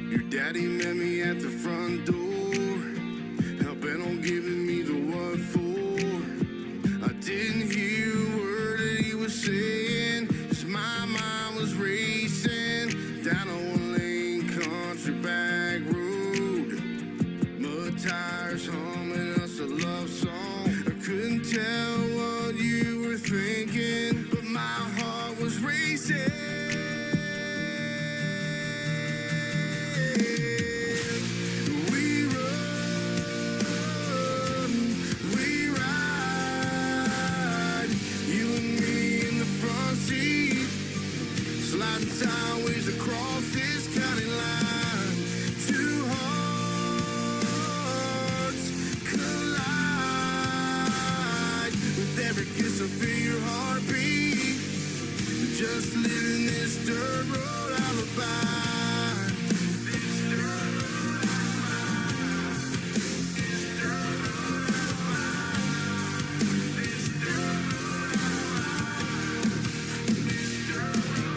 Your daddy met me at the front door, hell bent on giving me the what for. I didn't hear a word that he was saying, 'cause my mind was racing down a one-lane country back road. Mud tires humming us a love song. I couldn't tell what you were thinking, but my heart was racing. Sideways across this county line, two hearts collide. With every kiss I feel your heartbeat, just living this dirt road alibi. This dirt road alibi. This dirt road alibi. This dirt road alibi. This dirt road.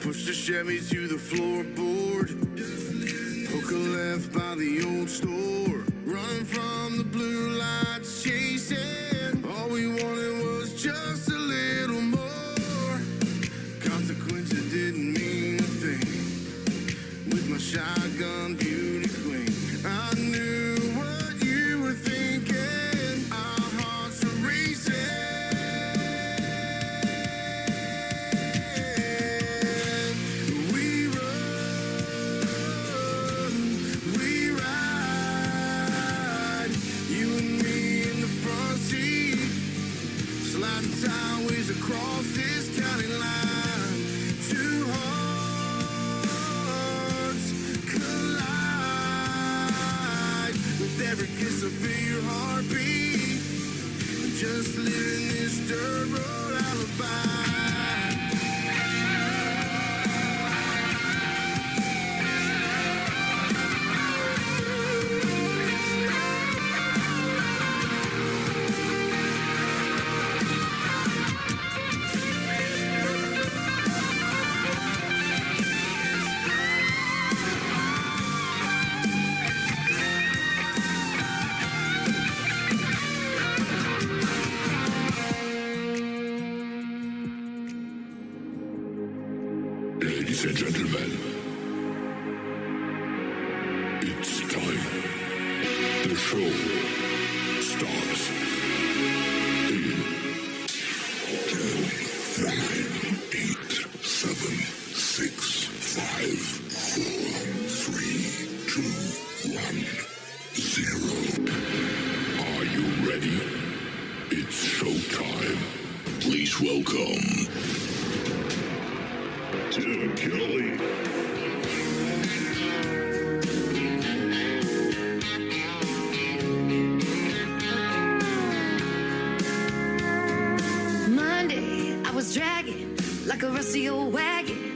Push the Chevy to the floorboard, hook a left by the old store, running from the blue lights chasing. All we wanted was just a little more. Consequences didn't mean a thing. With my shotgun beauty queen, I knew what you were thinking. Our hearts were racing. Sideways across this county line, two hearts collide. With every kiss I feel your heartbeat, just living this dirt road alibi. Ladies and gentlemen, it's time. The show starts in 10, 9, 8, 7, 6, 5, 4, 3, 2, 1, 0. Are you ready? It's showtime. Please welcome Tim Kelly. Monday, I was dragging like a rusty old wagon.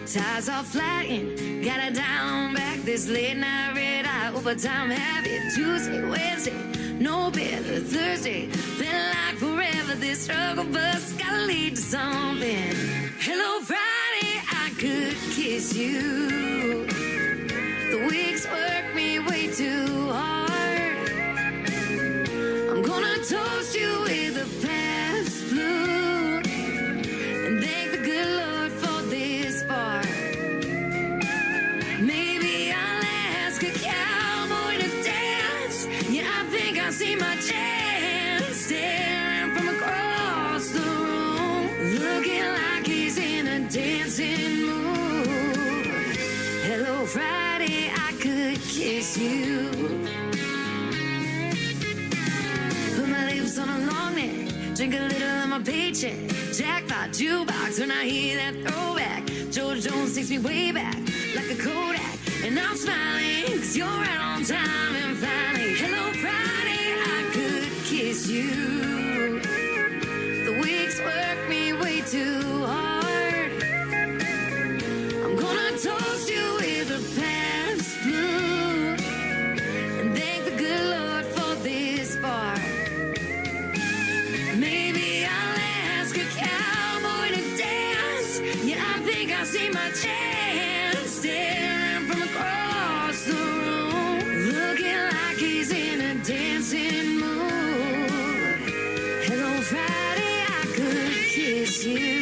Tires all flattened, got it down back. This late night red eye overtime habit. Tuesday, Wednesday, no better. Thursday, felt like forever. This struggle bus gotta lead to something. Hello, Friday, I could kiss you. The weeks work me way too hard. I'm gonna toast you with a past blue and thank the good Lord for this part. Maybe I'll ask a cowboy to dance. Yeah, I think I see my chance. Staring from across the room, looking like he's in a dancing mood. Hello, Friday, I could kiss you. Put my lips on a long neck, drink a little of my paycheck. Jackpot jukebox when I hear that throwback. George Jones takes me way back like a Kodak, and I'm smiling 'cause you're right on time. And finally, hello, Friday, I could kiss you. The weeks work me way too hard. I'm gonna toast you with a past blue and thank the good Lord for this bar. Maybe I'll ask a cowboy to dance. Yeah, I think I see my chance. staring from across the room, looking like he's in a dancing mood. Hello, Friday, I could kiss you.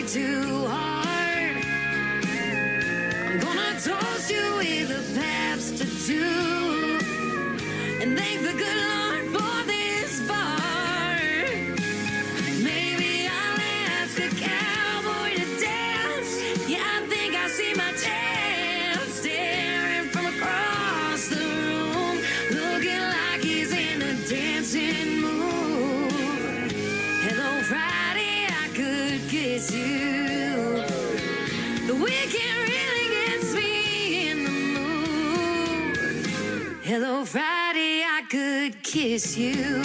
Too hard. I'm gonna toast you with a Pabst or two and thank the good Lord for this bar. Maybe I'll ask a cowboy to dance. Yeah, I think I see my chance, staring from across the room, looking like he's in a dancing mood. Hello, Friday, I could kiss you. The weekend really gets me in the mood. Hello, Friday, I could kiss you.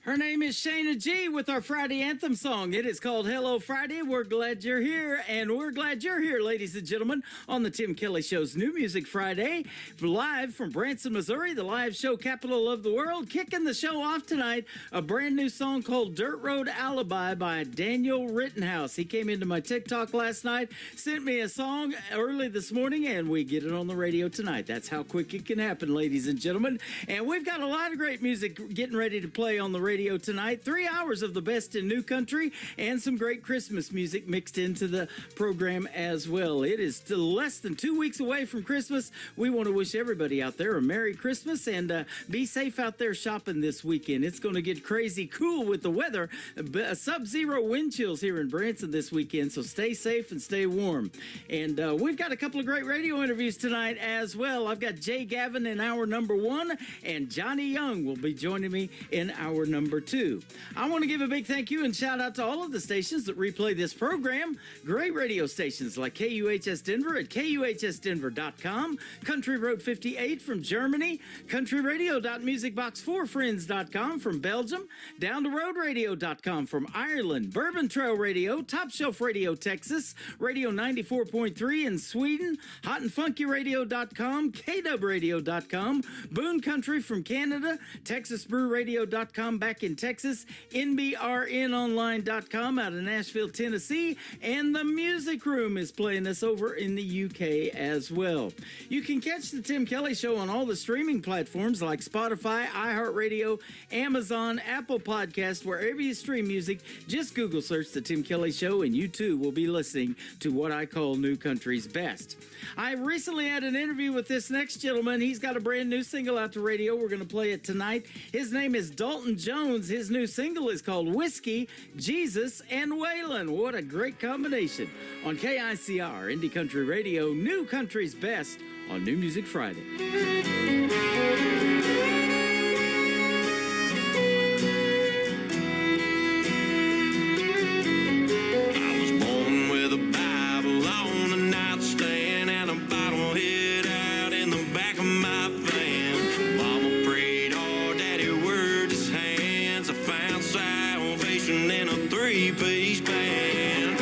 Her name is Shayna G with our Friday anthem song. It is called Hello Friday. We're glad you're here, and we're glad you're here, ladies and gentlemen, on the Tim Kelly Show's New Music Friday, live from Branson, Missouri, the live show capital of the world. Kicking the show off tonight, a brand new song called Dirt Road Alibi by Daniel Rittenhouse. He came into my TikTok last night, sent me a song early this morning, and we get it on the radio tonight. That's how quick it can happen, ladies and gentlemen. And we've got a lot of great music getting ready to play on the radio tonight. 3 hours of the best in new country and some great Christmas music mixed into the program as well. It is still less than 2 weeks away from Christmas. We want to wish everybody out there a Merry Christmas and be safe out there shopping this weekend. It's going to get crazy cool with the weather. Sub-zero wind chills here in Branson this weekend, so stay safe and stay warm. And we've got a couple of great radio interviews tonight as well. I've got Jay Gavin in hour number 1, and Johnny Young will be joining me in hour number 2. I want to give a big thank you and shout out to all of the stations that replay this program. Great radio stations like KUHS Denver at KUHSdenver.com, Country Road 58 from Germany, countryradio.musicbox4friends.com from Belgium, downtheroadradio.com from Ireland, Bourbon Trail Radio, Top Shelf Radio Texas, Radio 94.3 in Sweden, hotandfunkyradio.com, KWradio.com, Boone Country from Canada, TexasBrewRadio.com back in Texas, NBRNonline.com out of Nashville, Tennessee, and the Music Room is playing us over in the UK as well. You can catch the Tim Kelly Show on all the streaming platforms like Spotify, iHeartRadio, Amazon, Apple Podcast, wherever you stream music. Just Google search the Tim Kelly Show and you too will be listening to what I call New Country's Best. I recently had an interview with this next gentleman. He's got a brand new single out to radio. We're going to play it tonight. His name is Dalton Jones. His new single is called Whiskey, Jesus, and Waylon. What a great combination. On KICR, Indie Country Radio, New Country's Best on New Music Friday. I was born with a Bible on the nightstand and a bottle hid out in the back of my van. Mama prayed, oh, Daddy worked his hands. I found salvation in a three-piece band.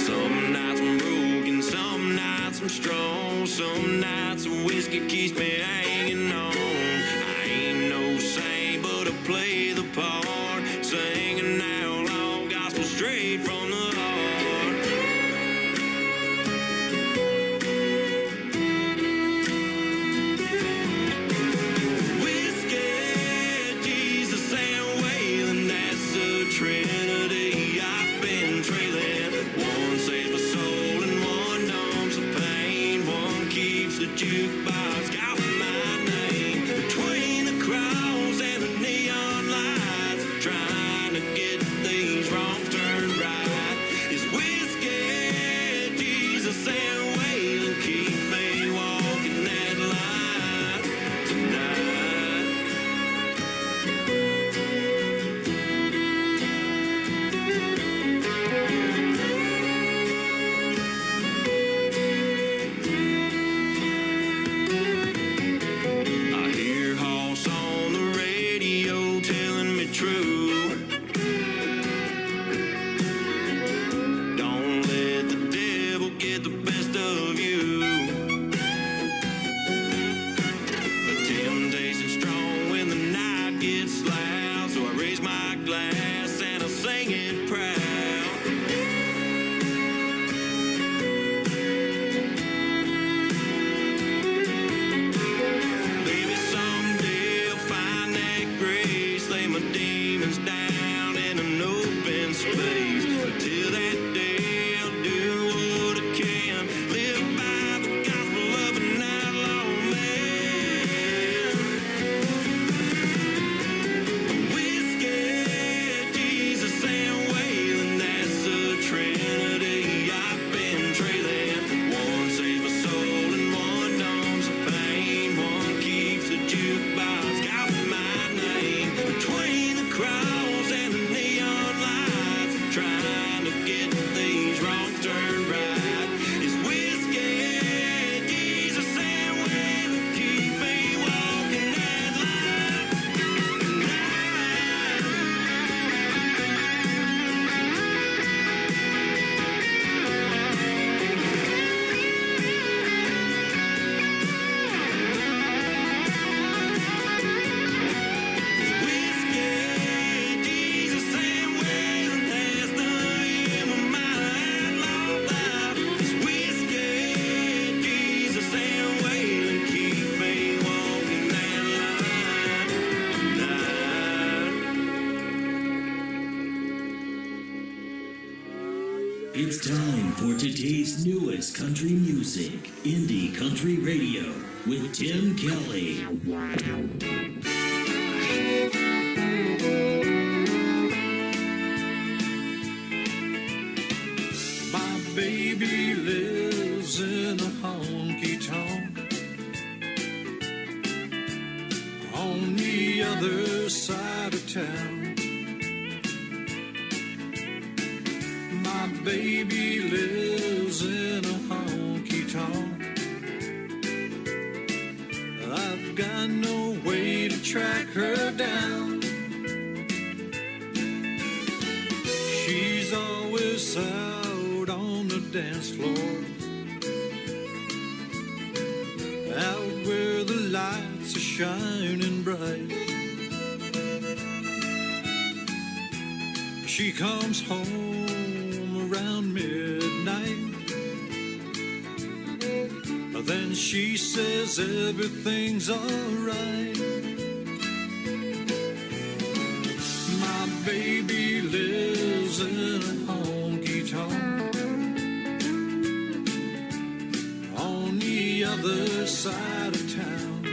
Some nights I'm broken, some nights I'm strong, some nights the whiskey keeps me hanging on. I ain't no saint, but I play the part, singing outlaw gospel straight from the heart. Whiskey, Jesus, and Waylon, that's the Trinity I've been trailing. One saves my soul and one numbs the pain. One keeps the jukebox got my today's newest country music, Indie Country Radio, with Tim Kelly. My baby lives in a honky-tonk on the other side of town. My baby lives in a honky-tonk. I've got no way to track her down. She's always out on the dance floor, out where the lights are shining bright. She comes home around midnight, then she says everything's alright. My baby lives in a honky-tonk on the other side of town.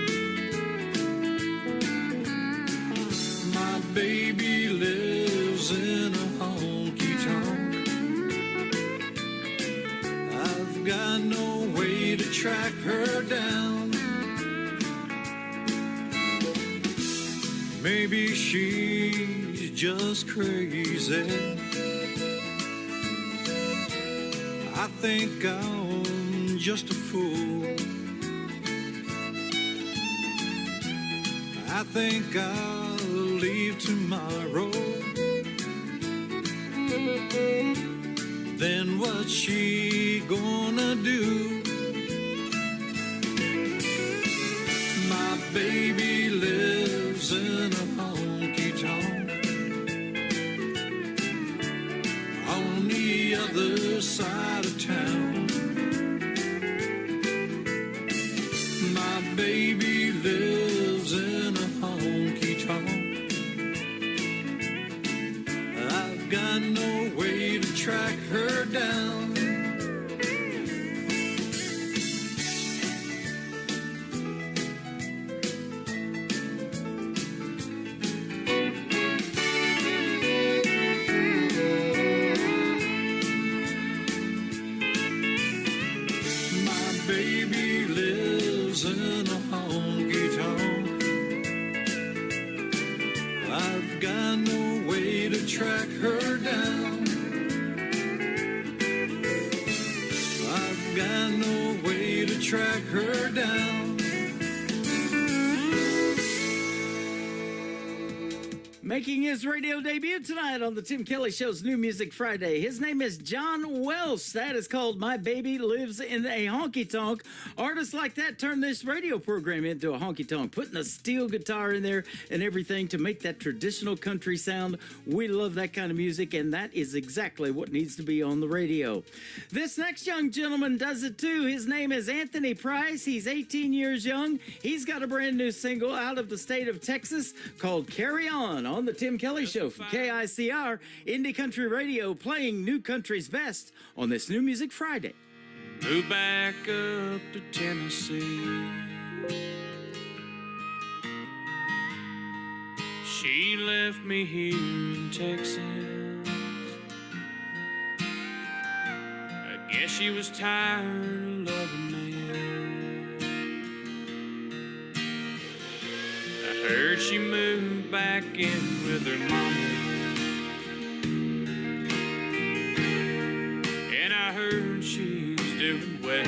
My baby lives in a honky-tonk. I've got no way to track her down. Maybe she's just crazy. I think I'm just a fool. I think I'll leave tomorrow. Then what's she gonna do? My baby lives in a honky-tonk on the other side of town. My baby lives in a honky-tonk. I've got no way to track her down. My baby lives in a honky-tonk. I've got no way to track her down. I've got no way to track her down. Making his radio debut tonight on the Tim Kelly Show's New Music Friday. His name is John Welsh. That is called My Baby Lives in a Honky Tonk. Artists like that turn this radio program into a honky tonk, putting a steel guitar in there and everything to make that traditional country sound. We love that kind of music, and that is exactly what needs to be on the radio. This next young gentleman does it too. His name is Anthony Price. He's 18 years young. He's got a brand new single out of the state of Texas called Carry On the Tim Kelly Show from KICR, Indie Country Radio, playing new country's best on this New Music Friday. Moved back up to Tennessee. She left me here in Texas. I guess she was tired of loving me. I heard she moved back in with her mama, and I heard she's doing well.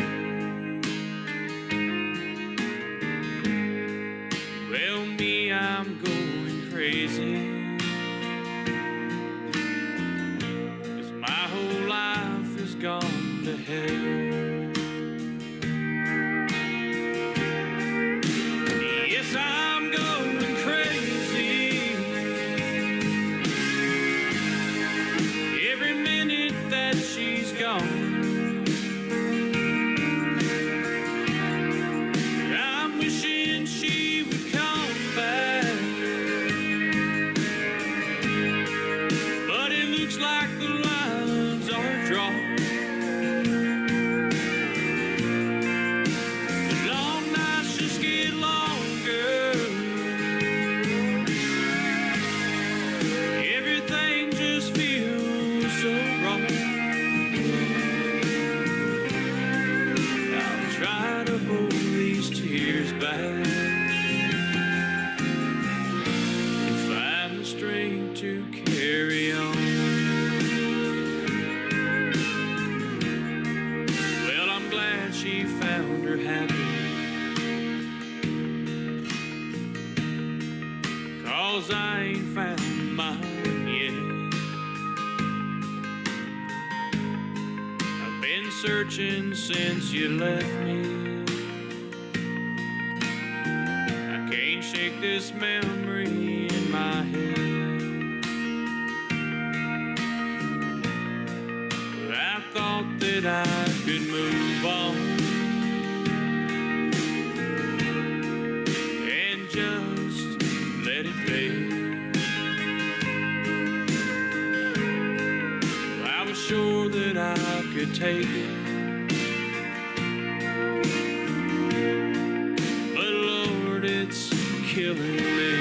Well, me, I'm going crazy, 'cause my whole life has gone to hell. Yes, I'm going crazy every minute that she's gone. she found her happy. 'Cause I ain't found mine yet. I've been searching since you left me. I can't shake this memory in my head. But I thought that I could move on and just let it be. I was sure that I could take it, but Lord, it's killing me.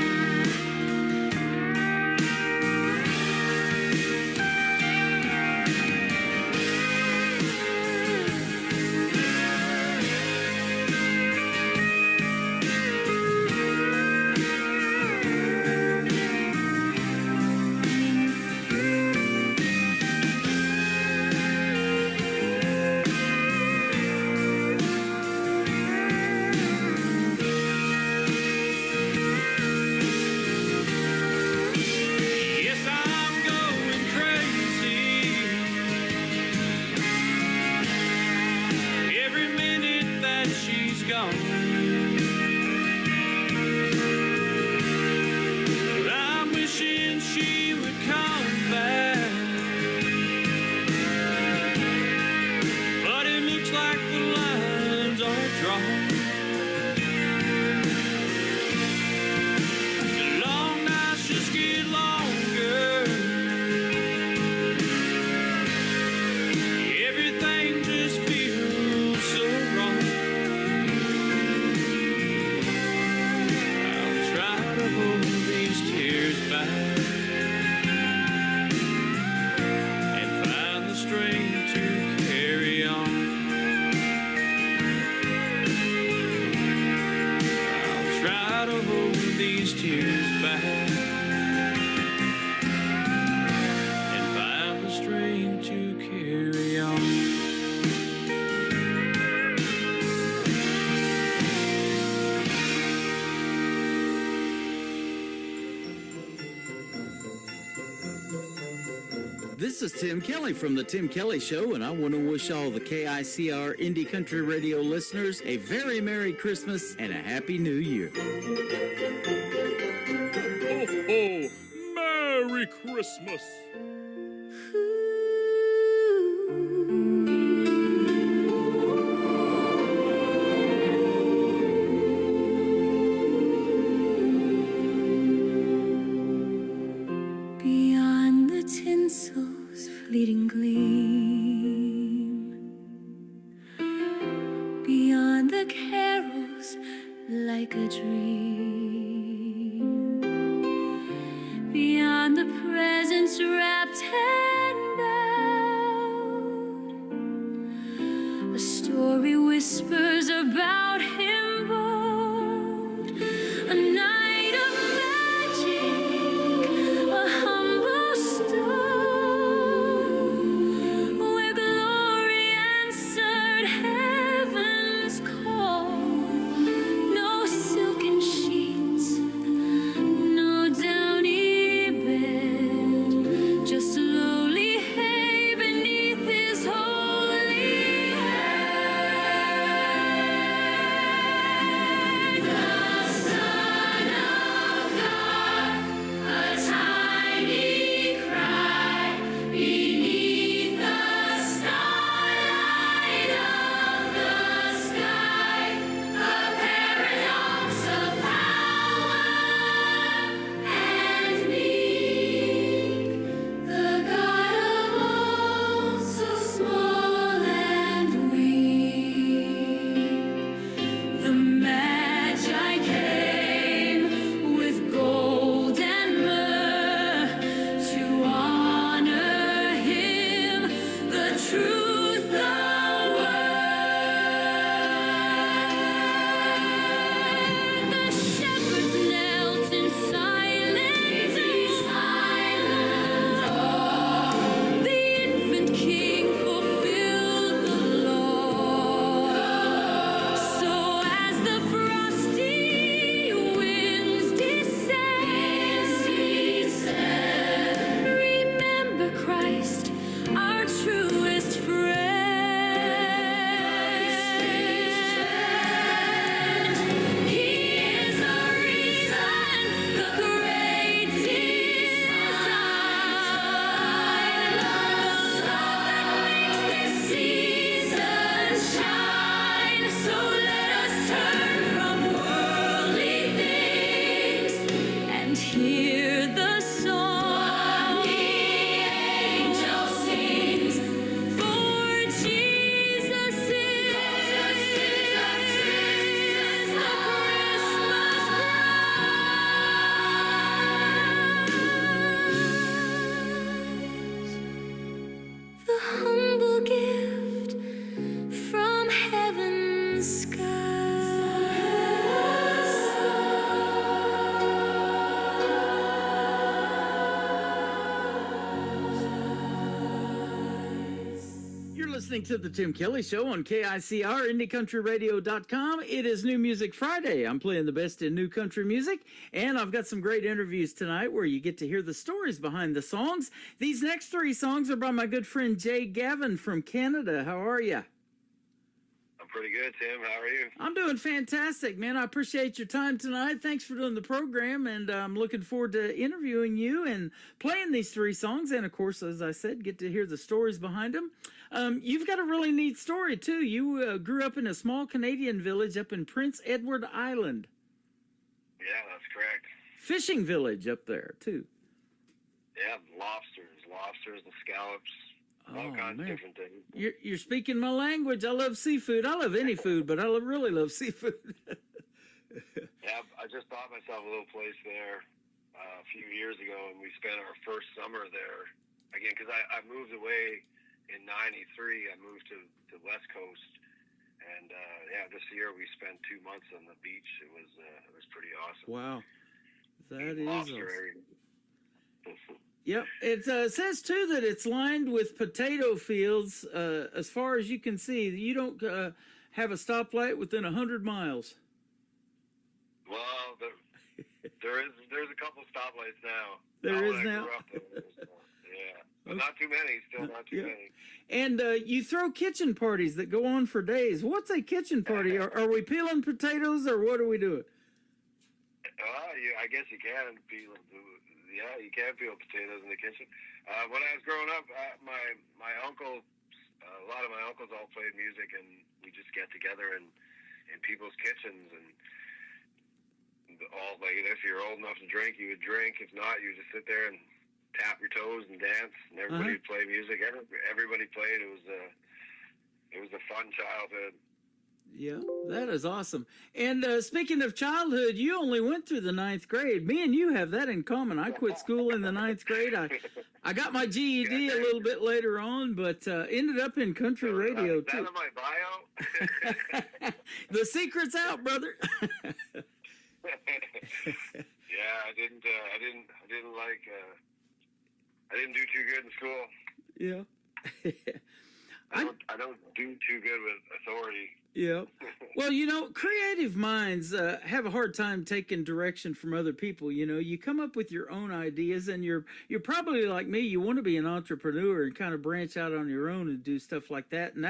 Yes, I'm going crazy. Every minute that she's gone, I'm wishing she would come back. But it looks like the lines are drawn. The long nights just get longer. Everything just feels so wrong. I'll try to hold these tears back and find the strength to carry on. I'll try to hold these tears back and find the strength to carry on. This is Tim Kelly from The Tim Kelly Show, and I want to wish all the KICR Indie Country Radio listeners a very Merry Christmas and a Happy New Year. Oh, Merry Christmas! Beyond the tinsel's fleeting gleam, beyond the carols like a dream, beyond the presents wrapped and bound, a story whispers about him bold, a night of magic, a humble stone, where glory answered heaven's call. No silken sheets, no downy bed, just lowly hay beneath his holy head. listening to the Tim Kelly Show on KICR, IndieCountryRadio.com. It is New Music Friday. I'm playing the best in new country music, and I've got some great interviews tonight where you get to hear the stories behind the songs. These next three songs are by my good friend Jay Gavin from Canada. How are you? I'm pretty good, Tim. How are you? I'm doing fantastic, man. I appreciate your time tonight. Thanks for doing the program, and I'm looking forward to interviewing you and playing these three songs. And, of course, as I said, get to hear the stories behind them. You've got a really neat story, too. You grew up in a small Canadian village up in Prince Edward Island. Yeah, that's correct. Fishing village up there, too. Yeah, lobsters, the scallops, all kinds of different things. You're speaking my language. I love seafood. I love any food, but I really love seafood. Yeah, I just bought myself a little place there a few years ago, and we spent our first summer there. Again, because I moved away in '93. I moved to the West Coast, and this year we spent 2 months on the beach. It was pretty awesome. Wow, that is Lobster awesome. area. Yep. It says, too, that it's lined with potato fields. As far as you can see, you don't have a stoplight within 100 miles. Well, there's a couple stoplights now. There is when I now? grew up, there was, yeah, but not too many. Still not too many. And you throw kitchen parties that go on for days. What's a kitchen party? Are we peeling potatoes, or what are we doing? I guess you can peel. Yeah, you can peel potatoes in the kitchen. When I was growing up, my uncle, a lot of my uncles all played music, and we just get together in people's kitchens, and all like if you're old enough to drink, you would drink. If not, you would just sit there and tap your toes and dance, and everybody would play music. Everybody played. It was a fun childhood. Yeah, that is awesome. And speaking of childhood, you only went through the 9th grade. Me and you have that in common. I quit school in the 9th grade. I got my GED a little bit later on, but ended up in country radio Is that too. in my bio? The secret's out, brother. Yeah, I didn't do too good in school. Yeah. I don't do too good with authority. Yeah. Well, creative minds have a hard time taking direction from other people. You come up with your own ideas, and you're probably like me. You want to be an entrepreneur and kind of branch out on your own and do stuff like that. And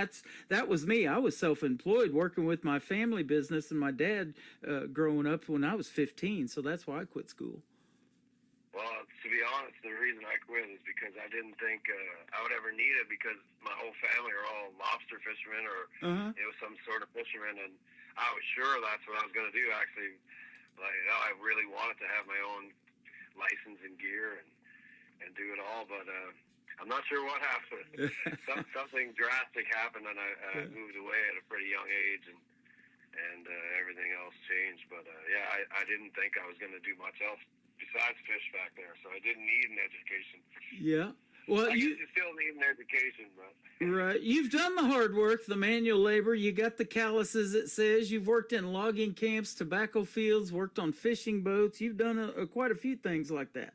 that was me. I was self-employed, working with my family business and my dad growing up when I was 15. So that's why I quit school. Well, to be honest, the reason I quit is because I didn't think I would ever need it, because my whole family are all lobster fishermen or some sort of fishermen, and I was sure that's what I was going to do. Actually, I really wanted to have my own license and gear and do it all, but I'm not sure what happened. Something drastic happened, and I moved away at a pretty young age, and everything else changed. But I didn't think I was going to do much else besides fish back there, so I didn't need an education. Yeah. Well, I guess you still need an education, but right. You've done the hard work, the manual labor. You got the calluses, it says. You've worked in logging camps, tobacco fields, worked on fishing boats. You've done quite a few things like that.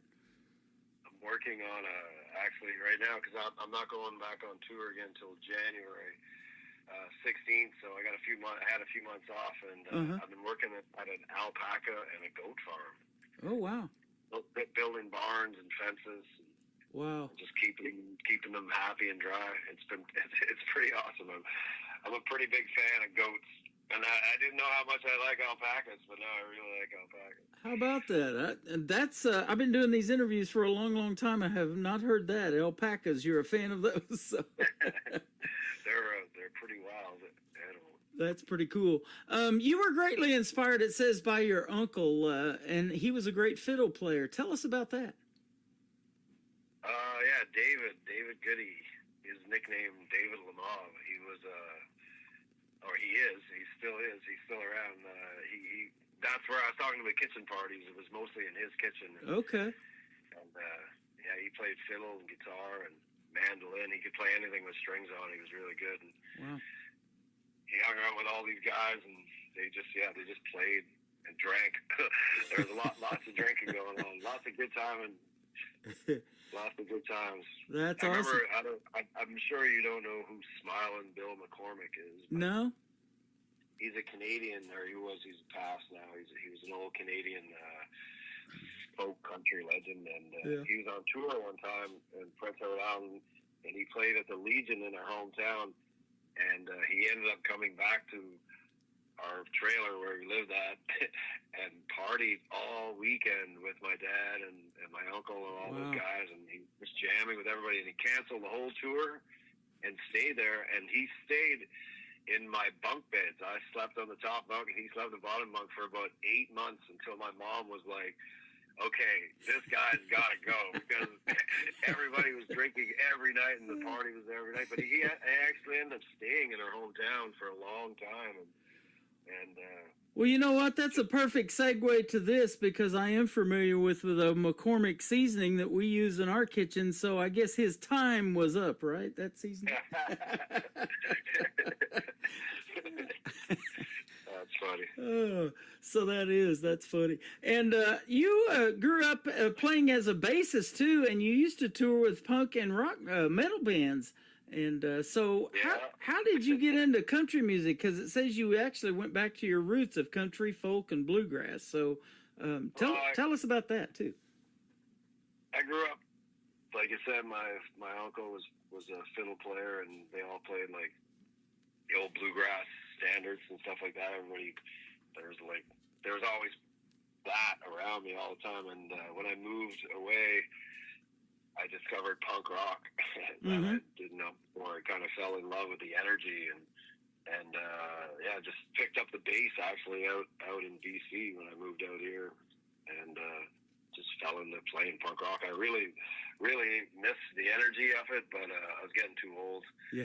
I'm working on actually right now, because I'm not going back on tour again until January 16th. So I got I had a few months off, and I've been working at an alpaca and a goat farm. Oh, wow. Building barns and fences. Wow. Just keeping them happy and dry. It's pretty awesome. I'm a pretty big fan of goats, and I didn't know how much I like alpacas, but now I really like alpacas. How about that? That's I've been doing these interviews for a long, long time. I have not heard that. Alpacas, you're a fan of those. So. They're pretty wild animals. That's pretty cool. You were greatly inspired, it says, by your uncle, and he was a great fiddle player. Tell us about that. David Goody. His nickname, David Lamov. He was, he still is. He's still around. That's where I was talking to the kitchen parties. It was mostly in his kitchen. Okay. And he played fiddle and guitar and mandolin. He could play anything with strings on. He was really good. And wow. he hung out with all these guys, and they just played and drank. There was lots of drinking going on, lots of good time, and Lots of good times. That's I awesome. remember, I'm sure you don't know who Smiling Bill McCormick is. But No? he's a Canadian, or he's passed now. He was an old Canadian folk country legend, and he was on tour one time in Prince Edward Island, and he played at the Legion in our hometown, and he ended up coming back to our trailer where we lived at and partied all weekend with my dad and my uncle and all those guys, and he was jamming with everybody, and he canceled the whole tour and stayed there, and he stayed in my bunk beds. I slept on the top bunk and he slept on the bottom bunk for about 8 months until my mom was like, okay, this guy's got to go, because everybody was drinking every night and the party was there every night. But he actually ended up staying in our hometown for a long time. And well, you know what? That's a perfect segue to this, because I am familiar with the McCormick seasoning that we use in our kitchen. So I guess his time was up, right? That seasoning. That's funny. Oh, so that's funny. And you grew up playing as a bassist too, and you used to tour with punk and rock metal bands. And so how did you get into country music? Because it says you actually went back to your roots of country, folk, and bluegrass. So tell us about that too. I grew up, like I said, my uncle was a fiddle player, and they all played like the old bluegrass standards and stuff like that. There was always that around me all the time. And when I moved away, I discovered punk rock that I didn't know before. I kind of fell in love with the energy and just picked up the bass actually out in DC when I moved out here, and just fell into playing punk rock. I really missed the energy of it, but I was getting too old to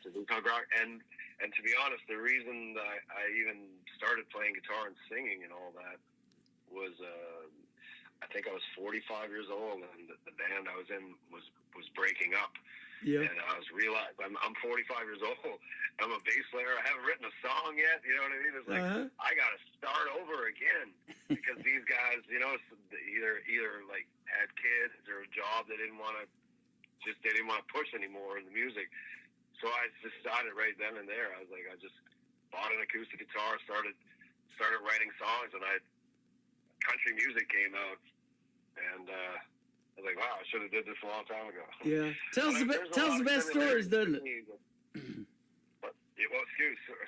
do punk rock. And to be honest, the reason that I even started playing guitar and singing and all that was I think I was 45 years old, and the band I was in was breaking up. Yeah. And I was realized I'm 45 years old. I'm a bass player. I haven't written a song yet. You know what I mean? It's like I got to start over again, because these guys, either like had kids or a job they didn't want to push anymore in the music. So I decided right then and there. I was like, I just bought an acoustic guitar, started writing songs, and country music came out, and I was like, wow, I should have did this a long time ago. Yeah, tells the best stories, doesn't it? Well,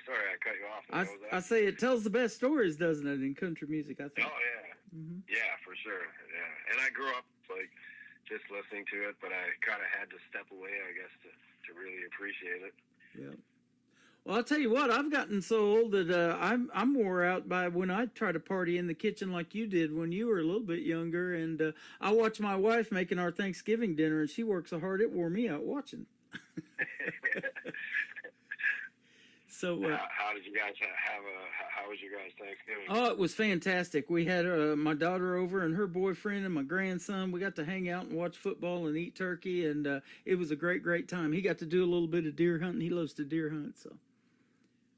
sorry, I cut you off. I say it tells the best stories, doesn't it, in country music? I think. Oh yeah, yeah, for sure. Yeah, and I grew up like just listening to it, but I kind of had to step away, I guess, to really appreciate it. Yeah. Well, I'll tell you what, I've gotten so old that I'm wore out by when I try to party in the kitchen like you did when you were a little bit younger. And I watch my wife making our Thanksgiving dinner, and she works so hard it wore me out watching. So how did you guys how was your guys' Thanksgiving? Oh, it was fantastic. We had my daughter over and her boyfriend and my grandson. We got to hang out and watch football and eat turkey, and it was a great time. He got to do a little bit of deer hunting. He loves to deer hunt, so.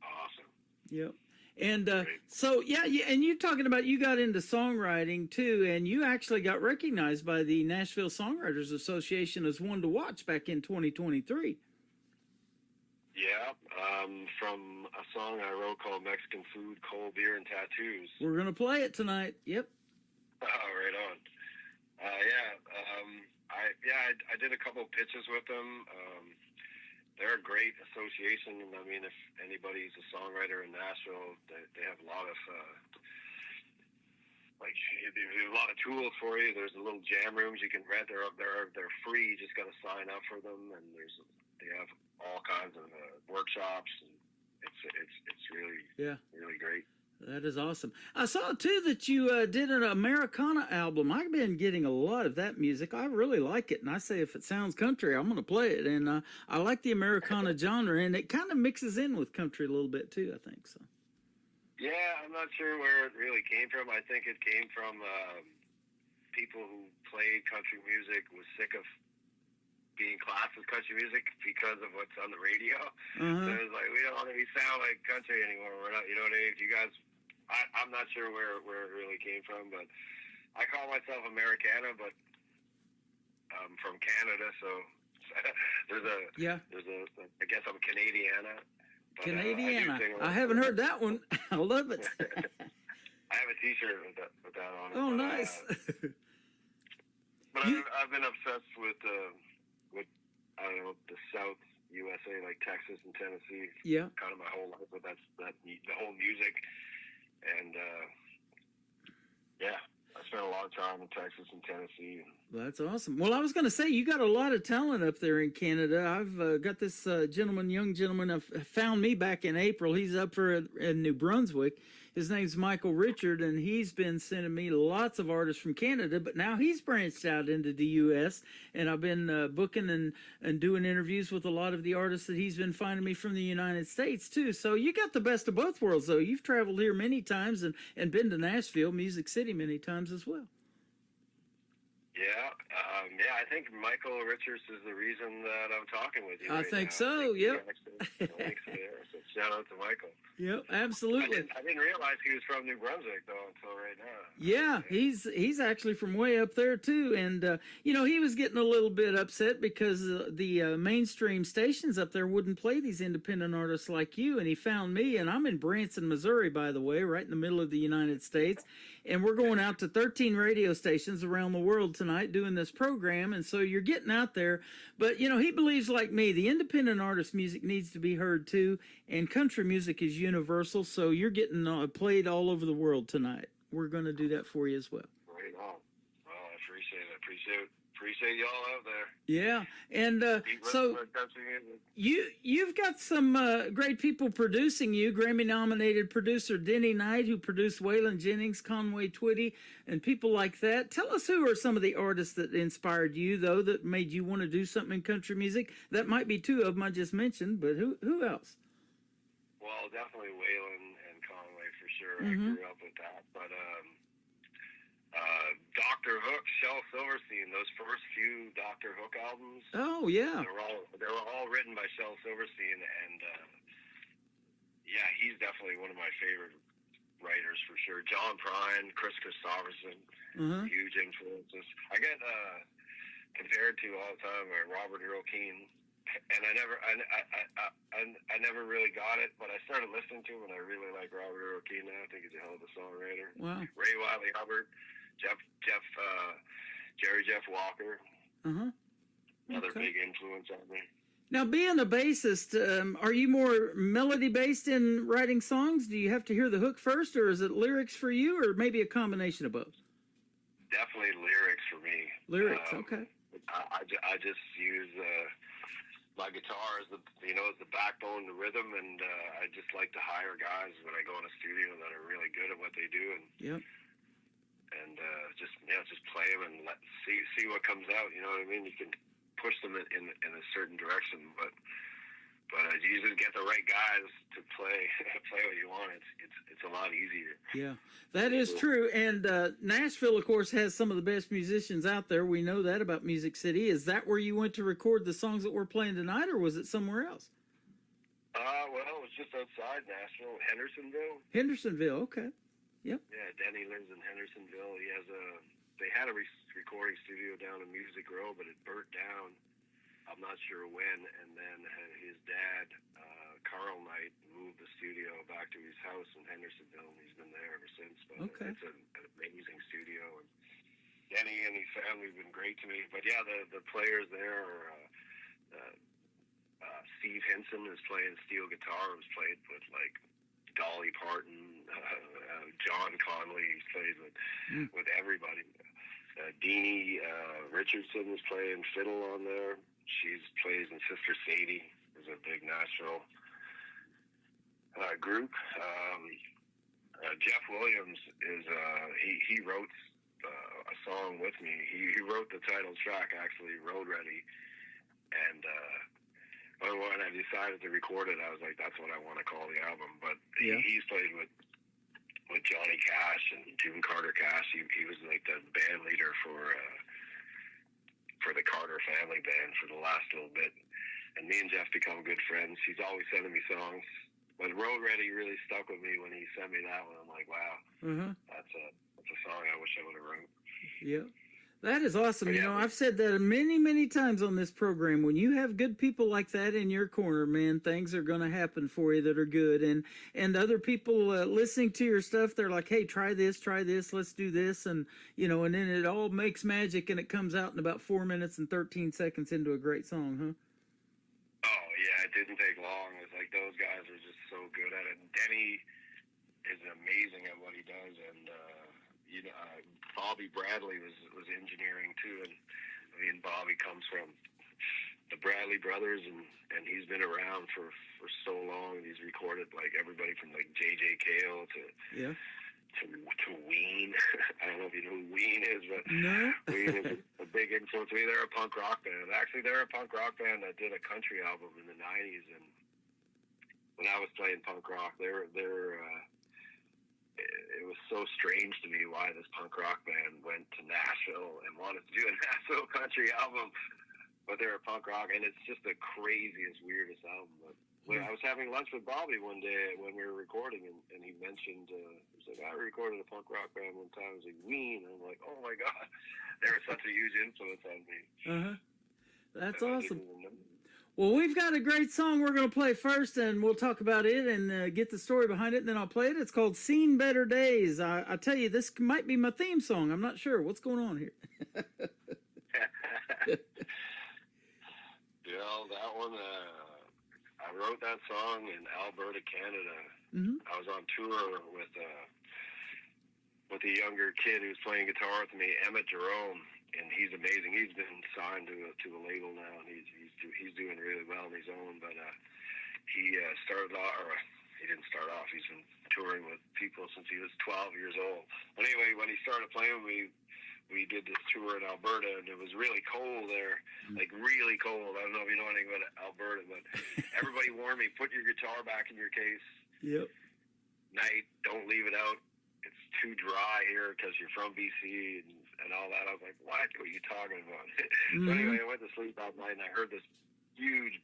Awesome. Yep. And so, and you talking about you got into songwriting too, and you actually got recognized by the Nashville Songwriters Association as one to watch back in 2023. Yeah, from a song I wrote called Mexican Food, Cold Beer, and Tattoos. We're going to play it tonight. Yep. Oh, right on. I did a couple of pitches with them. They're a great association, and I mean, if anybody's a songwriter in Nashville, they have a lot of there's a lot of tools for you. There's a little jam rooms you can rent. They're free. You just got to sign up for them, and they have all kinds of workshops, and it's really great. That is awesome. I saw too that you did an Americana album. I've been getting a lot of that music. I really like it, and I say if it sounds country, I'm going to play it. And I like the Americana genre, and it kind of mixes in with country a little bit too, I think so. Yeah, I'm not sure where it really came from. I think it came from people who played country music was sick of being classed as country music because of what's on the radio. So it was like, we don't want to sound like country anymore. We're not, you know what I mean? If you guys, I'm not sure where it really came from, but I call myself Americana, but from Canada, so there's a I guess I'm Canadiana. But, Canadiana. I I haven't heard that one. I love it. I have a T-shirt with that on it. Oh, but, nice. But I've been obsessed with I don't know, the South USA, like Texas and Tennessee. Yeah. Kind of my whole life, but the whole music, and yeah, I spent a lot of time in Texas and Tennessee. That's awesome. Well, I was going to say, you got a lot of talent up there in Canada. I've got this young gentleman, found me back in April. He's up for in New Brunswick. His name's Michael Richard, and he's been sending me lots of artists from Canada, but now he's branched out into the U.S., and I've been booking and doing interviews with a lot of the artists that he's been finding me from the United States, too. So you got the best of both worlds, though. You've traveled here many times and been to Nashville, Music City many times as well. Yeah, I think Michael Richards is the reason that I'm talking with you. I right think now. so, yep. So shout out to Michael. Yep, absolutely. I didn't realize he was from New Brunswick, though, until right now. Yeah, he's actually from way up there too, and he was getting a little bit upset because the mainstream stations up there wouldn't play these independent artists like you, and he found me, and I'm in Branson, Missouri, by the way, right in the middle of the United States, and we're going out to 13 radio stations around the world tonight doing this program, and so you're getting out there, but he believes like me, the independent artist music needs to be heard too, and country music is universal, so you're getting played all over the world tonight. We're going to do that for you as well. Right on. Well, I appreciate it. Appreciate y'all out there. Yeah, and so you've got some great people producing you. Grammy-nominated producer Denny Knight, who produced Waylon Jennings, Conway Twitty, and people like that. Tell us who are some of the artists that inspired you, though, that made you want to do something in country music. That might be two of them I just mentioned, but who else? Well, definitely Waylon and Conway for sure. Mm-hmm. I grew up with that, but Dr. Hook, Shel Silverstein, those first few Dr. Hook albums. Oh yeah. They were all written by Shel Silverstein, and yeah, he's definitely one of my favorite writers for sure. John Prine, Chris Christopherson, huge influences. I get compared to all the time by Robert Earl Keen, and I never really got it, but I started listening to him, and I really like Robert Earl Keen now. I think he's a hell of a songwriter. Wow. Ray Wiley Hubbard, Jerry Jeff Walker. Another big influence on me. Now, being a bassist, are you more melody-based in writing songs? Do you have to hear the hook first, or is it lyrics for you, or maybe a combination of both? Definitely lyrics for me. Lyrics, okay. I just use my guitar as the backbone, the rhythm, and I just like to hire guys when I go in a studio that are really good at what they do, and just play them and see what comes out. You know what I mean? You can push them in a certain direction, but you just get the right guys to play what you want. It's a lot easier. Yeah, that is true. And Nashville, of course, has some of the best musicians out there. We know that about Music City. Is that where you went to record the songs that we're playing tonight, or was it somewhere else? Well, it was just outside Nashville, Hendersonville. Hendersonville, okay. Yep. Yeah, Denny lives in Hendersonville. They had a recording studio down in Music Row, but it burnt down. I'm not sure when, and then his dad, Carl Knight, moved the studio back to his house in Hendersonville, and he's been there ever since. But okay. It's an amazing studio, and Denny and his family have been great to me. But yeah, the players there are Steve Hinson is playing steel guitar, who's played with like Dolly Parton, John Conley. He's played with everybody. Deanie Richardson is playing fiddle on there. She plays in Sister Sadie, is a big Nashville group. Jeff Williams is he wrote a song with me. He wrote the title track, actually, Road Ready. And when I decided to record it, I was like, that's what I want to call the album. But he's played with Johnny Cash and June Carter Cash. He was like the band leader for the Carter family band for the last little bit. And me and Jeff become good friends. He's always sending me songs. But Road Ready really stuck with me when he sent me that one. I'm like, wow, that's a song I wish I would have wrote. Yeah. That is awesome. You Yeah. know, I've said that many, many times on this program. When you have good people like that in your corner, man, things are going to happen for you that are good. And other people listening to your stuff, they're like, "Hey, try this, let's do this," and you know, and then it all makes magic, and it comes out in about 4 minutes and 13 seconds into a great song, huh? Oh yeah, it didn't take long. It's like those guys are just so good at it. And Denny is amazing at what he does, and Bobby Bradley was engineering too, and I mean Bobby comes from the Bradley brothers, and he's been around for so long, and he's recorded like everybody from like J.J. Cale to Ween. I don't know if you know who Ween is, but No. Ween is a big influence to me. They're a punk rock band. Actually, they're a punk rock band that did a country album in the '90s, and when I was playing punk rock, it was so strange to me why this punk rock band went to Nashville and wanted to do a Nashville country album, but they're a punk rock, and it's just the craziest, weirdest album. But when I was having lunch with Bobby one day when we were recording, and he mentioned, he was like, "I recorded a punk rock band one time." I was like, "Ween," and I'm like, "Oh my God, they were such a huge influence on me." That's And I awesome. didn't even know. Well, we've got a great song we're going to play first, and we'll talk about it and get the story behind it, and then I'll play it. It's called "Seen Better Days." I tell you, this might be my theme song. I'm not sure. What's going on here? That one, I wrote that song in Alberta, Canada. I was on tour with a younger kid who's playing guitar with me, Emmett Jerome, and he's amazing. He's been signed to a label now, and he's doing really well on his own. But he started off, or he didn't start off. He's been touring with people since he was 12 years old. But anyway, when he started playing, we did this tour in Alberta, and it was really cold there, like really cold. I don't know if you know anything about Alberta, but everybody warned me, put your guitar back in your case. Yep. Night, don't leave it out. It's too dry here because you're from BC and all that. I was like, what are you talking about? So anyway, I went to sleep that night, and I heard this huge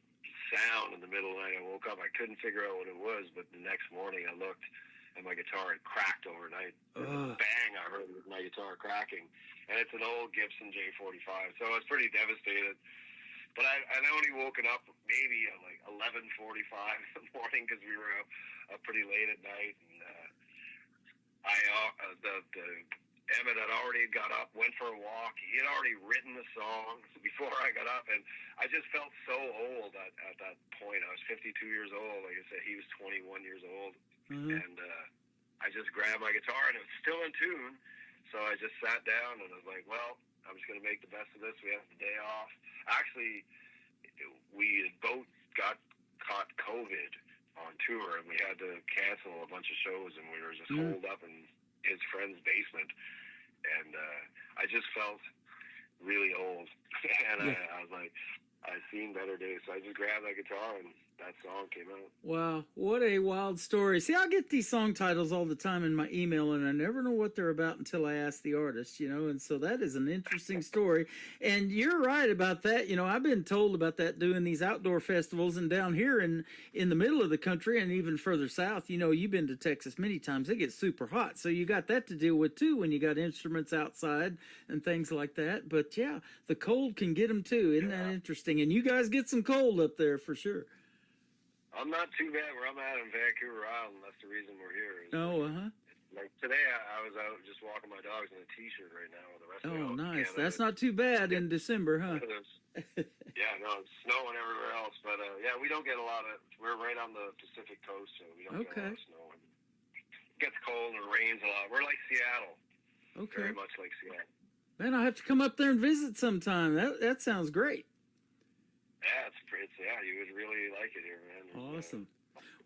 sound in the middle of the night. I woke up. I couldn't figure out what it was, but the next morning I looked, and my guitar had cracked overnight. Bang, I heard my guitar cracking. And it's an old Gibson J45, so I was pretty devastated. But I'd only woken up maybe at like 11:45 in the morning because we were up pretty late at night. And Emmett had already got up, went for a walk. He had already written the song before I got up, and I just felt so old at that point. I was 52 years old. Like I said, he was 21 years old. And I just grabbed my guitar, and it was still in tune. So I just sat down, and I was like, well, I'm just going to make the best of this. We have the day off. Actually, we both caught COVID on tour, and we had to cancel a bunch of shows, and we were just holed up in his friend's basement. And I just felt really old. And I was like, I've seen better days. So I just grabbed that guitar, and that song came out. Wow, what a wild story. See, I get these song titles all the time in my email, and I never know what they're about until I ask the artist, you know, and so that is an interesting story. And you're right about that. You know, I've been told about that doing these outdoor festivals, and down here in the middle of the country and even further south, you know, you've been to Texas many times, it gets super hot. So you got that to deal with too when you got instruments outside and things like that. But yeah, the cold can get them too. Isn't that interesting? And you guys get some cold up there for sure. I'm not too bad where I'm at in Vancouver Island. That's the reason we're here. Like today, I was out just walking my dogs in a T-shirt right now with the rest of Oh, the nice. Canada. That's not too bad in December, huh? Yeah, no, it's snowing everywhere else. But yeah, we don't get a lot of. We're right on the Pacific coast, so we don't get a lot of snow. It gets cold and it rains a lot. We're like Seattle. Okay. Very much like Seattle. Man, I'll have to come up there and visit sometime. That sounds great. Yeah, you would really like it here, man. Awesome.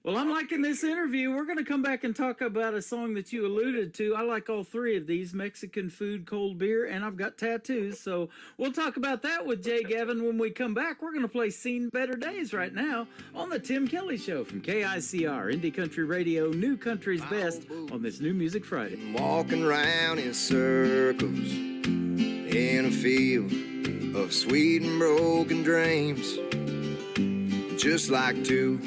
Well, I'm liking this interview. We're going to come back and talk about a song that you alluded to. I like all three of these: Mexican food, cold beer, and I've got tattoos. So we'll talk about that with Jay Gavin when we come back. We're going to play "Seen Better Days" right now on the Tim Kelly Show from KICR, Indie Country Radio, New Country's Best, on this New Music Friday. Walking around in circles in a field of sweet and broken dreams, just like two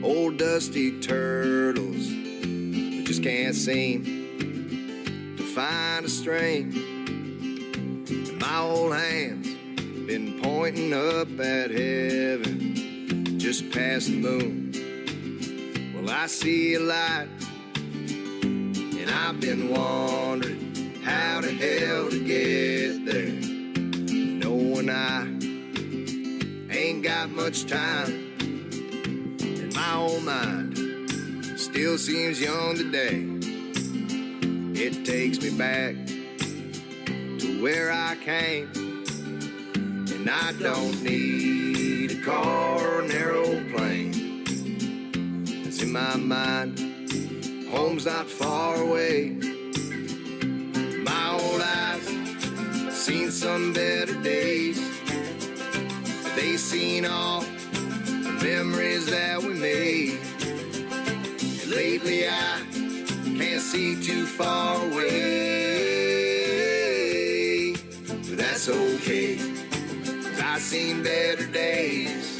old dusty turtles who just can't seem to find a stream. My old hand's been pointing up at heaven, just past the moon. Well, I see a light, and I've been wondering how the hell to get there, knowing I ain't got much time, and my old mind still seems young today. It takes me back to where I came, and I don't need a car or an aeroplane. It's in my mind, home's not far away. My old eyes seen some better days. They seen all the memories that we made. And lately I can't see too far away. But that's okay, 'cause I seen better days.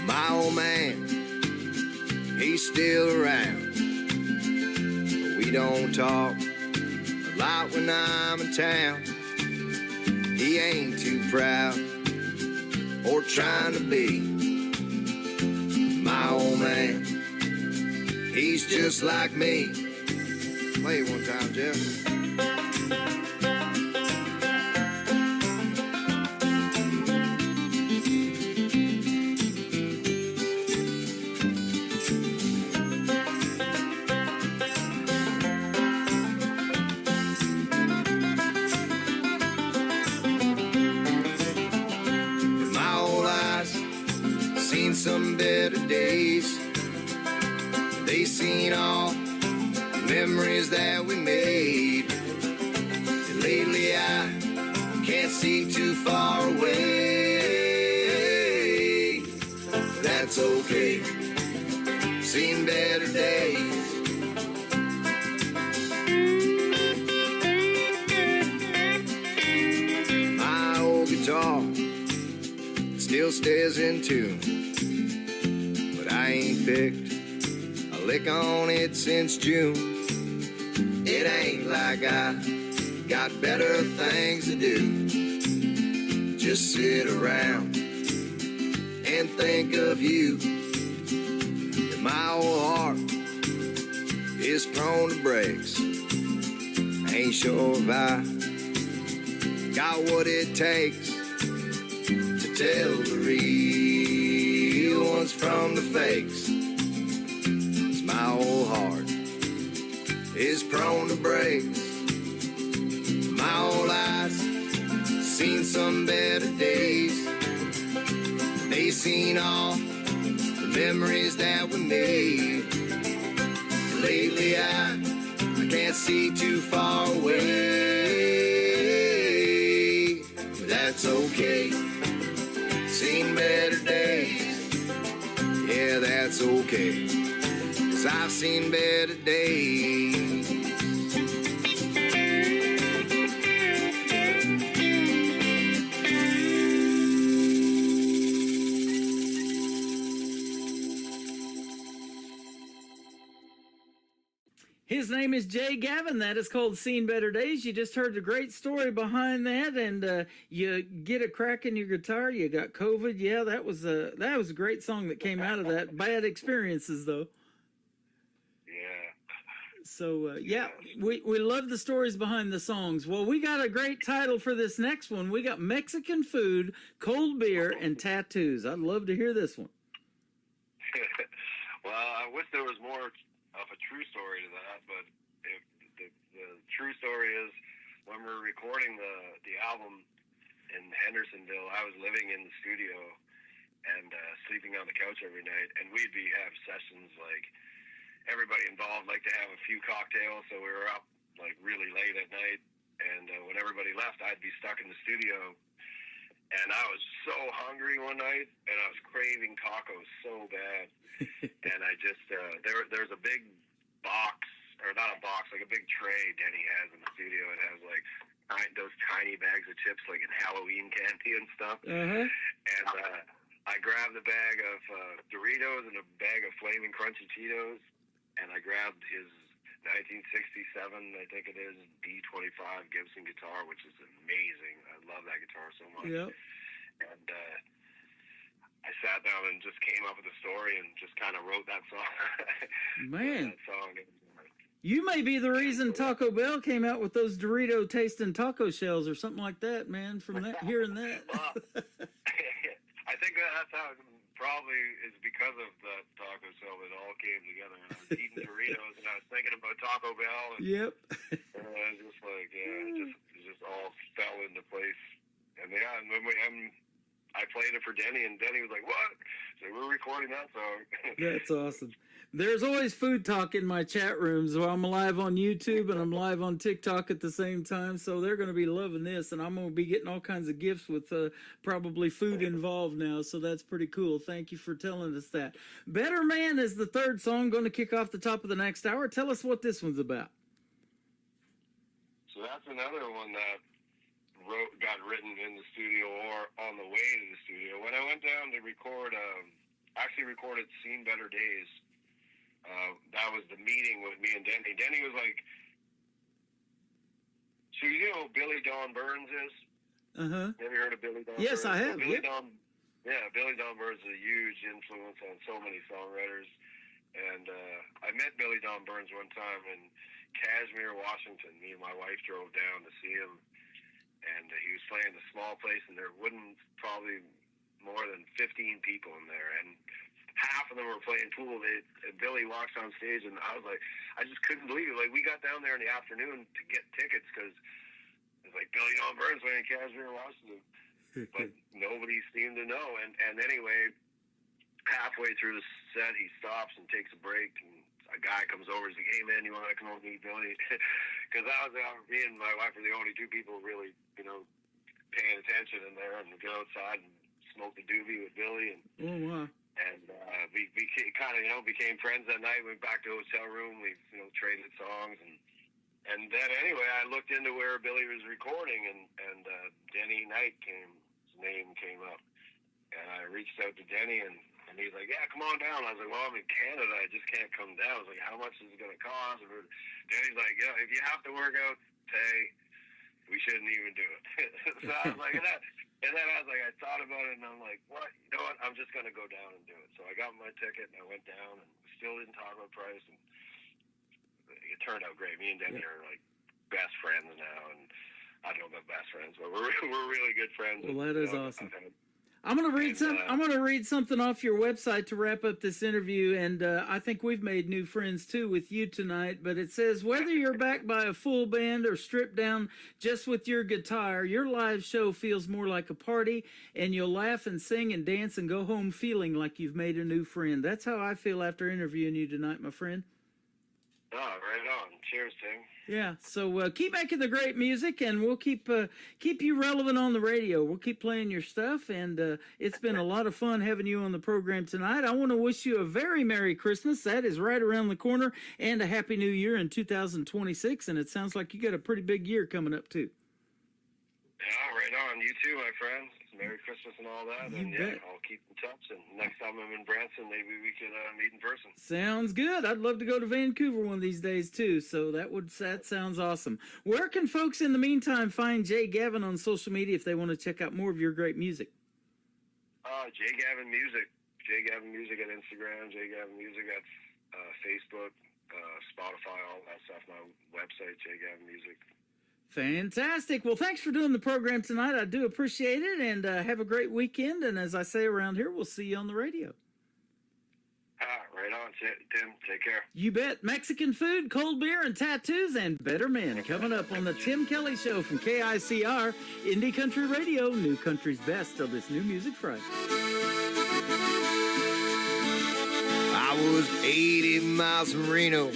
My old man, he's still around, but we don't talk a lot when I'm in town. He ain't too proud or trying to be. My old man, he's just like me. Play it one time, Jeff. Some better days. They seen all the memories that we made. And lately I can't see too far away. That's okay, seen better days. My old guitar still stays in tune, I ain't picked a lick on it since June. It ain't like I got better things to do. Just sit around and think of you. And my old heart is prone to breaks. I ain't sure if I got what it takes to tell the real ones from the fakes. 'Cause my old heart is prone to breaks. My old eyes seen some better days. They seen all the memories that we made. And lately I can't see too far away. But that's okay, seen better days. Yeah, that's okay, 'cause I've seen better days. His name is Jay Gavin. That is called Seen Better Days. You just heard the great story behind that, and you get a crack in your guitar. You got COVID. Yeah, that was a great song that came out of that. Bad experiences, though. Yeah. So, yeah, we love the stories behind the songs. Well, we got a great title for this next one. We got Mexican food, cold beer, and tattoos. I'd love to hear this one. Well, I wish there was more of a true story to that, but if the true story is when we're recording the album in Hendersonville, I was living in the studio and sleeping on the couch every night, and we'd have sessions like everybody involved like to have a few cocktails, so we were up like really late at night, and when everybody left, I'd be stuck in the studio, and I was so hungry one night, and I was craving tacos so bad. And I just there's a big box, or not a box, like a big tray Denny has in the studio. It has like those tiny bags of chips, like in Halloween candy and stuff. Uh-huh. And I grabbed a bag of Doritos and a bag of Flaming Crunchy Cheetos, and I grabbed his 1967, I think it is, D25 Gibson guitar, which is amazing. I love that guitar so much. Yep. And I sat down and just came up with a story and just kind of wrote that song. Man. That song. You may be the reason Taco Bell came out with those Dorito tasting taco shells or something like that, man, from that, hearing that. Well, I think that's how it probably is because of that taco shell that all came together. And I was eating Doritos and I was thinking about Taco Bell. And, Yep. and I was just like, it just all fell into place. And yeah, and when I played it for Denny, and Denny was like, "What?" So we're recording that song. That's awesome. There's always food talk in my chat rooms. So I'm live on YouTube and I'm live on TikTok at the same time. So they're going to be loving this, and I'm going to be getting all kinds of gifts with probably food involved now. So that's pretty cool. Thank you for telling us that. Better Man is the third song, going to kick off the top of the next hour. Tell us what this one's about. So that's another one that got written in the studio or on the way to the studio. When I went down to record, actually recorded Seen Better Days. That was the meeting with me and Denny. Denny was like, so you know who Billy Don Burns is? Uh-huh. Have you heard of Billy Don Yes, Burns? I have. Billy Yep. Billy Don Burns is a huge influence on so many songwriters. And I met Billy Don Burns one time in Kashmir, Washington. Me and my wife drove down to see him. And he was playing a small place, and there wouldn't probably more than 15 people in there. And half of them were playing pool. Billy walks on stage, and I was like, I just couldn't believe it. Like, we got down there in the afternoon to get tickets because it was like Billy Don Burns playing Kashmir, Washington. But nobody seemed to know. And anyway, halfway through the set, he stops and takes a break, and a guy comes over and he's like, "Hey, man, you want to come over and meet Billy?" Because me and my wife were the only two people really, paying attention in there, and we go outside and smoke the doobie with Billy. And Oh, wow. And we kind of, became friends that night. Went back to the hotel room. We, traded songs. And then anyway, I looked into where Billy was recording, and Denny Knight his name came up. And I reached out to Denny, and he's like, "Yeah, come on down." I was like, "Well, I'm in Canada. I just can't come down." I was like, "How much is it going to cost?" And Denny's like, "Yeah, if you have to work out pay, we shouldn't even do it." So I was like, and then I was like, I thought about it, and I'm like, "What? You know what? I'm just going to go down and do it." So I got my ticket, and I went down, and still didn't talk about price, and it turned out great. Me and Denny are like best friends now, and I don't know about best friends, but we're really good friends. Well, that is awesome. I'm going to read I'm going to read something off your website to wrap up this interview, and I think we've made new friends too with you tonight. But it says, whether you're backed by a full band or stripped down just with your guitar, your live show feels more like a party, and you'll laugh and sing and dance and go home feeling like you've made a new friend. That's how I feel after interviewing you tonight, my friend. Oh, right on. Cheers, Tim. Yeah, so keep making the great music, and we'll keep you relevant on the radio. We'll keep playing your stuff, and it's been a lot of fun having you on the program tonight. I want to wish you a very Merry Christmas. That is right around the corner, and a Happy New Year in 2026, and it sounds like you got a pretty big year coming up, too. Yeah, right on. You too, my friend. Merry Christmas and all that. You and bet. yeah, I'll keep in touch. And next time I'm in Branson, maybe we could meet in person. Sounds good. I'd love to go to Vancouver one of these days too. So that sounds awesome. Where can folks in the meantime find Jay Gavin on social media if they want to check out more of your great music? Jay Gavin Music. Jay Gavin Music at Instagram. Jay Gavin Music at Facebook, Spotify, all that stuff. My website, Jay Gavin Music. Fantastic. Well, thanks for doing the program tonight. I do appreciate it, and have a great weekend. And as I say around here, we'll see you on the radio. Right on, Tim. Take care. You bet. Mexican food, cold beer, and tattoos, and better men coming up on the Tim Kelly Show from KICR, Indie Country Radio, New Country's best of this New Music Friday. I was 80 miles from Reno,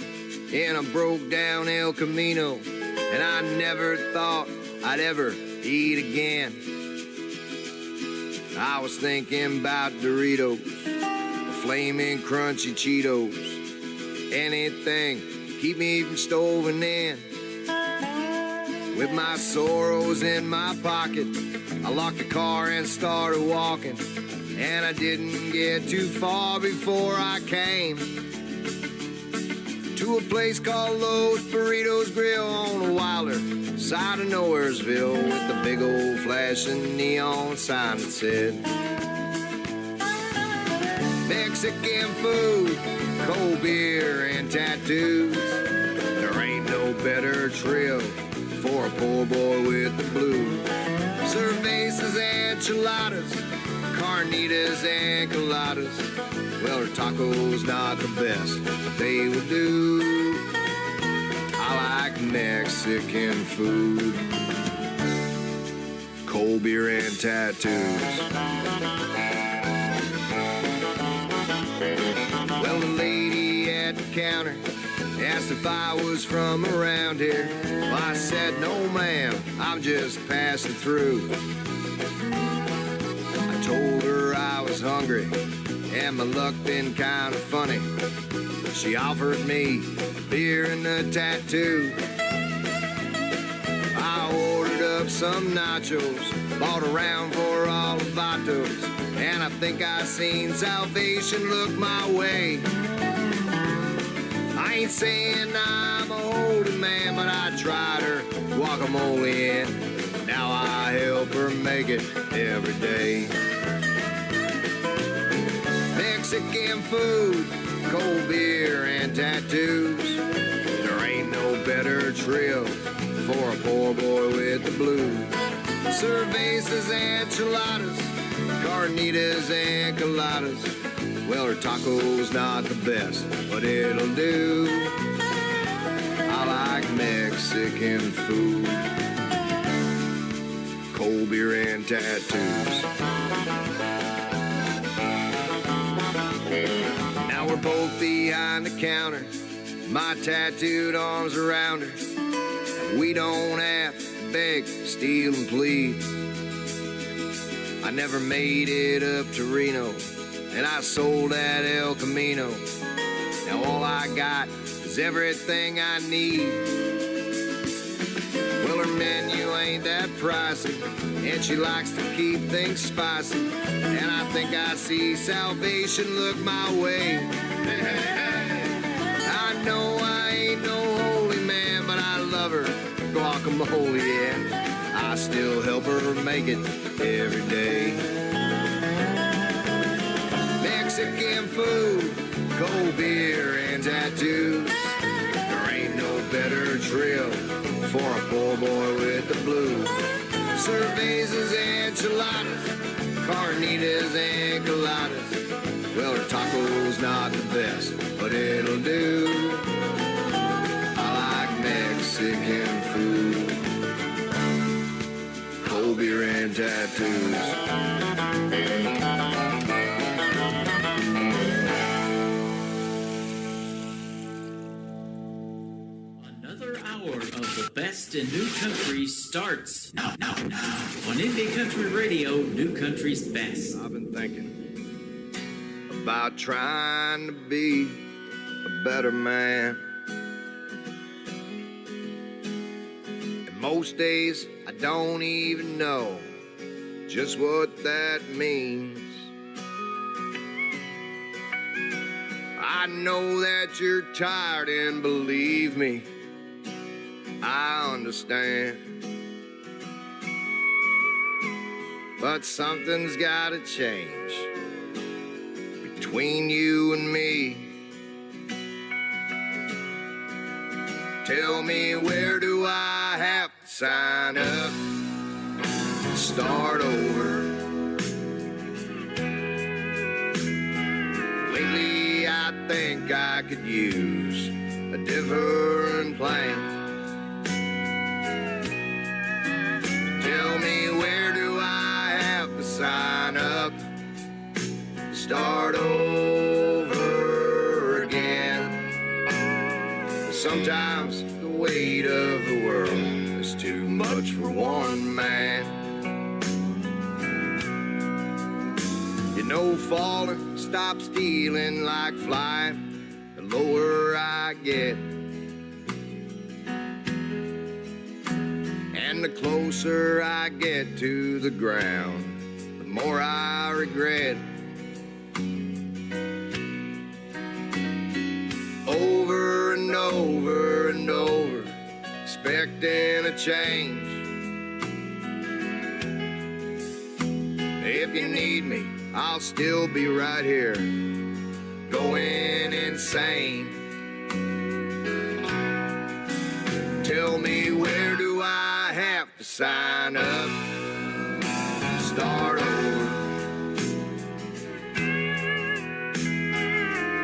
and I broke down El Camino, and I never thought I'd ever eat again. I was thinking about Doritos, flaming crunchy Cheetos, anything to keep me from stoving in. With my sorrows in my pocket, I locked the car and started walking, and I didn't get too far before I came to a place called Los Burritos Grill on the wilder side of Nowheresville with a big old flashing neon sign that said Mexican food, cold beer, and tattoos. There ain't no better trip for a poor boy with the blues. Cervezas, enchiladas, carnitas, and coladas. Well, her taco's not the best, but they will do. I like Mexican food, cold beer, and tattoos. Well, the lady at the counter asked if I was from around here. Well, I said, no, ma'am, I'm just passing through. I told her I was hungry and my luck been kind of funny. She offered me beer and a tattoo. I ordered up some nachos, bought a round for all the vatos, and I think I seen salvation look my way. I ain't saying I'm a holy man, but I tried her guacamole and now I help her make it every day. Mexican food, cold beer, and tattoos. There ain't no better trip for a poor boy with the blues. Cervezas, enchiladas, carnitas, and coladas. Well, her taco's not the best, but it'll do. I like Mexican food, cold beer, and tattoos. Now we're both behind the counter, my tattooed arms around her. We don't have to beg, steal, and plead. I never made it up to Reno, and I sold at El Camino. Now all I got is everything I need. Well, her menu ain't that pricey, and she likes to keep things spicy. And I think I see salvation look my way. I know I ain't no holy man, but I love her guacamole, and I still help her make it every day. Mexican food, cold beer, and tattoos. There ain't no better trip for a poor boy with the blues. Cervezas, enchiladas, carnitas, and coladas. Well, her taco's not the best, but it'll do. I like Mexican food, cold beer, and tattoos. Another hour of the best in new country starts now on Indie Country Radio, New Country's best. I've been thinking about trying to be a better man. And most days I don't even know just what that means. I know that you're tired, and believe me, I understand. But something's gotta change between you and me. Tell me, where do I have to sign up to start over? Lately I think I could use a different plan. Tell me, where do I have to sign up to start over again? Sometimes the weight of the world is too much for one man. You know, falling stops feeling like flying the lower I get. And the closer I get to the ground, the more I regret. Over and expecting a change. If you need me, I'll still be right here, going insane. Tell me, where do I have to sign up? Start over.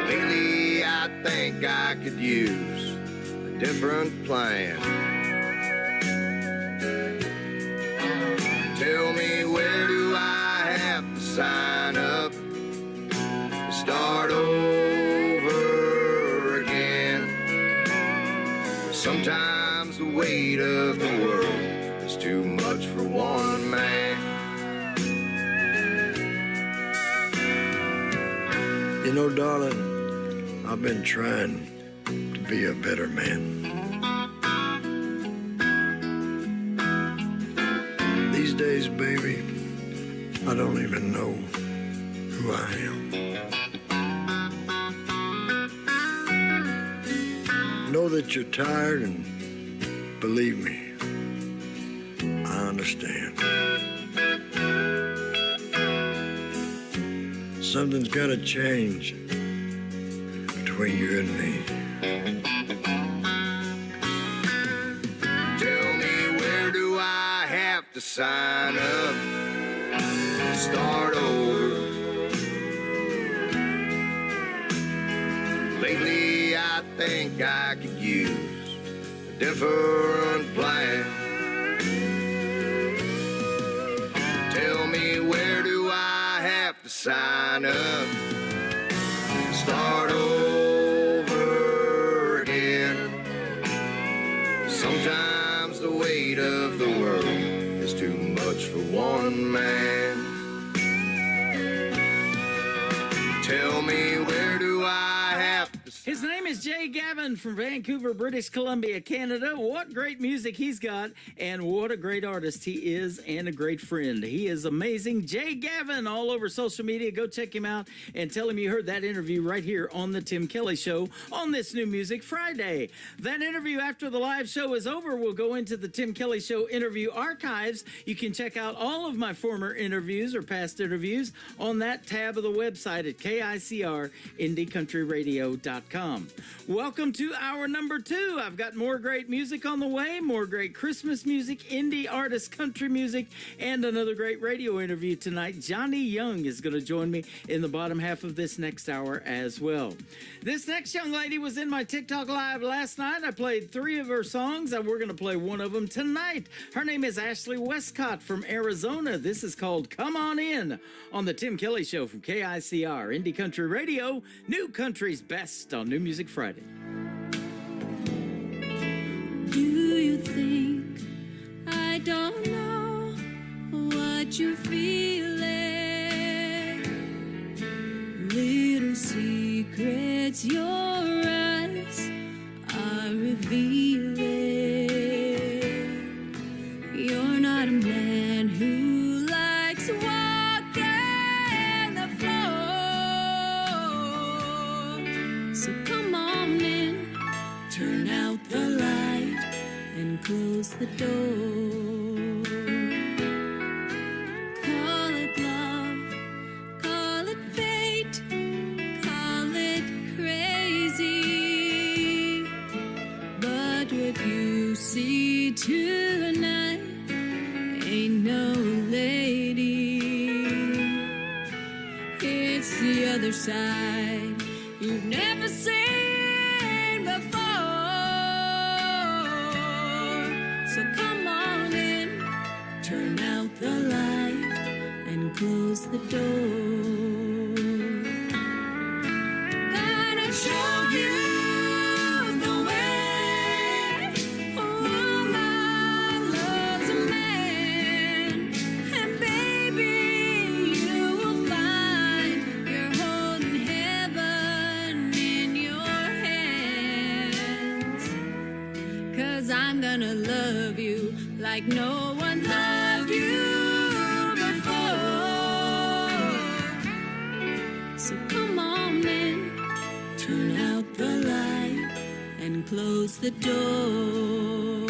Lately, I think I could use a different plan. Tell me, where do I have to sign up to start over again? Sometimes the weight of the world is too much for one man. You know, darling, I've been trying to be a better man. These days, baby, I don't even know who I am. Know that you're tired, and believe me, I understand. Something's got to change between you and me. Tell me, where do I have to sign up to start over? Lately, I think I could use a different plan. Tell me, where do I have to sign up to start over again? Sometimes the weight of the world is too much for one man. Tell me, where do I have to... His name is Jay Gavin from Vancouver, British Columbia, Canada. What great music he's got, and what a great artist he is, and a great friend. He is amazing. Jay Gavin, all over social media. Go check him out and tell him you heard that interview right here on The Tim Kelly Show on this New Music Friday. That interview, after the live show is over, will go into the Tim Kelly Show interview archives. You can check out all of my former interviews or past interviews on that tab of the website at KICR-IndieCountryRadio.com. Welcome to hour number 2. I've got more great music on the way, more great Christmas music, indie artist, country music, and another great radio interview tonight. Johnny Young is going to join me in the bottom half of this next hour as well. This next young lady was in my TikTok Live last night. I played 3 of her songs, and we're going to play one of them tonight. Her name is Ashley Westcott from Arizona. This is called Come On In on the Tim Kelly Show from KICR, Indie Country Radio, New Country's Best on New Music Friday. Do you think I don't know what you're feeling? Little secrets your eyes are revealing. You're not a man who likes walking the floor. So come on in, turn out the light and close the door. Call it love, call it fate, call it crazy. But what you see tonight ain't no lady. It's the other side you've never seen before. So come on in, turn out the light and close the door. Gonna show you the way a woman loves a man. And baby, you will find you're holding heaven in your hands. 'Cause I'm gonna love you like no one loved you before. So come on in, turn out the light and close the door.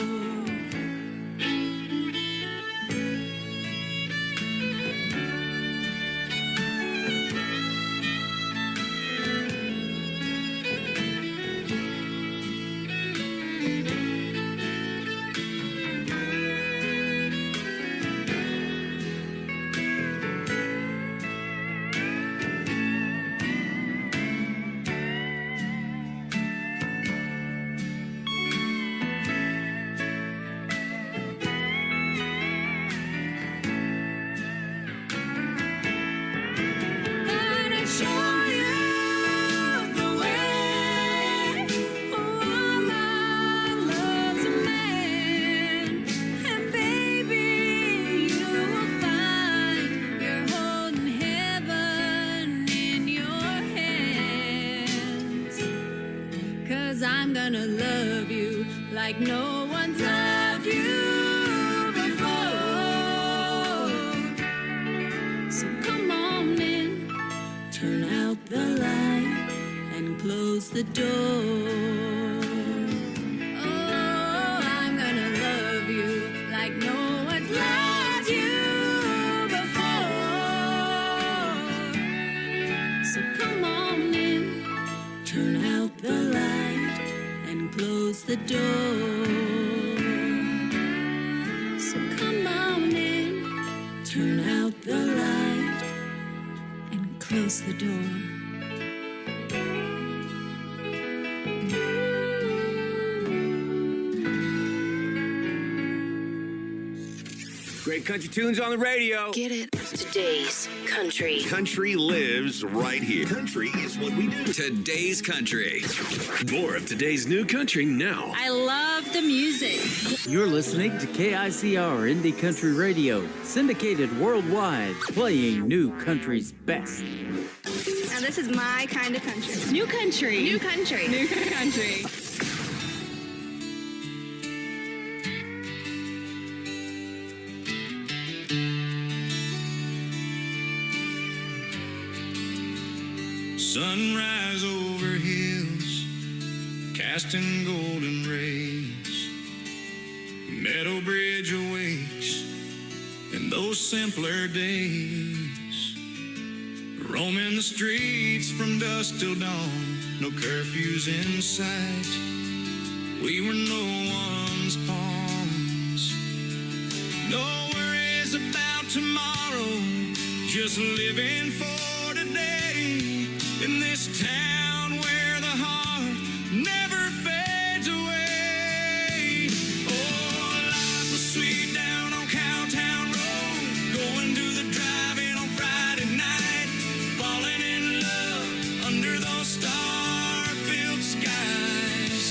'cause I'm gonna love you like no one's loved you before. So come on in, turn out the light and close the door. Oh, I'm gonna love you like no one's loved you before. So come on in, turn out the light and close the door. So come on in, turn out the light and close the door. Great country tunes on the radio. Get it? Today's country. Country lives right here. Country is what we do. Today's country. More of today's new country now. I love the music. You're listening to KICR Indie Country Radio, syndicated worldwide, playing new country's best. Now this is my kind of country. New country. New country. New country. Sunrise over hills, casting golden rays. Meadow Bridge awakes in those simpler days. Roaming the streets from dusk till dawn, no curfews in sight. We were no one's pawns. No worries about tomorrow, just living for today. In this town where the heart never fades away. Oh, life was sweet down on Cowtown Road. Going to the drive-in on Friday night. Falling in love under those star-filled skies.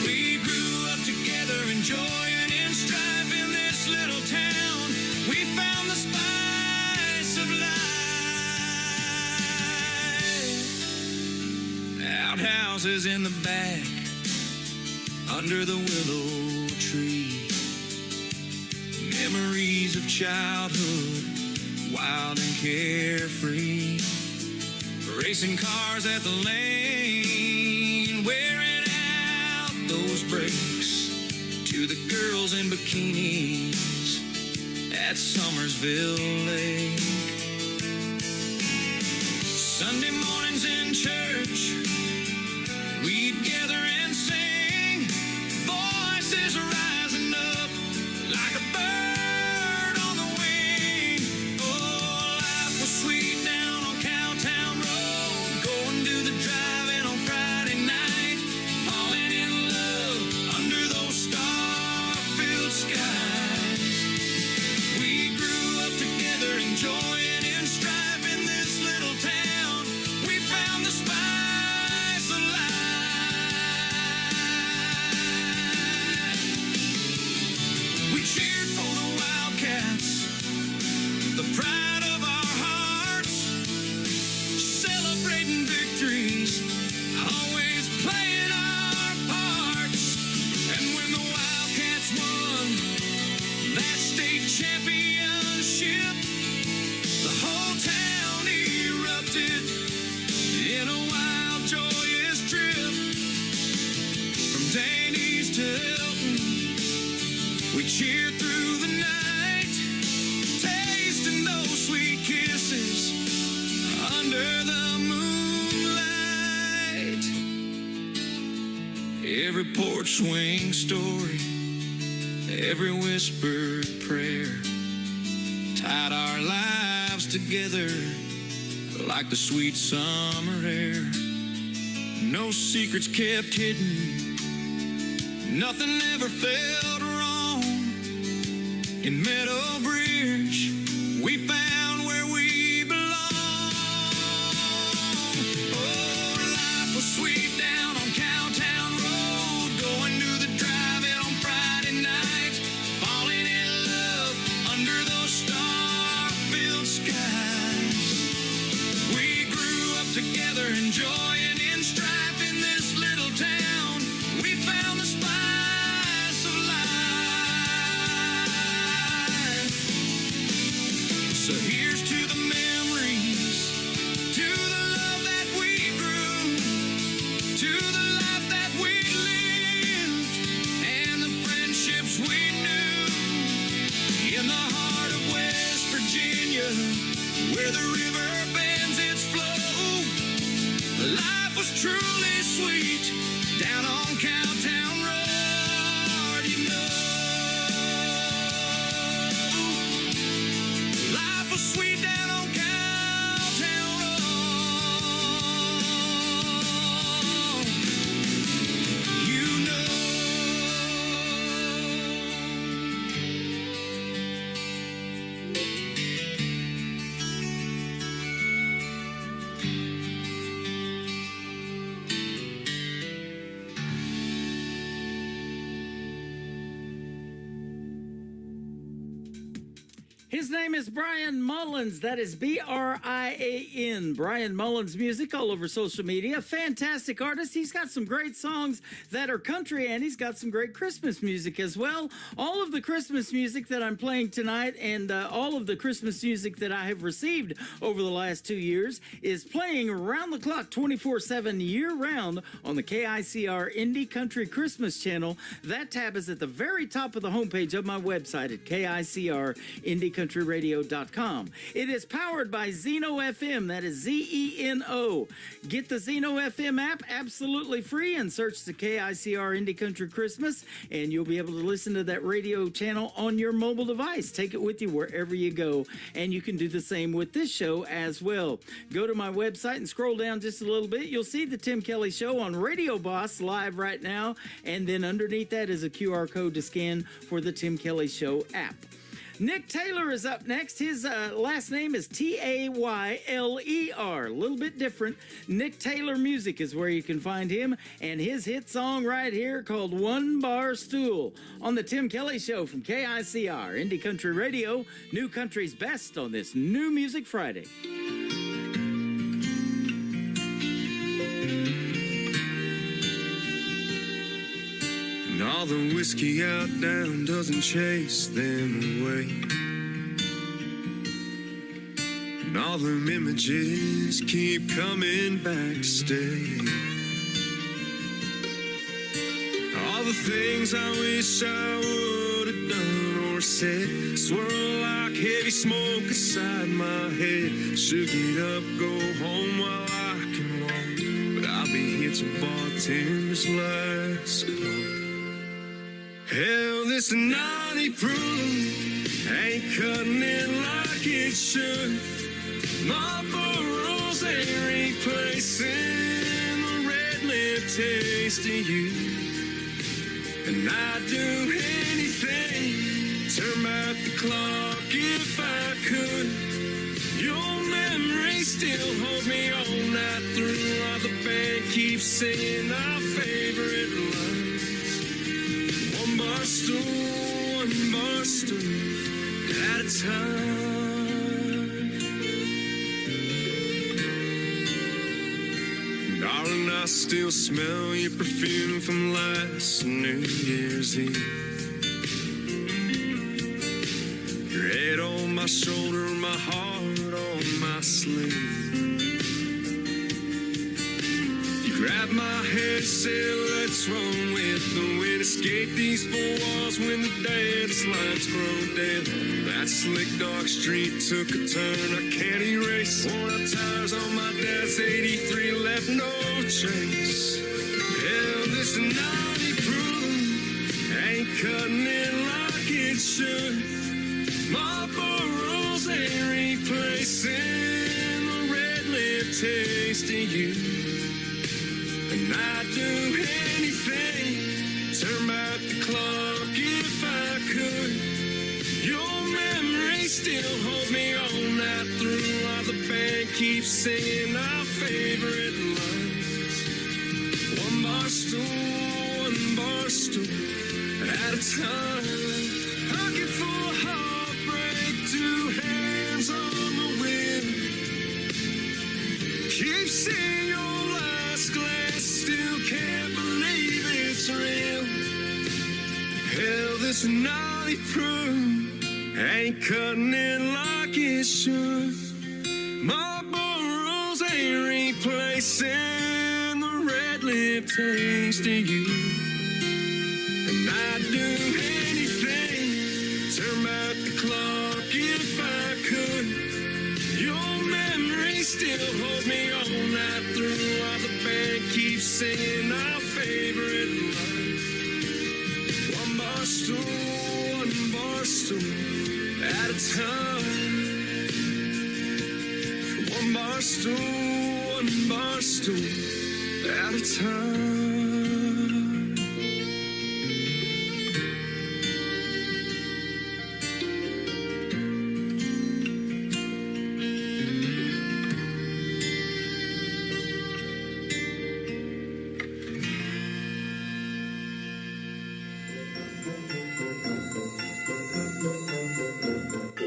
We grew up together, enjoying in strife in this little town. We found the spice of life. Outhouses in the back, under the willow tree. Memories of childhood, wild and carefree. Racing cars at the lane, wearing out those brakes. To the girls in bikinis at Summersville Lake. Sunday mornings in church, we'd gather and sing, voices rising up like a bird on the wing. Oh, life was sweet down on Cowtown Road, going to the drive-in on Friday night, falling in love under those star-filled skies. We grew up together, enjoying in strife in this little town. We found the spice of life. We cheered for the Wildcats, the pride of our hearts, celebrating victories, always playing our parts. And when the Wildcats won that state championship, the whole town erupted in a wild, joyous trip. From Danny's to Hilton, we cheered through the night, tasting those sweet kisses under the moonlight. Every porch swing story, every whispered prayer tied our lives together like the sweet summer air. No secrets kept hidden, nothing ever felt wrong. In Meadow Bridge, we found where we belong. Oh, life was sweet down on Cowtown Road, going to the drive-in on Friday night, falling in love under those star-filled skies. We grew up together, enjoying in strife in this little town. the river bends its flow. Life was truly sweet down on Cowtown Road, you know. Life was sweet down on Cowtown Road, you know. His name is Brian Mullins. That is B-R-I-A-N. Brian Mullins music all over social media. Fantastic artist. He's got some great songs that are country, and he's got some great Christmas music as well. All of the Christmas music that I'm playing tonight and all of the Christmas music that I have received over the last 2 years is playing around the clock 24/7 year-round on the KICR Indie Country Christmas channel. That tab is at the very top of the homepage of my website at KICRIndieCountryRadio.com. It is powered by Zeno FM. That is Z-E-N-O. Get the Zeno FM app absolutely free and search the KICR Indie Country Christmas, and you'll be able to listen to that radio channel on your mobile device. Take it with you wherever you go, and you can do the same with this show as well. Go to my website and scroll down just a little bit. You'll see the Tim Kelly Show on Radio Boss live right now, and then underneath that is a QR code to scan for the Tim Kelly Show app. Nick Taylor is up next. His last name is Tayler. A little bit different. Nick Taylor Music is where you can find him, and his hit song right here called One Bar Stool on the Tim Kelly Show from KICR, Indie Country Radio, New Country's best on this New Music Friday. And all the whiskey out down doesn't chase them away. And all them images keep coming back to stay. All the things I wish I would have done or said swirl like heavy smoke inside my head. Should get up, go home while I can walk, but I'll be here till bartender's last call. Hell, this naughty proof ain't cutting it like it should. Marlboro's ain't replacing the red lip taste of you. And I'd do anything, turn back the clock if I could. Your memory still holds me all night through, while the band keeps singing our favorite lines. One bar stool at a time. Darling, I still smell your perfume from last New Year's Eve. Your head on my shoulder, my heart on my sleeve. Grab my head, say let's run with the wind. Escape these four walls when the dance lights grow dim. That slick dark street took a turn I can't erase. Worn out tires on my dad's 83 left no trace. Hell, this naughty proof ain't cutting it like it should. Marlboro's ain't replacing the red lip taste of you. And I'd do anything, turn back the clock if I could. Your memory still holds me all night through, while the band keeps singing our favorite lines. One bar stool at a time. Looking for heartbreak, two hands on the wheel. Keep seeing your last glass, still can't believe it's real. Hell, this naughty proof ain't cutting it like it should. Marlboro's ain't replacing the red lip taste of you. And I'd do anything, turn back the clock if I could. Your still holds me all night through while the band keeps singing our favorite lines. One bar stool at a time. One bar stool at a time.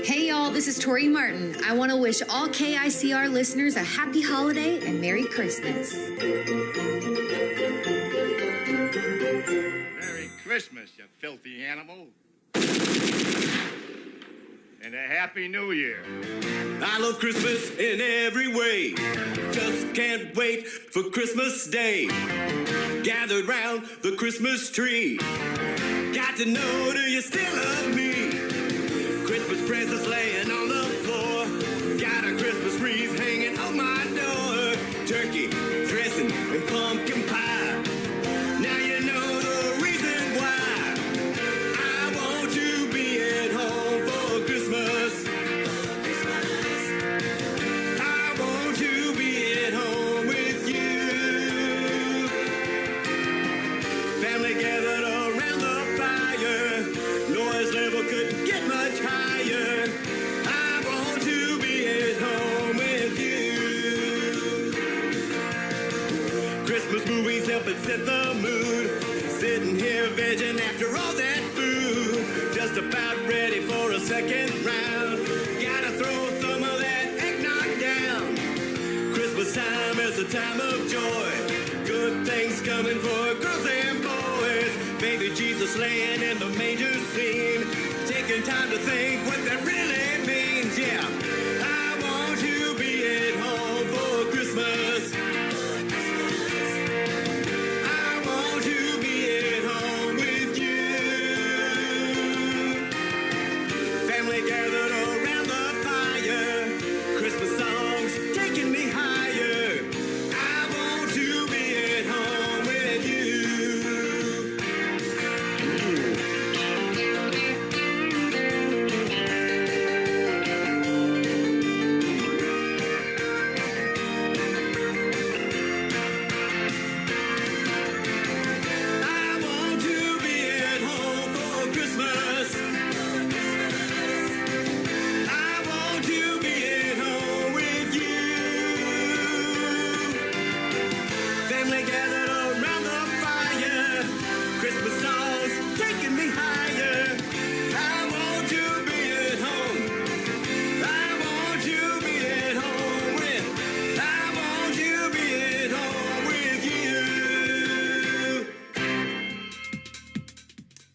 Hey y'all, this is Tori Martin. I want to wish all KICR listeners a happy holiday and Merry Christmas. Merry Christmas, you filthy animal. And a Happy New Year. I love Christmas in every way. Just can't wait for Christmas Day. Gathered round the Christmas tree. Got to know, do you still love me? Christmas presents laying on the floor. Got a Christmas wreath hanging on my door. Turkey, dressing, and pumpkin pie. Now you know the reason why. I want to be at home for Christmas. I want to be at home with you. Family gathered around the fire. Noise level couldn't get much higher. I want to be at home with you. Christmas movies help it set the mood. Sitting here vegging after all that food. Just about ready for a second round. Gotta throw some of that eggnog down. Christmas time is a time of joy. Good things coming for girls and boys. Baby Jesus laying in the manger scene. Taking time to think what that really means. Yeah, I want to be at home for Christmas. I want to be at home with you. Family gathered around the fire. Christmas songs taking me higher. I want to be at home with you. I want to be at home for Christmas. I want to be at home with you. Family gathered around the fire. Christmas songs taking me higher. I want to be at home. I want to be at home with. I want to be at home with you.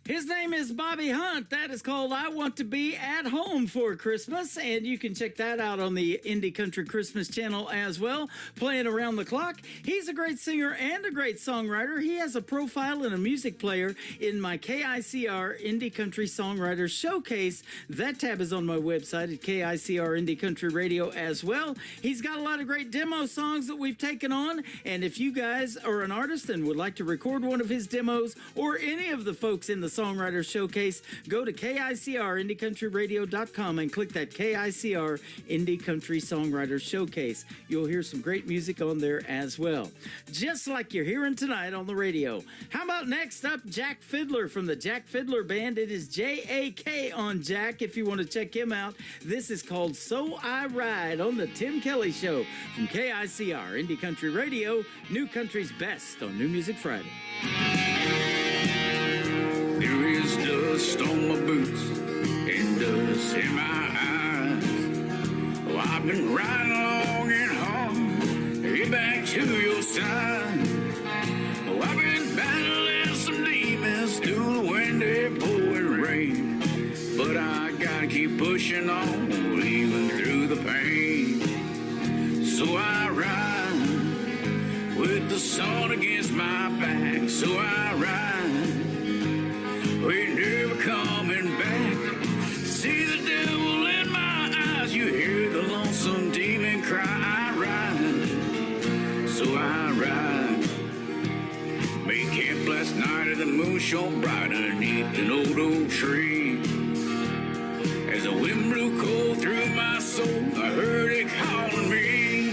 His name is Bobby Hunt. That is called I Want to Be at Home for Christmas. And you can check that out on the Indie Country Christmas channel as well, playing around the clock. He's a great singer and a great songwriter. He has a profile and a music player in my KICR Indie Country Songwriters Showcase. That tab is on my website at KICR Indie Country Radio as well. He's got a lot of great demo songs that we've taken on. And if you guys are an artist and would like to record one of his demos or any of the folks in the Songwriters Showcase, go to KICRIndieCountryRadio.com and click that KICR Indie Country Songwriters Showcase. You'll hear some great music on there as well, just like you're hearing tonight on the radio. How about next up, Jack Fiddler from the Jack Fiddler Band? It is JAK on Jack if you want to check him out. This is called So I Ride on the Tim Kelly Show from KICR Indie Country Radio, New Country's best on New Music Friday. There is dust on my boots and dust in my eyes. Oh, I've been riding long and hard to get back to your side. Oh, I've been battling some demons through the windy pouring rain. But I gotta keep pushing on, even through the pain. So I ride with the sun against my back. So I ride. We're never coming back. See the devil in my eyes. You hear the lonesome demon cry. I ride. so I ride. Made camp last night and the moon shone bright underneath an old oak tree. As the wind blew cold through my soul, I heard it calling me.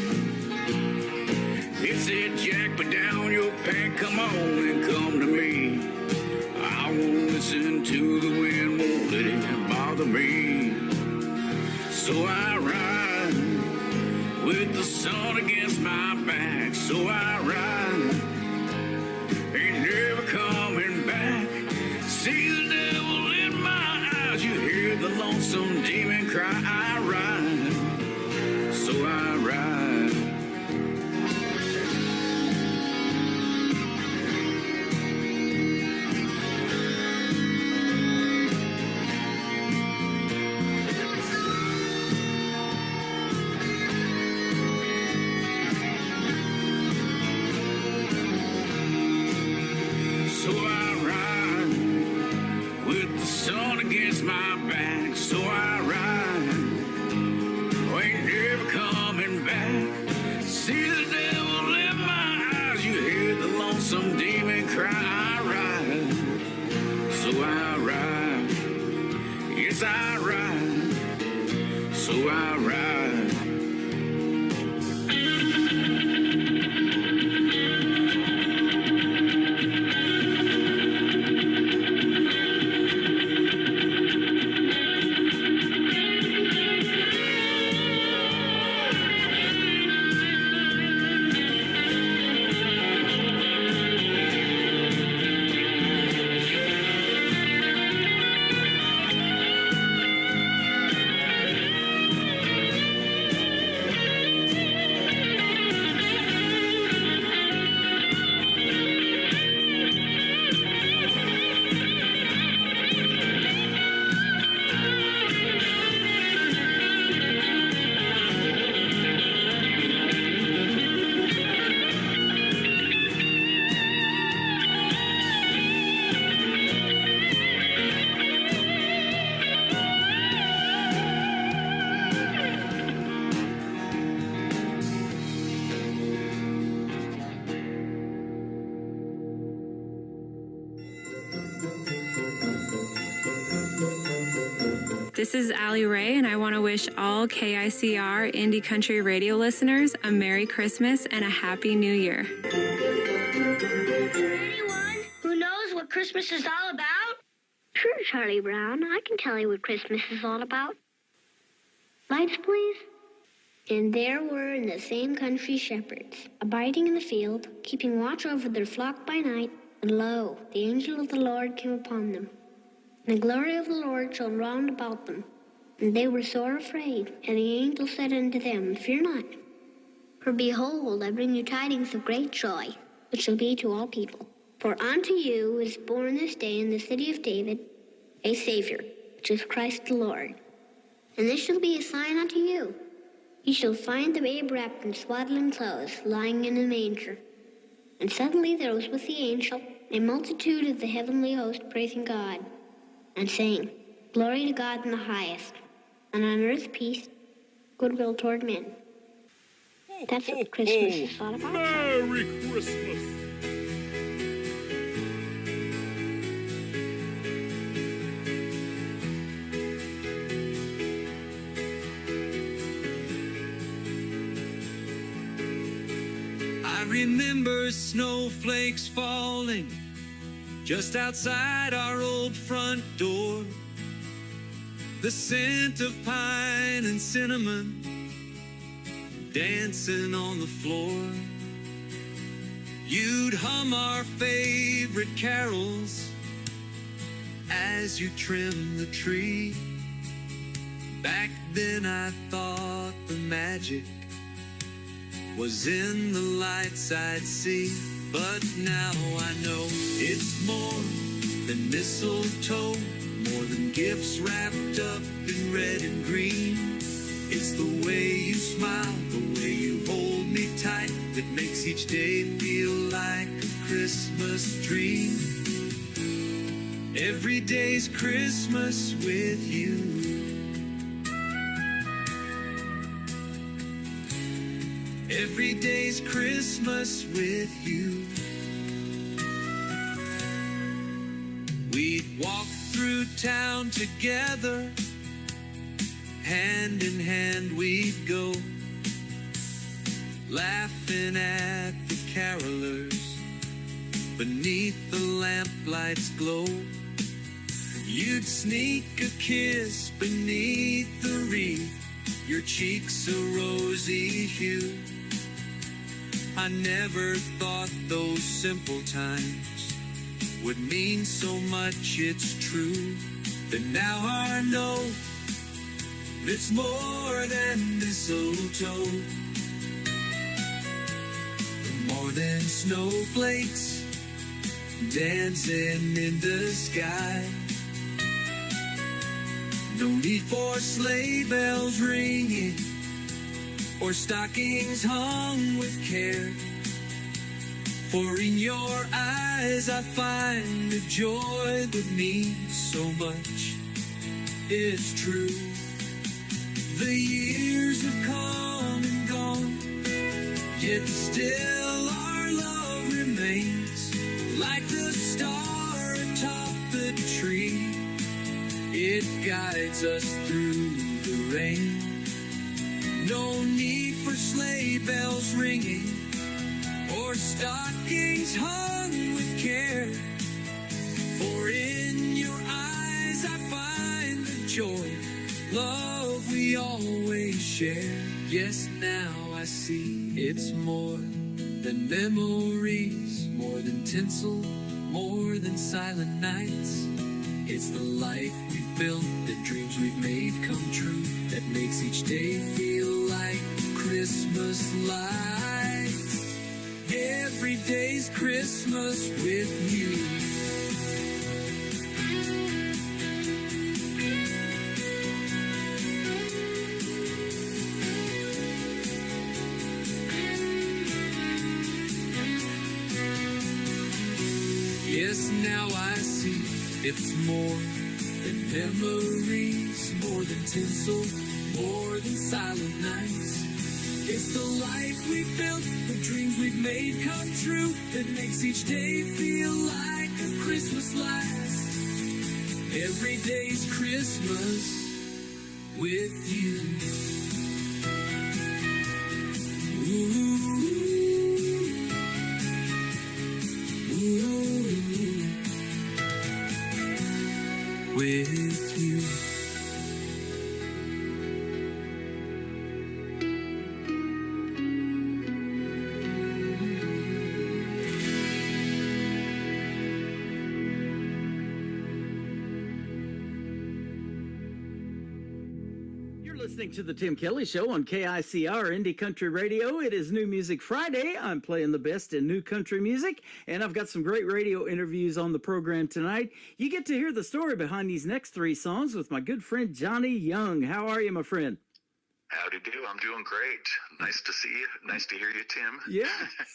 It said, Jack, put down your pen, come on and come to me. I won't listen to the wind, won't let it bother me. So I ride with the sun against my back. So I ride, ain't never coming back. See the devil in my eyes, you hear the lonesome demon cry. I ride, so I ride. So I ride with the sun against my back. So I ride, ain't never coming back. See the devil in my eyes, you hear the lonesome demon cry. I ride, so I ride. Yes, I ride, so I ride. This is Allie Ray, and I want to wish all KICR Indie Country Radio listeners a Merry Christmas and a Happy New Year. Anyone who knows what Christmas is all about? Sure, Charlie Brown. I can tell you what Christmas is all about. Lights, please. And there were in the same country shepherds, abiding in the field, keeping watch over their flock by night. And lo, the angel of the Lord came upon them. And the glory of the Lord shone round about them. And they were sore afraid. And the angel said unto them, Fear not. For behold, I bring you tidings of great joy, which shall be to all people. For unto you is born this day in the city of David a Savior, which is Christ the Lord. And this shall be a sign unto you. Ye shall find the babe wrapped in swaddling clothes, lying in a manger. And suddenly there was with the angel a multitude of the heavenly host praising God, and saying, Glory to God in the highest, and on earth peace, goodwill toward men. That's what Christmas is all about. Merry Christmas! I remember snowflakes falling just outside our old front door. The scent of pine and cinnamon dancing on the floor. You'd hum our favorite carols as you trim the tree. Back then I thought the magic was in the lights I'd see. But now I know it's more than mistletoe, more than gifts wrapped up in red and green. It's the way you smile, the way you hold me tight, that makes each day feel like a Christmas dream. Every day's Christmas with you. Every day's Christmas with you. We'd walk through town together, hand in hand we'd go, laughing at the carolers beneath the lamplights glow. You'd sneak a kiss beneath the wreath, your cheeks a rosy hue. I never thought those simple times would mean so much, it's true. But now I know it's more than mistletoe, more than snowflakes dancing in the sky. No need for sleigh bells ringing or stockings hung with care, for in your eyes I find a joy that means so much. It's true. The years have come and gone, yet still our love remains like the star atop the tree. It guides us through the rain. No need for sleigh bells ringing or stockings hung with care, for in your eyes I find the joy, love we always share. Yes, now I see it's more than memories, more than tinsel, more than silent nights. It's the life we've built, the dreams we've made come true, that makes each day feel like Christmas lights. Every day's Christmas with you. Yes, now I see it's more than memories, more than tinsel, more than silent nights. It's the life we've built, the dreams we've made come true, that makes each day feel like a Christmas lights. Every day's Christmas with you. Ooh. With you. Listening to the Tim Kelly Show on KICR Indie Country Radio. It is New Music Friday. I'm playing the best in new country music, and I've got some great radio interviews on the program tonight. You get to hear the story behind these next three songs with my good friend Johnny Young. How are you, my friend? Howdy do. I'm doing great. Nice to see you. Nice to hear you, Tim. Yeah,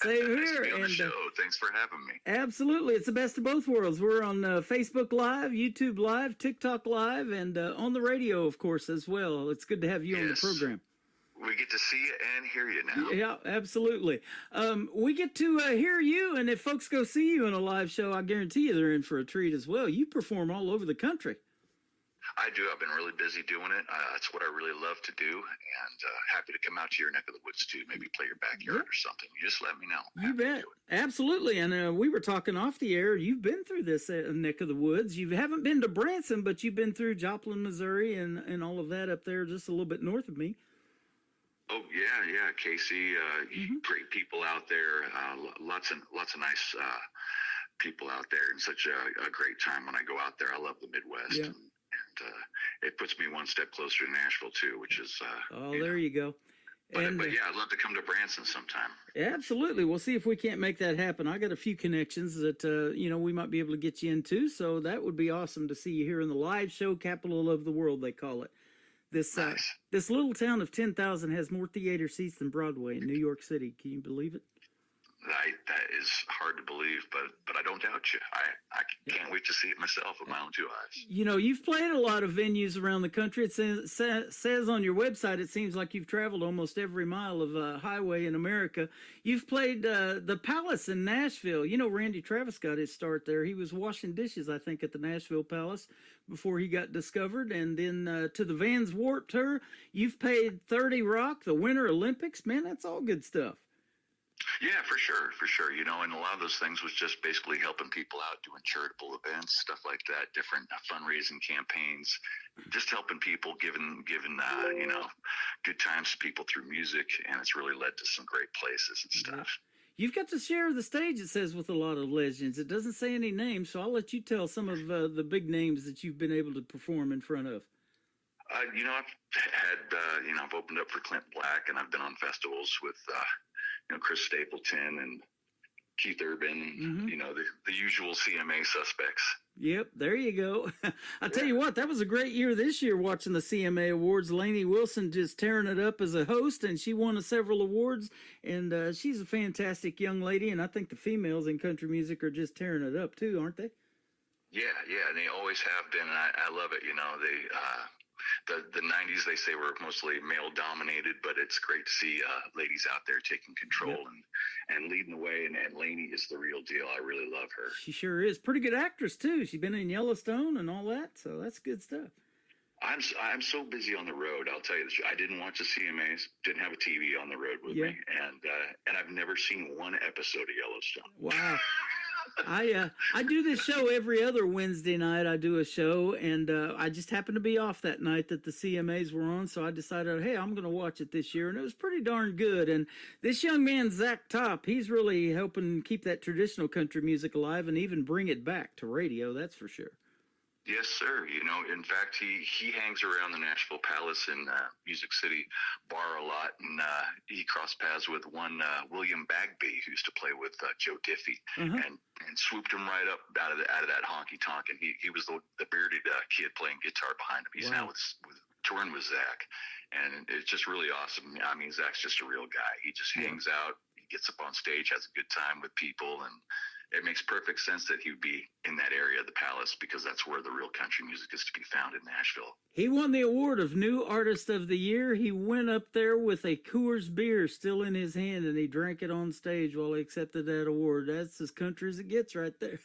same nice here. To be on the show. Thanks for having me. Absolutely. It's the best of both worlds. We're on Facebook Live, YouTube Live, TikTok Live, and on the radio, of course, as well. It's good to have you on the program. We get to see you and hear you now. Yeah, absolutely. We get to hear you, and if folks go see you in a live show, I guarantee you they're in for a treat as well. You perform all over the country. I do. I've been really busy doing it. That's what I really love to do, and happy to come out to your neck of the woods too. Maybe play your backyard or something. You just let me know. You bet. Absolutely. And we were talking off the air. You've been through this neck of the woods. You haven't been to Branson, but you've been through Joplin, Missouri, and all of that up there, just a little bit north of me. Oh yeah, Casey. Great people out there. Lots of nice people out there, and such a great time when I go out there. I love the Midwest. Yeah. And it puts me one step closer to Nashville too, which is there you go. But yeah, I'd love to come to Branson sometime. Absolutely. We'll see if we can't make that happen. I got a few connections that we might be able to get you into, so that would be awesome to see you here in the live show, capital of the world, they call it. This this little town of 10,000 has more theater seats than Broadway in New York City. Can you believe it? That is hard to believe, but I don't doubt you. I can't wait to see it myself with my own two eyes. You know, you've played a lot of venues around the country. It says on your website, it seems like you've traveled almost every mile of highway in America. You've played the Palace in Nashville. You know, Randy Travis got his start there. He was washing dishes, I think, at the Nashville Palace before he got discovered. And then to the Vans Warped Tour, you've played 30 Rock, the Winter Olympics. Man, that's all good stuff. Yeah, for sure. You know, and a lot of those things was just basically helping people out, doing charitable events, stuff like that, different fundraising campaigns, just helping people, giving you know, good times to people through music, and it's really led to some great places and stuff. You've got to share the stage, it says, with a lot of legends. It doesn't say any names, so I'll let you tell some of the big names that you've been able to perform in front of. You know, I've had, you know, I've opened up for Clint Black, and I've been on festivals with, you know, Chris Stapleton and Keith Urban, and, you know, the usual CMA suspects. Yep, there you go. I tell you what, that was a great year this year watching the CMA Awards. Lainey Wilson just tearing it up as a host, and she won several awards, and she's a fantastic young lady, and I think the females in country music are just tearing it up too, aren't they? Yeah, and they always have been, and I love it. You know, the 90s, they say, were mostly male-dominated, but it's great to see ladies out there taking control and leading the way, and Lainey is the real deal. I really love her. She sure is. Pretty good actress, too. She's been in Yellowstone and all that, so that's good stuff. I'm so busy on the road, I'll tell you this. I didn't watch the CMAs, didn't have a TV on the road with me, and I've never seen one episode of Yellowstone. Wow. I do this show every other Wednesday night. I do a show, and I just happened to be off that night that the CMAs were on, so I decided, hey, I'm going to watch it this year, and it was pretty darn good. And this young man, Zach Top, he's really helping keep that traditional country music alive and even bring it back to radio, that's for sure. Yes, sir. You know, in fact, he hangs around the Nashville Palace in Music City Bar a lot, and he crossed paths with one William Bagby, who used to play with Joe Diffie, and swooped him right up out of that honky tonk, and he was the bearded kid playing guitar behind him. He's now touring with Zach, and it's just really awesome. I mean, Zach's just a real guy. He just hangs out, he gets up on stage, has a good time with people, and it makes perfect sense that he would be in that area of the Palace, because that's where the real country music is to be found in Nashville. He won the award of New Artist of the Year. He went up there with a Coors beer still in his hand, and he drank it on stage while he accepted that award. That's as country as it gets right there.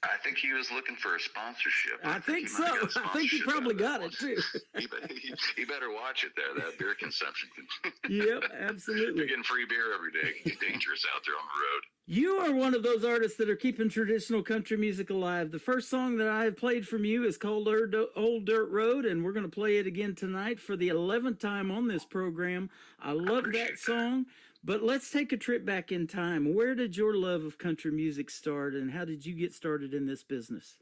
I think he was looking for a sponsorship. I think so. I think he probably got it, too. He better watch it there, that beer consumption. Yep, absolutely. You're getting free beer every day. It can get dangerous out there on the road. You are one of those artists that are keeping traditional country music alive. The first song that I have played from you is called Old Dirt Road, and we're going to play it again tonight for the 11th time on this program. I love that song, but let's take a trip back in time. Where did your love of country music start, and how did you get started in this business?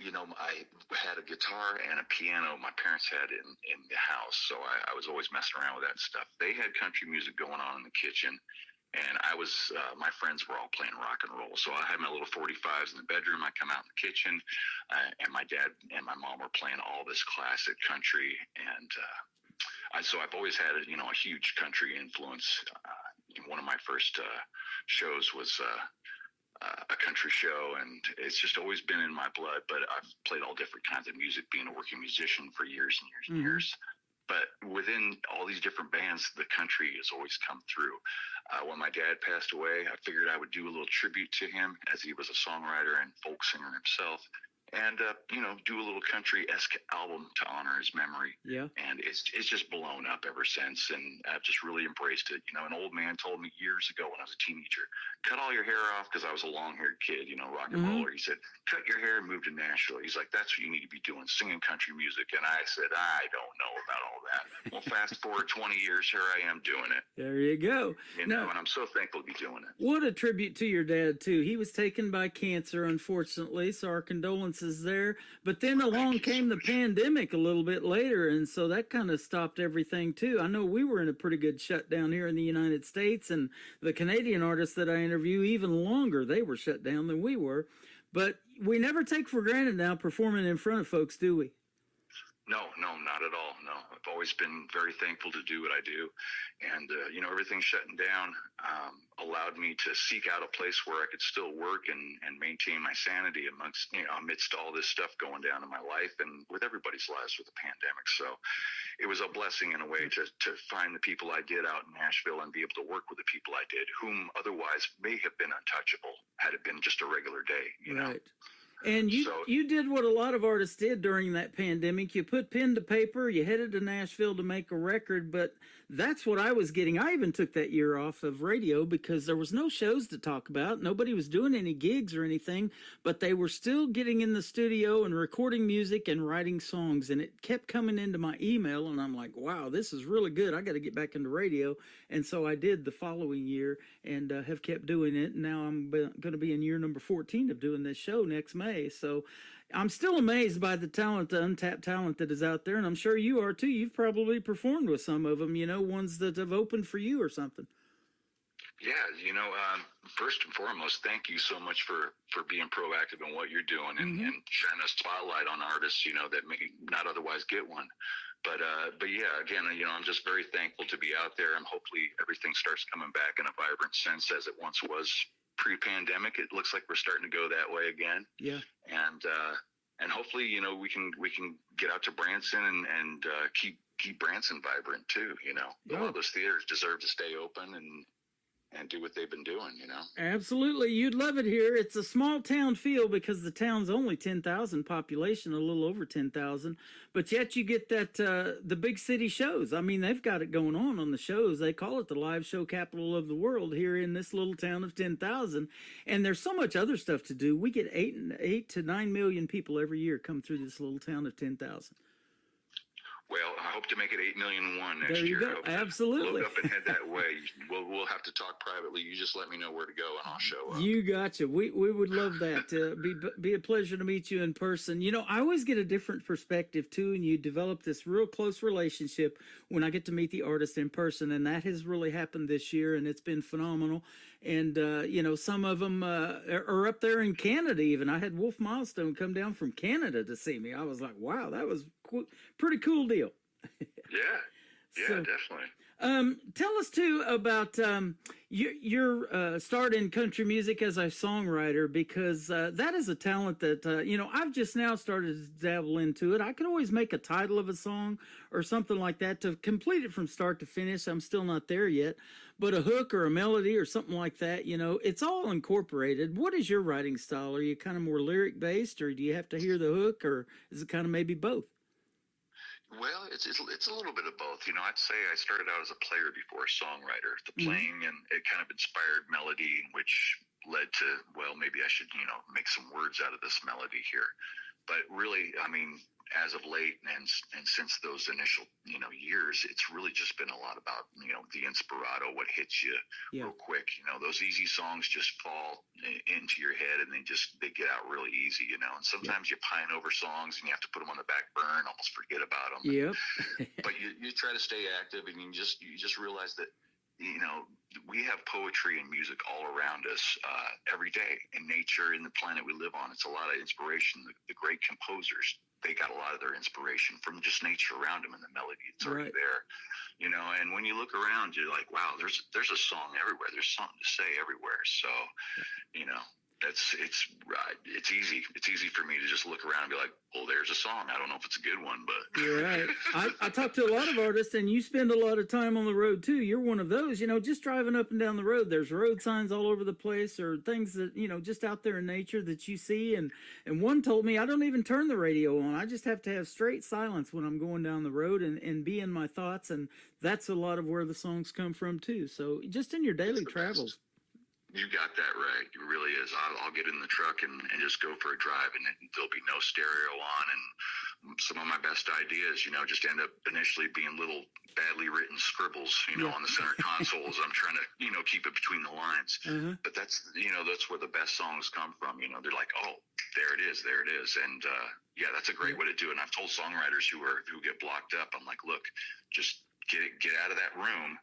You know, I had a guitar and a piano my parents had in the house, so I was always messing around with that stuff. They had country music going on in the kitchen, and I was, my friends were all playing rock and roll. So I had my little 45s in the bedroom. I come out in the kitchen, and my dad and my mom were playing all this classic country. And so I've always had, a huge country influence. One of my first shows was a country show, and it's just always been in my blood. But I've played all different kinds of music, being a working musician for years and years and years. But within all these different bands, the country has always come through. When my dad passed away, I figured I would do a little tribute to him, as he was a songwriter and folk singer himself, and do a little country-esque album to honor his memory. Yeah. And it's just blown up ever since, and I've just really embraced it. An old man told me years ago when I was a teenager, cut all your hair off, because I was a long-haired kid, rock and roller. He said, cut your hair and move to Nashville. He's like, that's what you need to be doing, singing country music. And I said, I don't know about all that. Well, fast forward 20 years, here I am doing it. There you go. And I'm so thankful to be doing it. What a tribute to your dad, too. He was taken by cancer, unfortunately, so our condolences there. But then along came the pandemic a little bit later, and so that kind of stopped everything, too. I know we were in a pretty good shutdown here in the United States, and the Canadian artists that I interview, even longer, they were shut down than we were. But we never take for granted now performing in front of folks, do we? No, not at all. No, always been very thankful to do what I do. And, everything shutting down allowed me to seek out a place where I could still work and maintain my sanity amidst all this stuff going down in my life and with everybody's lives with the pandemic. So it was a blessing in a way to find the people I did out in Nashville and be able to work with the people I did, whom otherwise may have been untouchable had it been just a regular day, you know? And you did what a lot of artists did during that pandemic. You put pen to paper, you headed to Nashville to make a record, but that's what I was getting. I even took that year off of radio because there was no shows to talk about. Nobody was doing any gigs or anything, but they were still getting in the studio and recording music and writing songs, and it kept coming into my email, and I'm like, wow, this is really good. I got to get back into radio. And so I did the following year and have kept doing it. Now I'm going to be in year number 14 of doing this show next May. So I'm still amazed by the talent, the untapped talent that is out there, and I'm sure you are too. You've probably performed with some of them, ones that have opened for you or something. Yeah, first and foremost, thank you so much for being proactive in what you're doing and shining a spotlight on artists, that may not otherwise get one. But yeah, again, I'm just very thankful to be out there, and hopefully everything starts coming back in a vibrant sense as it once was pre-pandemic. It looks like we're starting to go that way again. Yeah. And hopefully, we can get out to Branson and keep Branson vibrant too. A lot of those theaters deserve to stay open and do what they've been doing, Absolutely. You'd love it here. It's a small town feel because the town's only 10,000 population, a little over 10,000, but yet you get that, the big city shows. I mean, they've got it going on the shows. They call it the live show capital of the world here in this little town of 10,000. And there's so much other stuff to do. We get 8 to 9 million people every year come through this little town of 10,000. Well, I hope to make it 8,000,001 next year. There you go. Absolutely. Look up and head that way. We'll have to talk privately. You just let me know where to go, and I'll show up. You gotcha. We would love that. Be a pleasure to meet you in person. I always get a different perspective too, and you develop this real close relationship when I get to meet the artist in person, and that has really happened this year, and it's been phenomenal. And some of them are up there in Canada. Even I had Wolf Milestone come down from Canada to see me. I was like, wow, that was pretty cool deal. Yeah, so, definitely. Tell us too about your start in country music as a songwriter, because that is a talent that I've just now started to dabble into it. I can always make a title of a song or something like that to complete it from start to finish. I'm still not there yet, but a hook or a melody or something like that, it's all incorporated. What is your writing style? Are you kind of more lyric based, or do you have to hear the hook, or is it kind of maybe both? Well, it's a little bit of both. I'd say I started out as a player before a songwriter. The playing and it kind of inspired melody, which led to, well, maybe I should, make some words out of this melody here. But really, I mean, as of late and since those initial, years, it's really just been a lot about, the inspirato, what hits you real quick. Those easy songs just fall into your head and they get out really easy, and sometimes you pine over songs and you have to put them on the back burner and almost forget about them. Yep. But you try to stay active, and you just realize that, we have poetry and music all around us every day in nature, in the planet we live on. It's a lot of inspiration. The great composers, they got a lot of their inspiration from just nature around them, and the melody it's already there, and when you look around, you're like, wow, there's a song everywhere. There's something to say everywhere. So, it's easy. It's easy for me to just look around and be like, well, there's a song. I don't know if it's a good one, but you're right. I talk to a lot of artists, and you spend a lot of time on the road too. You're one of those, just driving up and down the road. There's road signs all over the place, or things that, just out there in nature that you see. And one told me I don't even turn the radio on. I just have to have straight silence when I'm going down the road and be in my thoughts. And that's a lot of where the songs come from too. So just in your daily travels. You got that right. It really is. I'll get in the truck and just go for a drive, and there'll be no stereo on. And some of my best ideas, just end up initially being little badly written scribbles, on the center console as I'm trying to, keep it between the lines. But that's where the best songs come from. They're like, oh, there it is. And yeah, that's a great way to do it. And I've told songwriters who get blocked up, I'm like, look, just get out of that room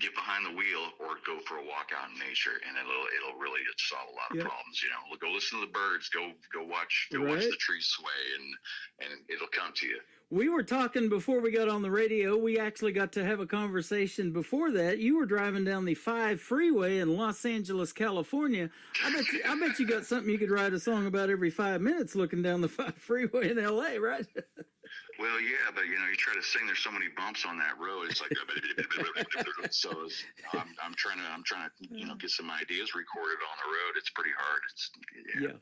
get behind the wheel or go for a walk out in nature, and it'll really solve a lot of problems. You know, go listen to the birds, go watch the trees sway, and it'll come to you. We were talking before we got on the radio. We actually got to have a conversation before that. You were driving down the 5 freeway in Los Angeles, California. I bet you got something you could write a song about every 5 minutes looking down the 5 freeway in LA, right? Well, yeah, but you know, you try to sing. There's so many bumps on that road. It's like so. I'm trying to get some ideas recorded on the road. It's pretty hard.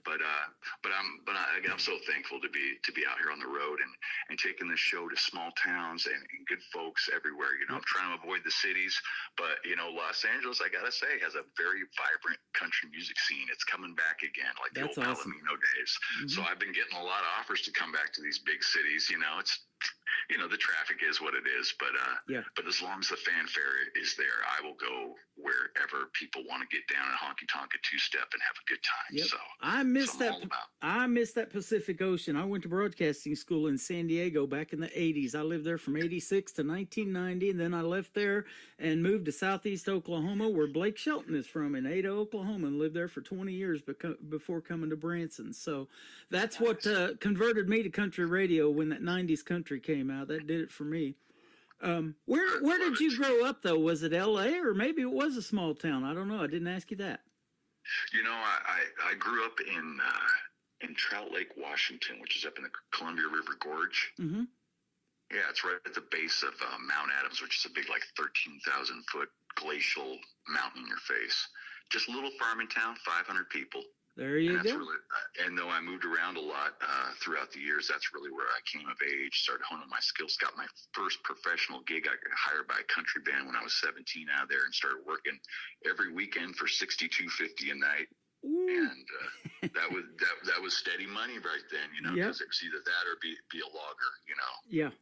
But I'm so thankful to be out here on the road and taking this show to small towns and good folks everywhere. You know, I'm trying to avoid the cities, but you know, Los Angeles, I gotta say, has a very vibrant country music scene. It's coming back again, like the old Palomino days. So I've been getting a lot of offers to come back to these big cities. You know, it's, you know, the traffic is what it is, but as long as the fanfare is there, I will go wherever people want to get down and honky tonk a two-step and have a good time. So I miss that Pacific Ocean. I went to broadcasting school in San Diego back in the 80s. I lived there from 86 to 1990, and then I left there and moved to Southeast Oklahoma, where Blake Shelton is from, in Ada, Oklahoma, and lived there for 20 years before coming to Branson. So that's what converted me to country radio when that 90s country came out. That did it for me. Where did you grow up, though? Was it L.A. or maybe it was a small town? I don't know. I didn't ask you that. You know, I grew up in Trout Lake, Washington, which is up in the Columbia River Gorge. Mm-hmm. Yeah, it's right at the base of Mount Adams, which is a big, like 13,000-foot glacial mountain in your face. Just a little farming town, 500 people. There you go. Really, and though I moved around a lot throughout the years, that's really where I came of age, started honing my skills, got my first professional gig. I got hired by a country band when I was 17 out there and started working every weekend for $62.50 a night. Ooh. And that was steady money right then, you know, because it was either that or be a logger, you know. Yeah.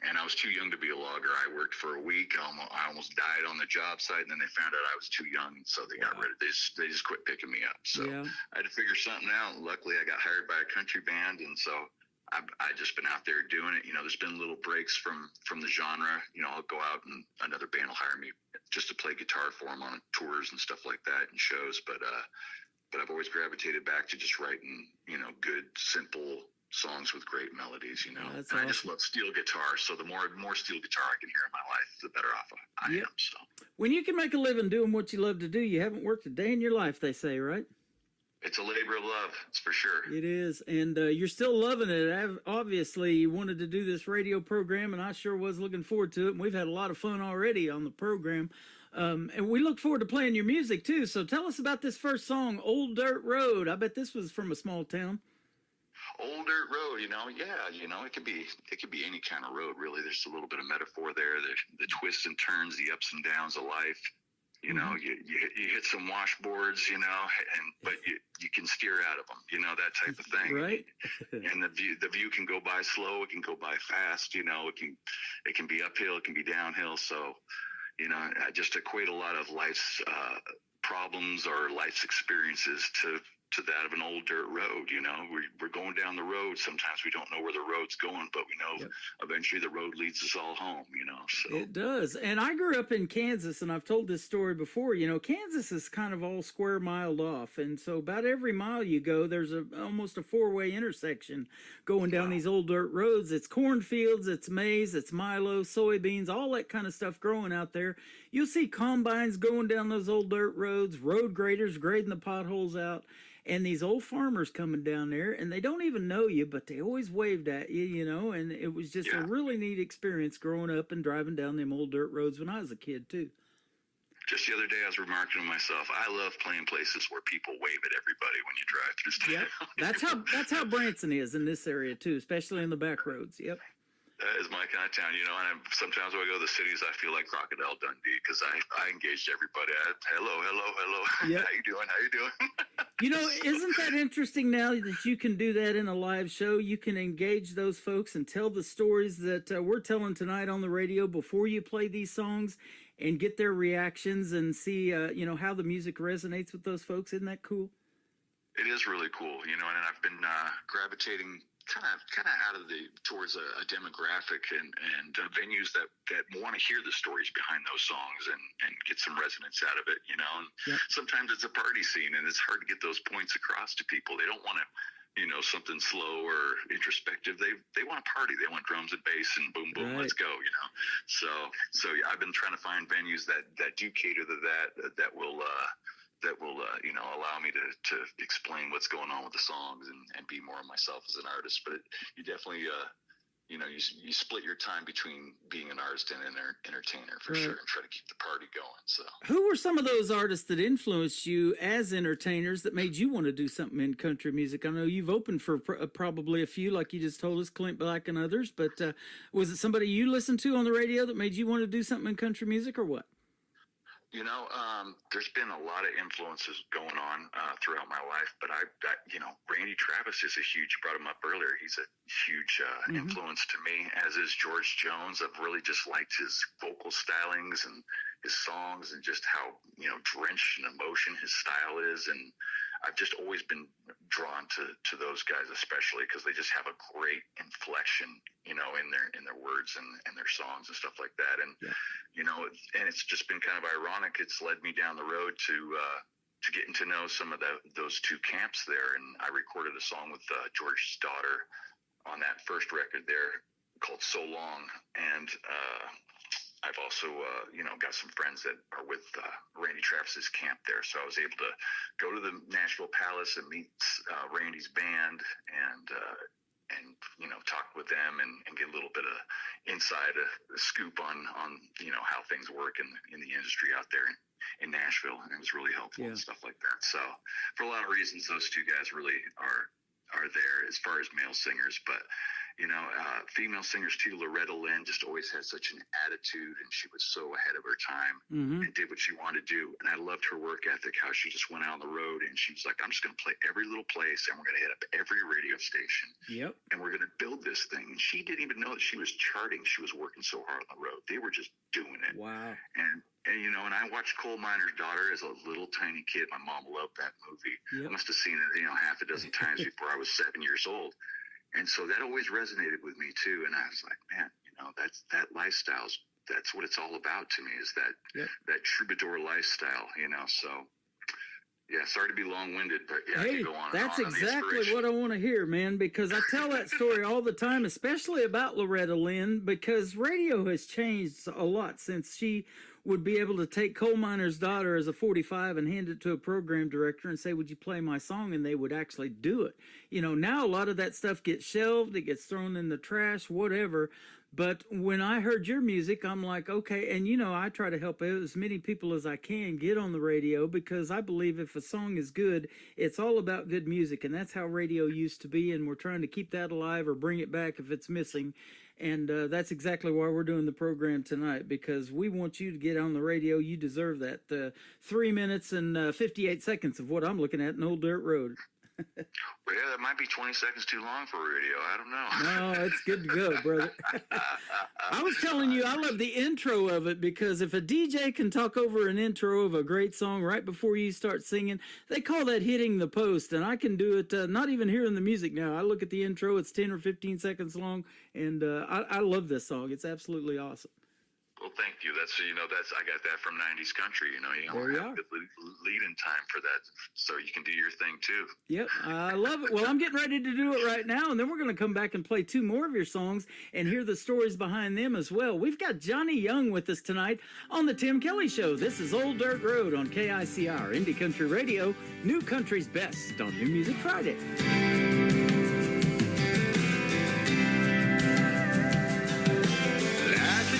And I was too young to be a logger. I worked for a week. I almost died on the job site, and then they found out I was too young, so they got rid of this. They just quit picking me up. So I had to figure something out. Luckily, I got hired by a country band, and so I just been out there doing it. You know, there's been little breaks from the genre. You know, I'll go out and another band will hire me just to play guitar for them on tours and stuff like that and shows. But I've always gravitated back to just writing, you know, good, simple songs with great melodies, you know. And awesome. I just love steel guitar, so the more steel guitar I can hear in my life, the better off I am. So when you can make a living doing what you love to do, you haven't worked a day in your life, they say, right? It's a labor of love, it's for sure. It is, and you're still loving it. Obviously, you wanted to do this radio program, and I sure was looking forward to it, and we've had a lot of fun already on the program. And we look forward to playing your music, too. So tell us about this first song, Old Dirt Road. I bet this was from a small town. Old Dirt Road, you know, you know, it could be any kind of road, really. There's a little bit of metaphor there, the twists and turns, the ups and downs of life. You know, you hit some washboards, you know, but you can steer out of them, you know, that type of thing. Right. And the view can go by slow, it can go by fast, you know, it can be uphill, it can be downhill. So, you know, I just equate a lot of life's problems or life's experiences to that of an old dirt road. You know, we're going down the road. Sometimes we don't know where the road's going, but we know eventually the road leads us all home, you know. So it does. And I grew up in Kansas, and I've told this story before. You know, Kansas is kind of all square miled off, and so about every mile you go, there's almost a 4-way intersection going down these old dirt roads. It's cornfields, it's maize, it's milo, soybeans, all that kind of stuff growing out there. You'll see combines going down those old dirt roads, road graders grading the potholes out. And these old farmers coming down there, and they don't even know you, but they always waved at you, you know, and it was just a really neat experience growing up and driving down them old dirt roads when I was a kid, too. Just the other day, I was remarking to myself, I love playing places where people wave at everybody when you drive through town. That's how Branson is in this area, too, especially in the back roads. Yep. That is my kind of town, you know, and sometimes when I go to the cities, I feel like Crocodile Dundee because I engaged everybody. Hello. Yep. How you doing? You know, isn't that interesting now that you can do that in a live show? You can engage those folks and tell the stories that we're telling tonight on the radio before you play these songs and get their reactions and see, you know, how the music resonates with those folks. Isn't that cool? It is really cool, you know, and I've been gravitating kind of out of towards a demographic and venues that want to hear the stories behind those songs and get some resonance out of it, you know. And sometimes it's a party scene, and it's hard to get those points across to people. They don't want to, you know, something slow or introspective. They want to party. They want drums and bass and boom boom, let's go, you know. So yeah, I've been trying to find venues that do cater to that will you know, allow me to explain what's going on with the songs and be more of myself as an artist. But you definitely you know, you split your time between being an artist and an entertainer for sure, and try to keep the party going. So who were some of those artists that influenced you as entertainers that made you want to do something in country music? I know you've opened for probably a few, like you just told us, Clint Black and others, but was it somebody you listened to on the radio that made you want to do something in country music, or what? You know, there's been a lot of influences going on throughout my life, but you know, Randy Travis is a huge, you brought him up earlier, he's a huge influence to me, as is George Jones. I've really just liked his vocal stylings and his songs and just how, you know, drenched in emotion his style is. And I've just always been drawn to those guys, especially because they just have a great inflection, you know, in their words and their songs and stuff like that. And you know, and it's just been kind of ironic. It's led me down the road to getting to know some of those two camps there. And I recorded a song with George's daughter on that first record there called "So Long," and I've also, you know, got some friends that are with Randy Travis's camp there. So I was able to go to the Nashville Palace and meet Randy's band and you know, talk with them and get a little bit of inside a scoop on you know, how things work in the industry out there in Nashville. And it was really helpful and stuff like that. So for a lot of reasons, those two guys really are there as far as male singers. But you know, female singers too. Loretta Lynn just always had such an attitude, and she was so ahead of her time and did what she wanted to do. And I loved her work ethic, how she just went out on the road and she was like, I'm just going to play every little place, and we're going to hit up every radio station. And we're going to build this thing. And she didn't even know that she was charting. She was working so hard on the road. They were just doing it. Wow. And you know, and I watched Coal Miner's Daughter as a little tiny kid. My mom loved that movie. I must have seen it, you know, half a dozen times before I was 7 years old. And so that always resonated with me too. And I was like, man, you know, that lifestyle's, that's what it's all about to me, is that troubadour lifestyle, you know. So yeah, sorry to be long-winded, but yeah, I could go on that's and on exactly what I want to hear, man, because I tell that story all the time, especially about Loretta Lynn, because radio has changed a lot since she would be able to take Coal Miner's Daughter as a 45 and hand it to a program director and say, would you play my song? And they would actually do it. You know, now a lot of that stuff gets shelved, it gets thrown in the trash, whatever. But when I heard your music, I'm like, okay. And, you know, I try to help as many people as I can get on the radio, because I believe if a song is good, it's all about good music. And that's how radio used to be. And we're trying to keep that alive or bring it back if it's missing. And that's exactly why we're doing the program tonight, because we want you to get on the radio. You deserve that. 3 minutes and 58 seconds of what I'm looking at in Old Dirt Road. Well, yeah, that might be 20 seconds too long for radio. I don't know. No, it's good to go, brother. I was telling you, I love the intro of it, because if a DJ can talk over an intro of a great song right before you start singing, they call that hitting the post. And I can do it, not even hearing the music now. I look at the intro, it's 10 or 15 seconds long, and I love this song. It's absolutely awesome. Well, thank you. That's, you know, I got that from 90s country, you know. You have good lead-in time for that, so you can do your thing too. Yep, I love it. Well, I'm getting ready to do it right now, and then we're going to come back and play 2 more of your songs and hear the stories behind them as well. We've got Johnny Young with us tonight on the Tim Kelly Show. This is Old Dirt Road on KICR, Indie Country Radio, New Country's Best on New Music Friday.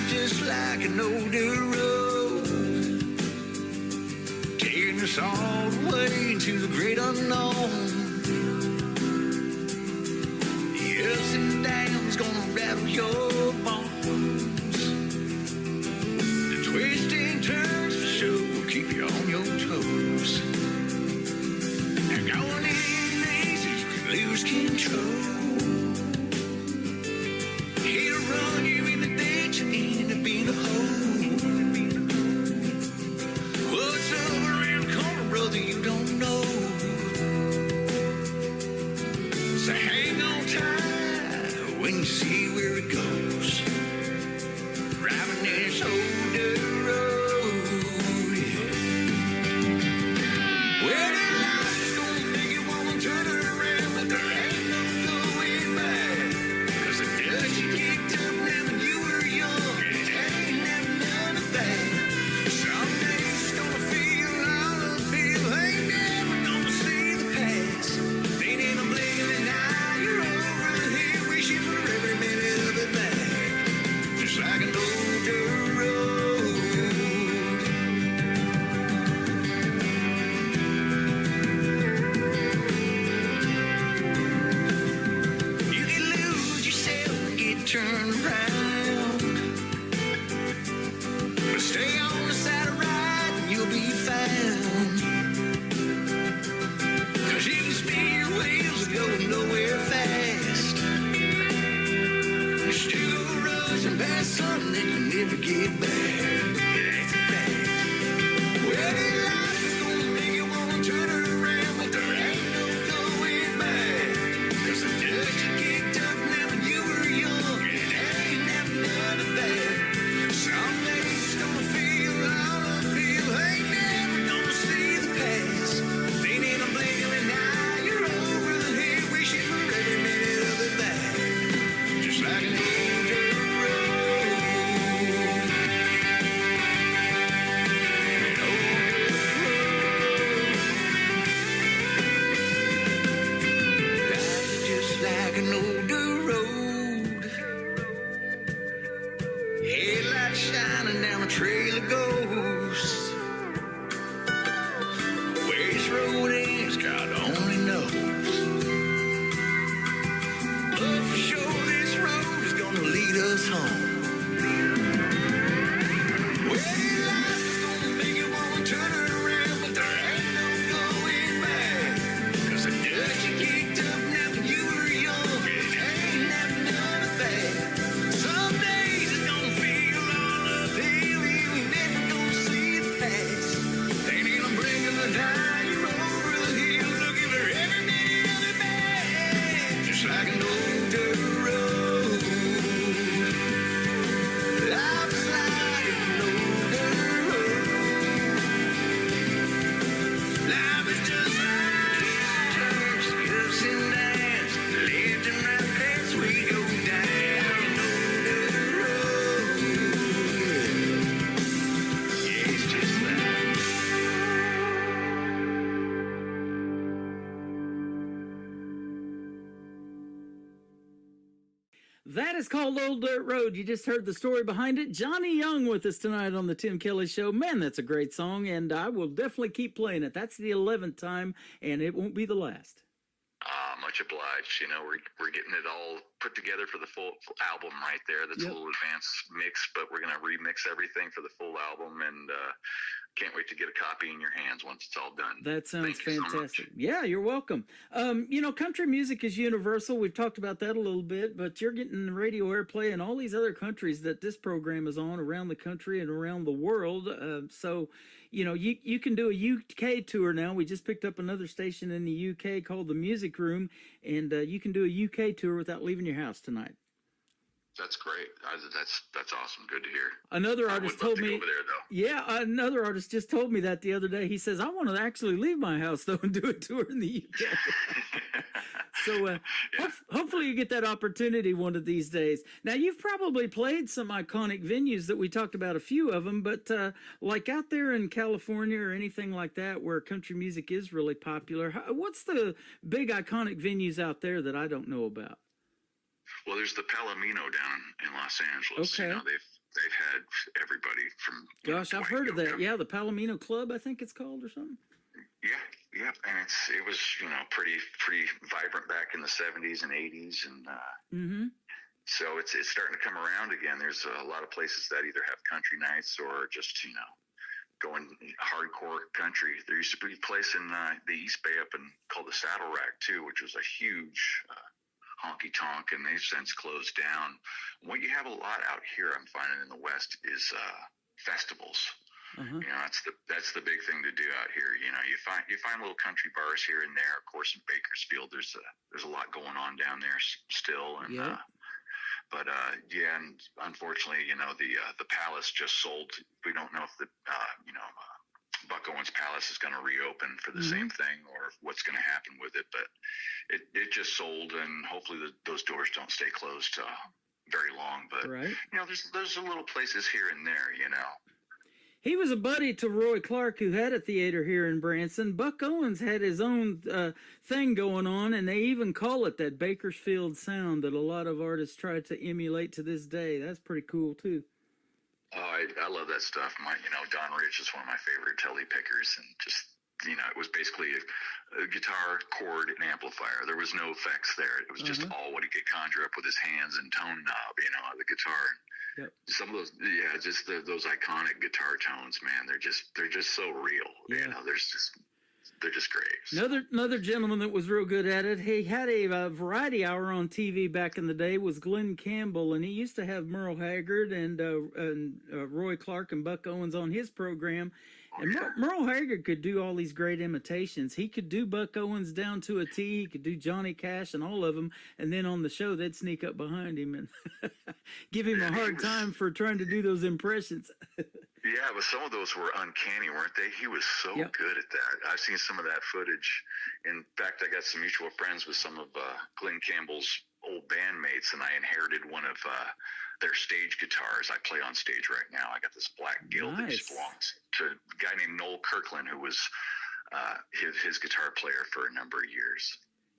Just like an old dirt road, taking us all the way into the great unknown. The ups and downs gonna rattle your bones. The twists and turns for sure will keep you on your toes. And going in easy, you can lose control. He'll run you in the ditch and end up in a hole. What's over around the corner, brother, you don't know. So hang on tight. And I'm over the hill looking for every minute of it back, just like an old dirt road. Life's like an old dirt road. Life is just like turns, ups and downs, left and right as we go down an old dirt road. Yeah, it's just that. That is called Old Dirt Road. You just heard the story behind it. Johnny Young with us tonight on the Tim Kelly Show. Man, that's a great song, and I will definitely keep playing it. That's the 11th time, and it won't be the last. Much obliged. You know, we're getting it all put together for the full album right there. That's a little advanced mix, but we're going to remix everything for the full album, and can't wait to get a copy in your hands once it's all done. That sounds Thank you so fantastic. much. Yeah, you're welcome. You know, country music is universal. We've talked about that a little bit, but you're getting radio airplay in all these other countries that this program is on around the country and around the world. So, you know, you can do a UK tour now. We just picked up another station in the UK called The Music Room, and you can do a UK tour without leaving your house tonight. That's great. That's awesome. Good to hear. Another I artist would love told to me, go over there, though. yeah, another artist just told me that the other day. He says, I want to actually leave my house, though, and do a tour in the UK. So hopefully you get that opportunity one of these days. Now, you've probably played some iconic venues that we talked about, a few of them, but like out there in California or anything like that where country music is really popular, what's the big iconic venues out there that I don't know about? Well, there's the Palomino down in Los Angeles. Okay. You know, they've had everybody from. Gosh, I've heard of that. Yeah, the Palomino Club, I think it's called, or something. Yeah, and it was pretty vibrant back in the 70s and 80s, and so it's starting to come around again. There's a lot of places that either have country nights or just going hardcore country. There used to be a place in the East Bay up in called the Saddle Rack too, which was a huge honky tonk, and they've since closed down. What you have a lot out here, I'm finding in the West, is festivals. You know, that's the big thing to do out here. You know, you find little country bars here and there. Of course, in Bakersfield, there's a lot going on down there still, and but and unfortunately, the Palace just sold. We don't know if the Buck Owens Palace is going to reopen for the same thing, or what's going to happen with it. But it just sold, and hopefully those doors don't stay closed very long. But there's little places here and there. He was a buddy to Roy Clark, who had a theater here in Branson. Buck Owens had his own thing going on, and they even call it that Bakersfield sound that a lot of artists try to emulate to this day. That's pretty cool, too. Oh, I love that stuff. Don Rich is one of my favorite telly pickers, and just, it was basically a guitar, chord, and amplifier. There was no effects there. It was just all what he could conjure up with his hands and tone knob, the guitar. Yep. Some of those, just those iconic guitar tones, man. They're just so real. Yeah. They're just great. Another gentleman that was real good at it. He had a variety hour on TV back in the day. Was Glenn Campbell, and he used to have Merle Haggard and Roy Clark and Buck Owens on his program. And Merle Haggard could do all these great imitations. He could do Buck Owens down to a T. He could do Johnny Cash and all of them. And then on the show, they'd sneak up behind him and give him a hard time for trying to do those impressions. Yeah, but some of those were uncanny, weren't they? He was so good at that. I've seen some of that footage. In fact, I got some mutual friends with some of Glenn Campbell's old bandmates, and I inherited one of their stage guitars. I play on stage right now. I got this black Guild that belongs to a guy named Noel Kirkland, who was his guitar player for a number of years.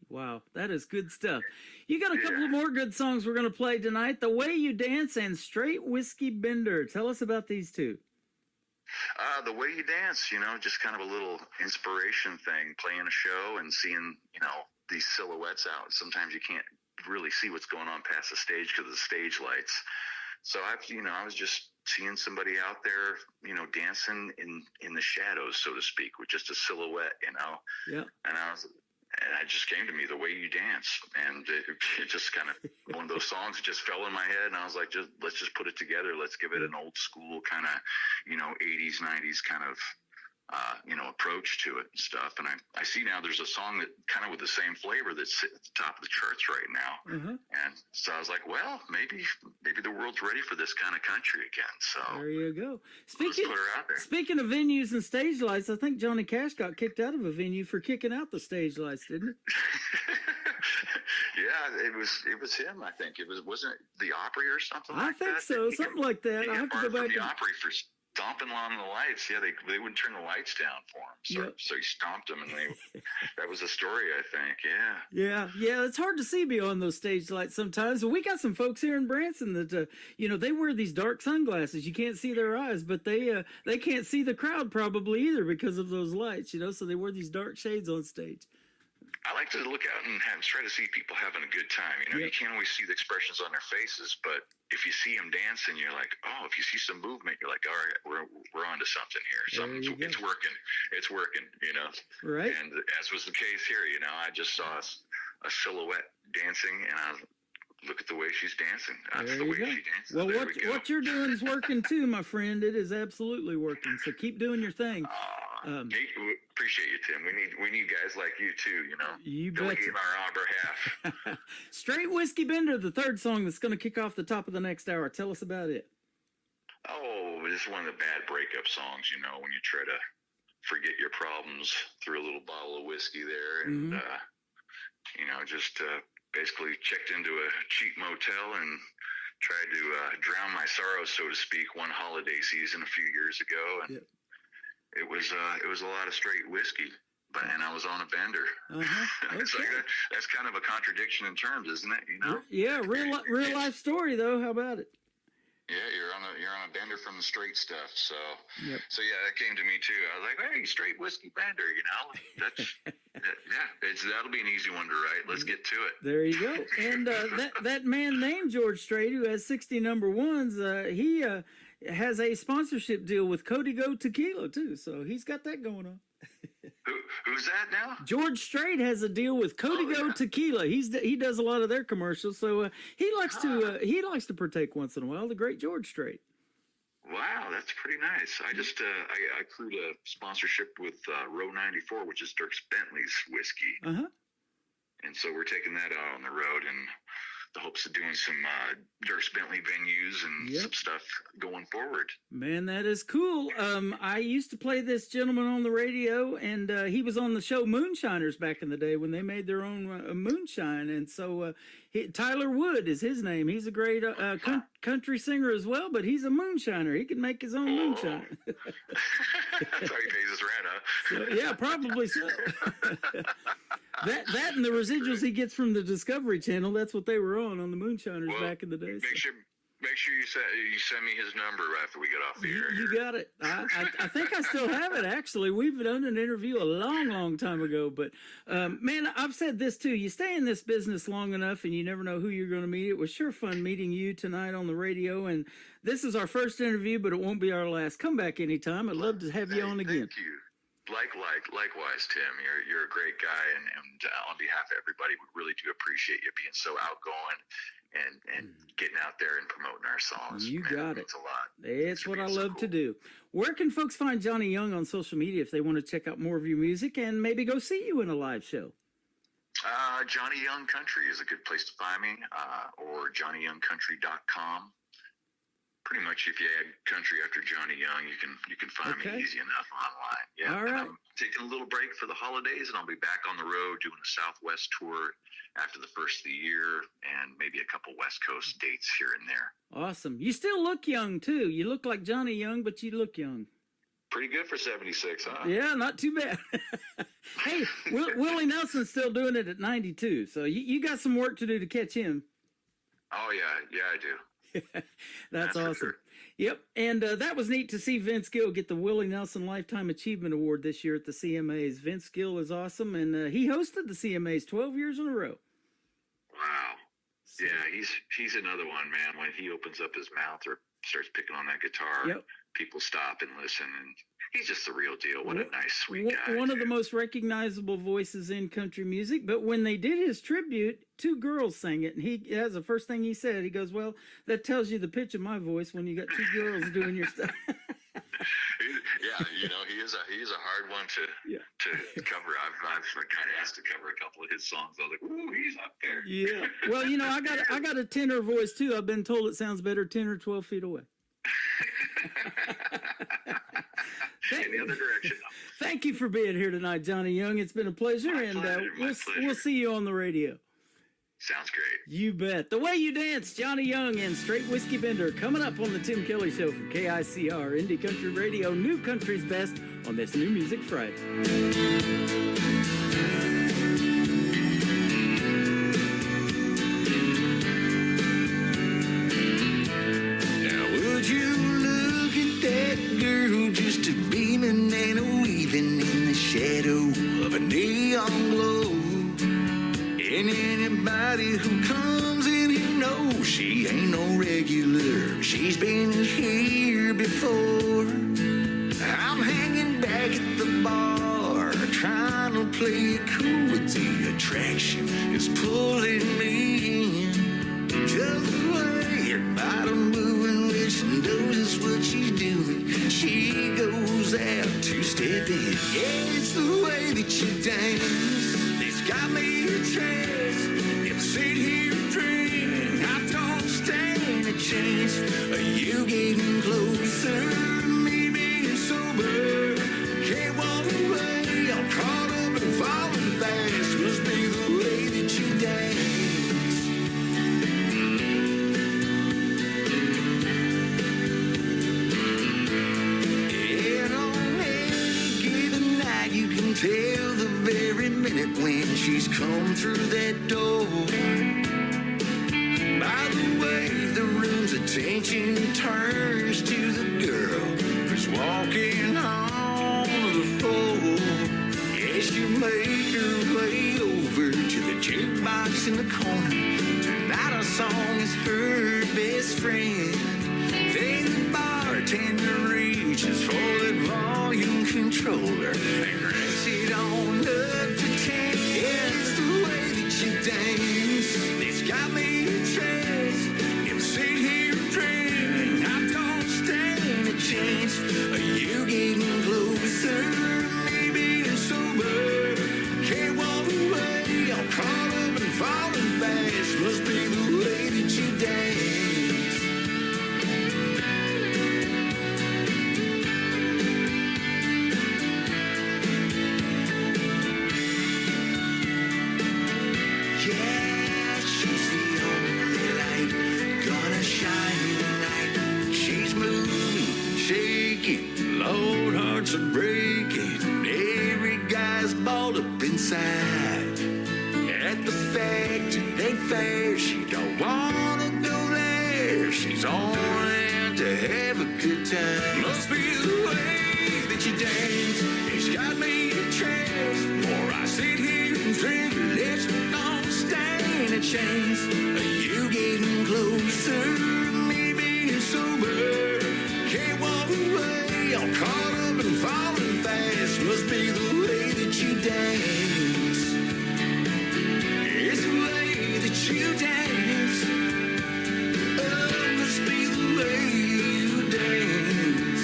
Wow, that is good stuff. You got a couple of more good songs we're going to play tonight. The Way You Dance and Straight Whiskey Bender. Tell us about these two. The Way You Dance, just kind of a little inspiration thing, playing a show and seeing, these silhouettes out. Sometimes you can't really see what's going on past the stage because of the stage lights. So I was just seeing somebody out there, dancing in the shadows, so to speak, with just a silhouette, Yeah. And it just came to me, The Way You Dance, and it just kind of one of those songs just fell in my head, and I was like, let's just put it together. Let's give it an old school kind of, 80s, 90s kind of approach to it and stuff. And I see now there's a song that kind of with the same flavor that's at the top of the charts right now. Mm-hmm. And so I was like, well, maybe the world's ready for this kind of country again. So there you go. let's put her out there. Speaking of venues and stage lights, I think Johnny Cash got kicked out of a venue for kicking out the stage lights, didn't it? Yeah, it was him. I think wasn't it the Opry or something. I think so, something like that. I have to go back. The Opry for stomping on the lights. Yeah, they wouldn't turn the lights down for him, so he stomped them, and that was the story. I think. Yeah. It's hard to see beyond those stage lights sometimes. We got some folks here in Branson that they wear these dark sunglasses. You can't see their eyes, but they can't see the crowd probably either because of those lights. So they wear these dark shades on stage. I like to look out and try to see people having a good time. You can't always see the expressions on their faces, but if you see them dancing, you're like, oh, if you see some movement, you're like, all right, we're onto something here. It's working. It's working, Right. And as was the case here, I just saw a silhouette dancing, and I look at the way she's dancing. That's the way she dances. Well, what you're doing is working too, my friend. It is absolutely working. So keep doing your thing. Appreciate you, Tim. We need guys like you too. You delegate our behalf. Straight Whiskey Bender, the third song that's going to kick off the top of the next hour. Tell us about it. Oh, this is one of the bad breakup songs. When you try to forget your problems through a little bottle of whiskey there, and just basically checked into a cheap motel and tried to drown my sorrows, so to speak, one holiday season a few years ago, and it was a lot of straight whiskey, and I was on a bender. Okay. It's like that's kind of a contradiction in terms, isn't it? Yeah, real life story though. How about it? Yeah, you're on a bender from the straight stuff. So that came to me too. I was like, hey, straight whiskey bender, That's that'll be an easy one to write. Let's get to it. There you go. And that man named George Strait, who has 60 number ones, he has a sponsorship deal with Cody Go Tequila too. So he's got that going on. Who's that now? George Strait has a deal with Cody Go Tequila. He does a lot of their commercials, so he likes to partake once in a while. The great George Strait. Wow, that's pretty nice. I just I crewed a sponsorship with Row 94, which is Dirk Bentley's whiskey, and so we're taking that out on the road in the hopes of doing some Dirk Bentley venues and some stuff going forward. Man, that is cool. I used to play this gentleman on the radio, and he was on the show Moonshiners back in the day when they made their own moonshine. And so Tyler Wood is his name. He's a great country singer as well, but he's a moonshiner. He can make his own moonshine. That's how he pays his rent, huh? So, yeah, probably so. That and the residuals he gets from the Discovery Channel, that's what they were on the Moonshiners back in the day. Make sure you send me his number after we get off the air. You got it. I think I still have it, actually. We've done an interview a long time ago. But, man, I've said this, too. You stay in this business long enough, and you never know who you're going to meet. It was sure fun meeting you tonight on the radio. And this is our first interview, but it won't be our last. Come back anytime. I'd love to have you on again. Thank you. Likewise, Tim. You're a great guy, and on behalf of everybody, we really do appreciate you being so outgoing and getting out there and promoting our songs. You got it. Means a lot. It's what I love to do. Where can folks find Johnny Young on social media if they want to check out more of your music and maybe go see you in a live show? Johnny Young Country is a good place to find me, or JohnnyYoungCountry.com. Pretty much, if you add country after Johnny Young, you can find me easy enough online. Yeah, all right. And I'm taking a little break for the holidays, and I'll be back on the road doing a Southwest tour after the first of the year, and maybe a couple West Coast dates here and there. Awesome. You still look young too. You look like Johnny Young, but you look young. Pretty good for 76, huh? Yeah, not too bad. Hey, Willie Nelson's still doing it at 92, so you got some work to do to catch him. Oh yeah, I do. That's awesome. Sure. Yep. And that was neat to see Vince Gill get the Willie Nelson Lifetime Achievement Award this year at the CMAs. Vince Gill is awesome, and he hosted the CMAs 12 years in a row. Wow. So, yeah, he's another one, man. When he opens up his mouth or starts picking on that guitar, people stop and listen, and he's just the real deal. What a nice, sweet guy. One of the most recognizable voices in country music. But when they did his tribute, 2 girls sang it, and that's the first thing he said. He goes, well, that tells you the pitch of my voice when you got 2 girls doing your stuff. Yeah, Yeah, you know, he is a hard one to cover. I've kind of asked to cover a couple of his songs. I was like, ooh, he's up there. Yeah. Well, you know, I got a tenor voice too. I've been told it sounds better 10 or 12 feet away. In the other direction. Thank you for being here tonight, Johnny Young. It's been a pleasure, we'll see you on the radio. Sounds great. You bet. The Way You Dance, Johnny Young and Straight Whiskey Bender, coming up on the Tim Kelly Show from KICR, Indie Country Radio, New Country's Best, on this New Music Friday. Now would you look at that girl, just a beaming and a weaving in the shadow of a neon glow? And anybody who comes in here knows she ain't no regular. She's been here before. I'm hanging back at the bar, trying to play it cool, but the attraction is pulling me in. Just the way her bottom moving, which she knows is what she's doing. She goes out to step in. Yeah, it's the way that you dance. It's got me a chance. If I sit here and drink, I don't stand a chance. You getting closer, me being sober. Can't walk away, I'm caught up and falling fast. Must be the way that you dance. And on any given night, you can tell the very minute when she's come through that door. By the way the room's attention turns to the girl who's walking on the floor. Yes, you make her way over to the jukebox in the corner. Tonight our song is her best friend. Then the bartender reaches for that volume controller and cranks it on up to 10. Yeah, it's the way that you dance. It's got me a chance. If I sit here and drink, I don't stand a chance. You getting closer, me being sober. Can't walk away, I'm caught up and falling fast. Must be the way that you dance. Yeah, she's the only light gonna shine tonight. She's moving, shaking, Lord, hearts are breaking. Every guy's balled up inside. At the fact it ain't fair, she don't wanna go there. She's on out to have a good time. Must be the way that you dance. It's got me a chance. Before I sit here and drink, let's not stand a chance. You getting closer, me being sober. Can't walk away, I'm caught up and falling fast. Must be the way that you dance. It's the way that you dance. Oh, must be the way you dance.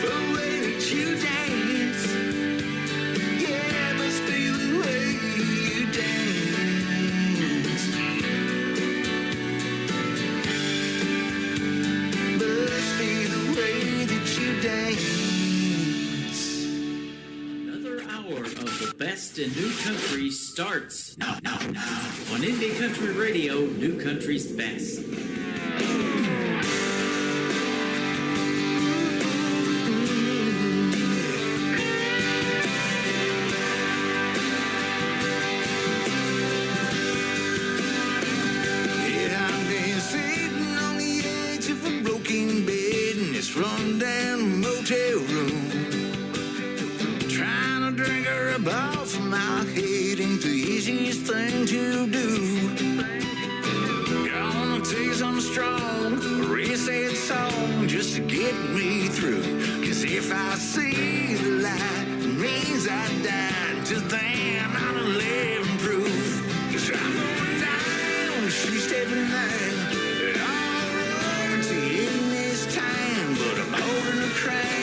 The way that you dance. Yeah, must be the way you dance. Must be the way that you dance. Another hour of the best in new country starts now. On Indie Country Radio, New Country's Best. Yeah, I've been sitting on the edge of a broken bed in this run-down motel room, trying to drink her up off of my head ain't the easiest thing to do. Gonna take some strong, reset song just to get me through. Cause if I see the light, it means I died. Till then, I'm 11 proof. Cause I'm going down, she's stepping down. All over to end this time, but I'm holding the crown.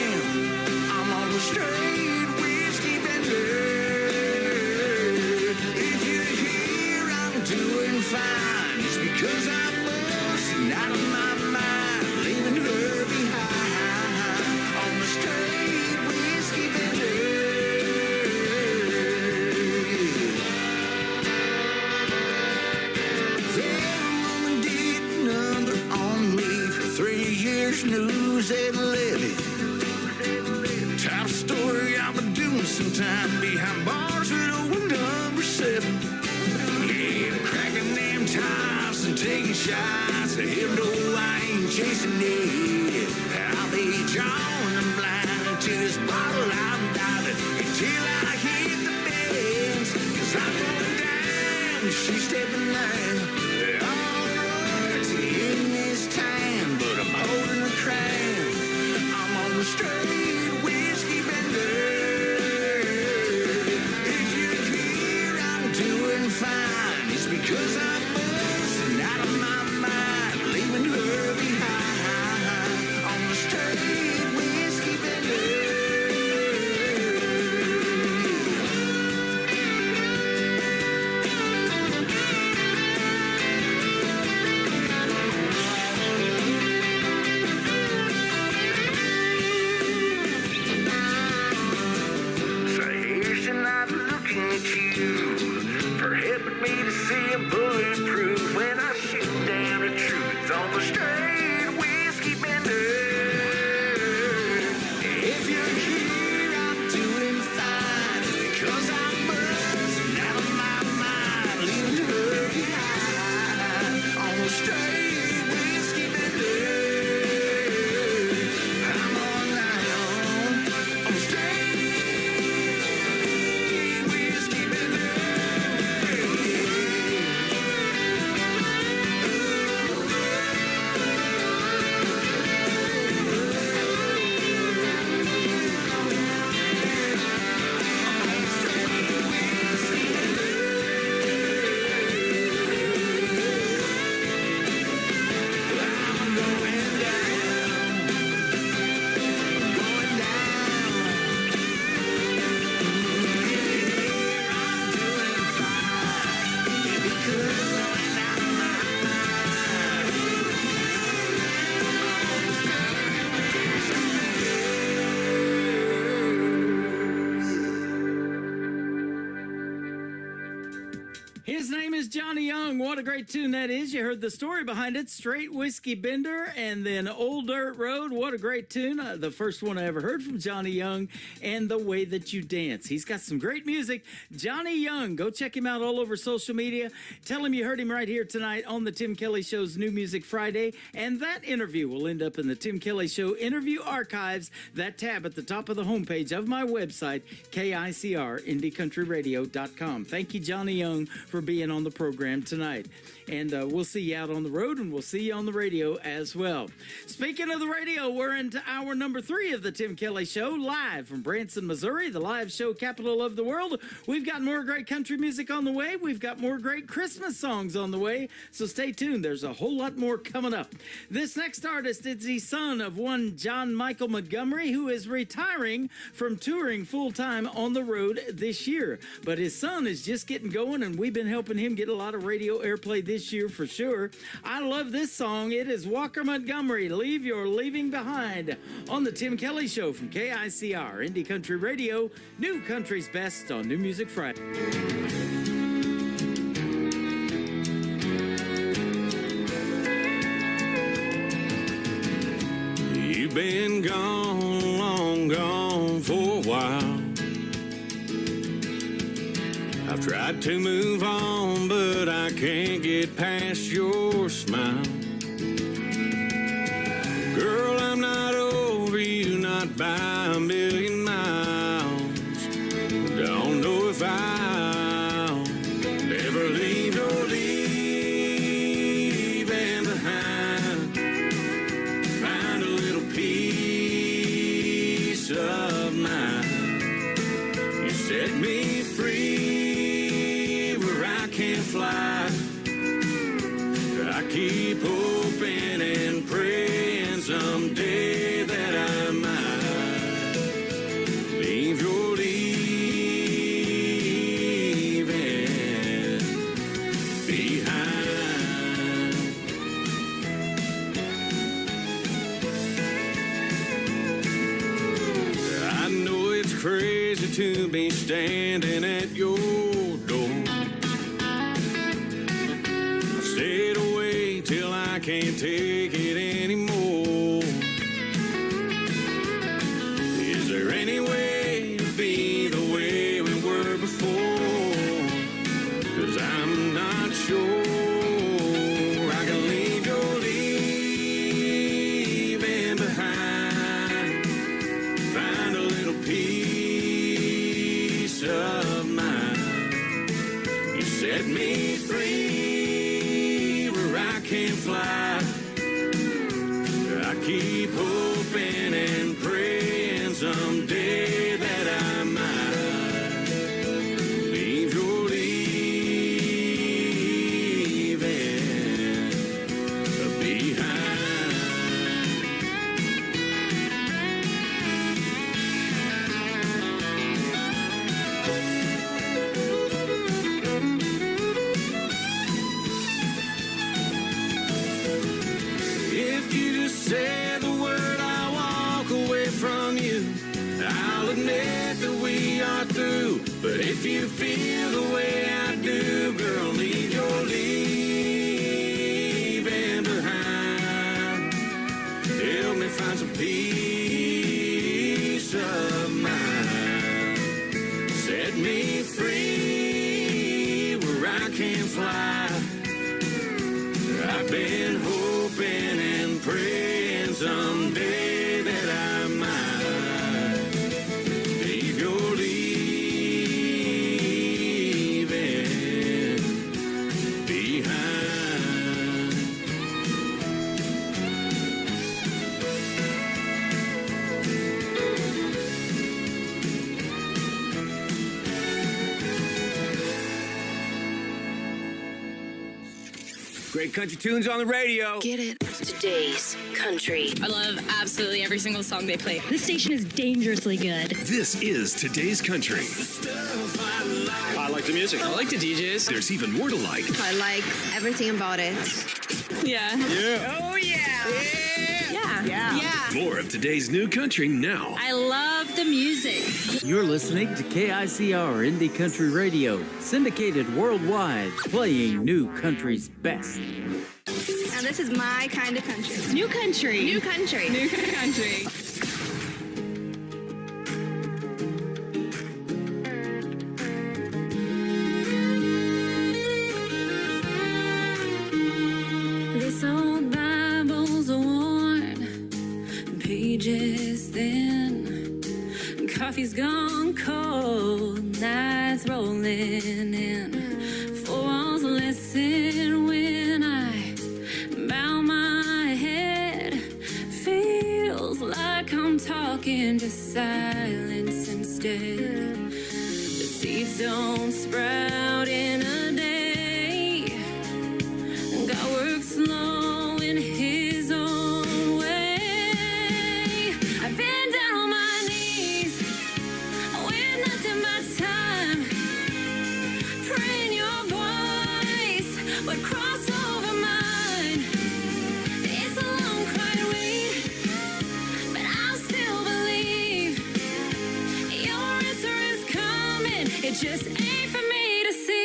time behind bars with old number 7. Yeah, cracking them tops and taking shots. Hell no, I ain't chasing it. I'll be drawing them blind to this bottle I'm diving until I hit the bends. 'Cause I'm going down, she's stepping line. I'm on the road to end this time, but I'm holding a crown. I'm on the straight whiskey bender. If you're here, I'm doing fine. It's because I'm busting out of my mind, leaving her behind on the straight whiskey bender. So here's another looking at you for helping me to see I'm bulletproof when I shoot down the truth on the straight whiskey bender. If you're here, I'm doing fine. It's because I'm buzzing out of my mind, leaving her behind on the straight whiskey bender. I'm on the straight whiskey bender. His name is Johnny Young. What a great tune that is. You heard the story behind it. Straight Whiskey Bender and then Old Dirt Road. What a great tune. The first one I ever heard from Johnny Young, and The Way That You Dance. He's got some great music. Johnny Young. Go check him out all over social media. Tell him you heard him right here tonight on the Tim Kelly Show's New Music Friday. And that interview will end up in the Tim Kelly Show Interview Archives, that tab at the top of the homepage of my website, KICR, IndieCountryRadio.com. Thank you, Johnny Young, for being on the program tonight. And we'll see you out on the road, and we'll see you on the radio as well. Speaking of the radio, we're into hour number 3 of the Tim Kelly Show, live from Branson, Missouri, the live show capital of the world. We've got more great country music on the way. We've got more great Christmas songs on the way, so stay tuned. There's a whole lot more coming up. This next artist is the son of one John Michael Montgomery, who is retiring from touring full-time on the road this year. But his son is just getting going, and we've been helping him get a lot of radio airplay this year for sure. I love this song. It is Walker Montgomery, Leave Your Leaving Behind, on the Tim Kelly Show from KICR, Indie Country Radio, New Country's Best on New Music Friday. You've been gone, long gone for a while. I've tried to move on, but I can't get past your smile. Girl, I'm not over you, not by a million miles. Don't know if I'll ever leave your leaving behind. Find a little peace of mind. You set me free, can't fly. I keep hoping and praying someday that I might leave your leaving behind. I know it's crazy to be standing at your door. Stayed away till I can't take it anymore. Is there any way to be the way set me free where I can fly. I keep hoping and praying someday that I might leave your leaving behind. If you just say the word, I'll walk away from you. I'll admit that we are through. But if you feel the way I do, girl, leave your leaving behind. Help me find some peace of mind. Set me free where I can fly. I've been hoping and praying someday that I might leave your leaving behind. Great country tunes on the radio. Get it? Today's country. I love absolutely every single song they play. This station is dangerously good. This is Today's Country. I like the music. I like the DJs. There's even more to like. I like everything about it. Yeah. Yeah. Oh, yeah. Yeah. More of today's new country now. I love the music. You're listening to KICR Indie Country Radio, syndicated worldwide, playing new country's best. Now this is my kind of country. New country. New country. New country. This old Bible's worn, pages thin, coffee's gone cold, nights rolling in. Four walls listen when I bow my head. Feels like I'm talking to silence instead. The seeds don't sprout in a day. God works slow in His own way. I've been down on my knees with nothing but time, praying your voice would cross over mine. It's a long, quiet wait, but I'll still believe your answer is coming. It just ain't for me to see.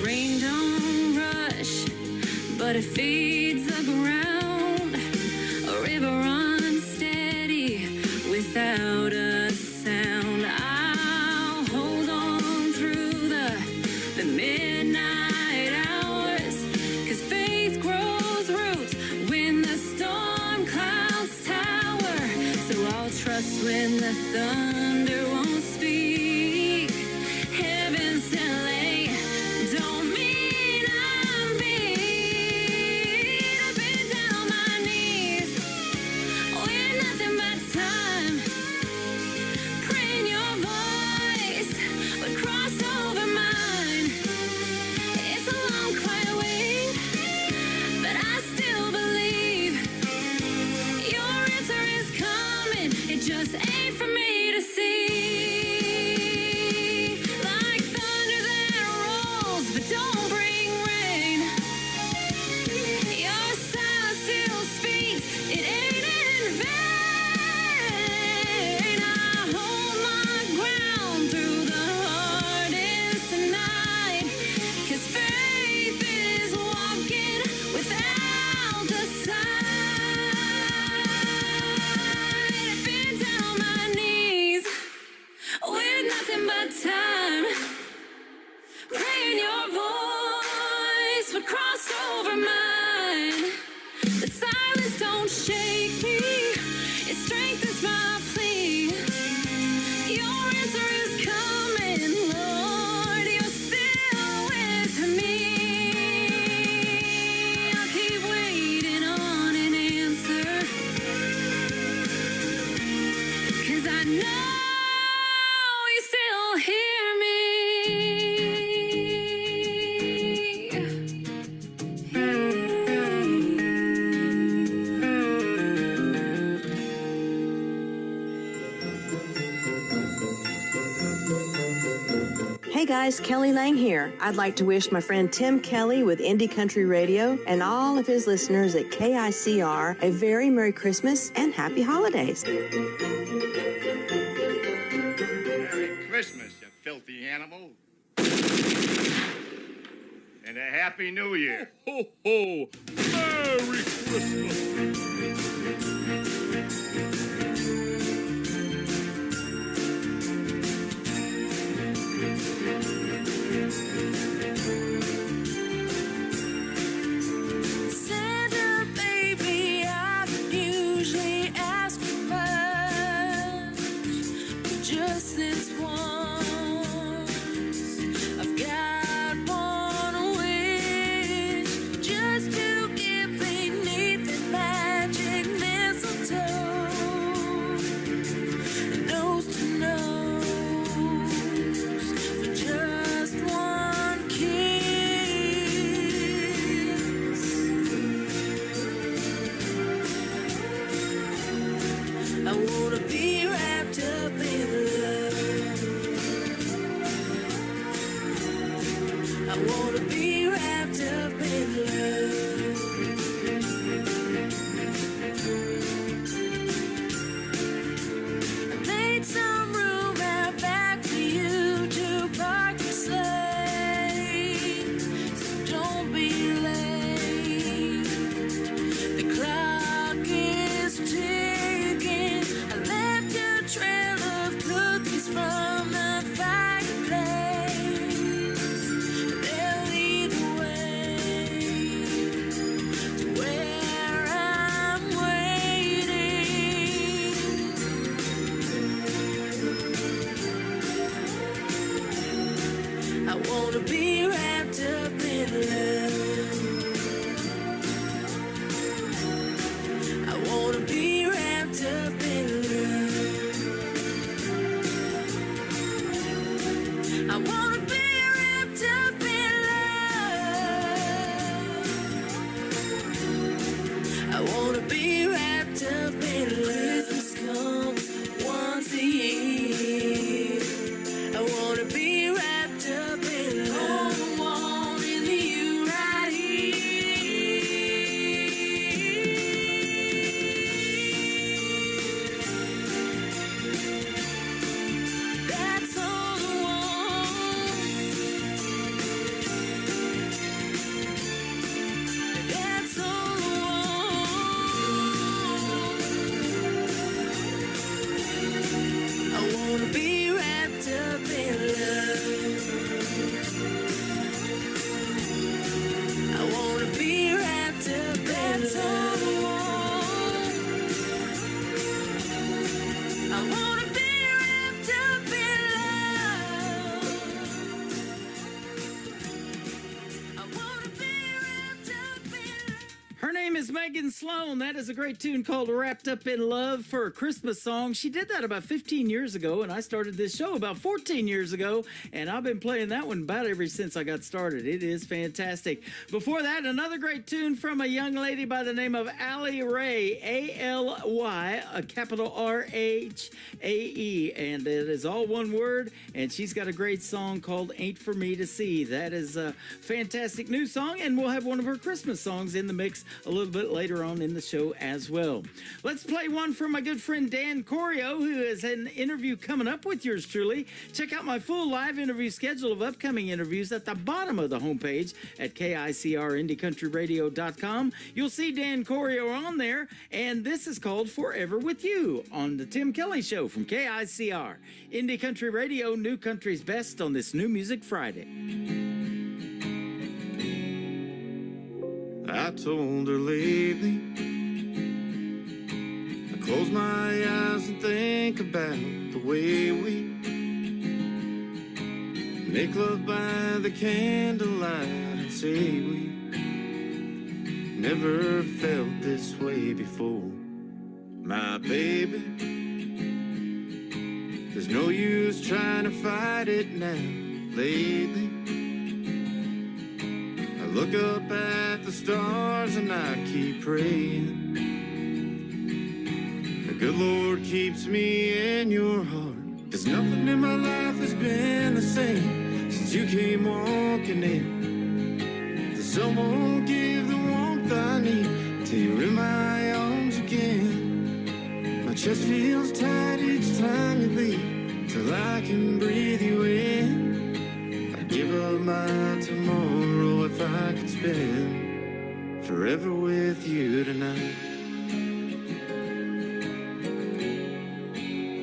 Rain don't rush, but it feeds the ground. A river runs steady without a sound. I'll hold on through the midnight hours, 'cause faith grows roots when the storm clouds tower. So I'll trust when the thunder won't speak. Heaven's delay don't mean I'm beat. I've been down on my knees with nothing but time, praying your voice would cross over mine. It's a long, quiet wait, but I still believe your answer is coming. It just ain't for me to see. Like thunder that rolls but don't bring rain, your silence still speaks. It ain't in vain. I hold my ground through the hardest night, 'cause faith is walking without the sight. I've been down on my knees you still hear me. Hey guys, Kelly Lang here. I'd like to wish my friend Tim Kelly with Indie Country Radio and all of his listeners at KICR a very Merry Christmas and Happy Holidays. Merry Christmas, you filthy animal. And a Happy New Year. Ho, ho, Merry Christmas. Santa baby, I don't usually ask for much, but just this once, I've got one wish, just to get beneath the magic mistletoe, and nose to nose, for just one kiss. I wanna be wrapped up in love. I wanna be wrapped up in love. I made some room out back for you to park your sleigh, so don't be late. The clock is ticking. I left a trail of cookies from the fireplace. They'll lead the way to where I'm waiting. I wanna be wrapped up in love. I wanna be wrapped up in love. I wanna be wrapped up in love. I wanna be wrapped up in love. Christmas comes once a year. I wanna be wrapped up in love. All I want is you right here. That's all I want. That's all I want. I wanna be wrapped up in love. I wanna be wrapped up in love. I wanna be wrapped up in love. I wanna be wrapped up in love. Her name is Megan Sloan. That is a great tune called Wrapped Up in Love for a Christmas song. She did that about 15 years ago, and I started this show about 14 years ago, and I've been playing that one about ever since I got started. It is fantastic. Before that, another great tune from a young lady by the name of Allie Ray, A-L-Y, a capital R-H-A-E, and it is all one word, and she's got a great song called Ain't For Me to See. That is a fantastic new song, and we'll have one of her Christmas songs in the mix a little bit later on in the show as well. Let's play one from my good friend Dan Corio, who has an interview coming up with yours truly. Check out my full live interview schedule of upcoming interviews at the bottom of the homepage at KICRIndieCountryRadio.com. You'll see Dan Corio on there, and this is called Forever With You on the Tim Kelly Show from KICR. Indie Country Radio, New Country's Best on this New Music Friday. I told her lately, I close my eyes and think about the way we make love by the candlelight and say we never felt this way before. My baby, There's no use trying to fight it now. Lately, I look up at the stars and I keep praying. The good Lord keeps me in your heart. 'Cause nothing in my life has been the same since you came walking in. The sun won't give the warmth I need till you're in my arms again. My chest feels tight each time you leave, till I can breathe you in. I'd give up my tomorrow if I could spend forever with you tonight.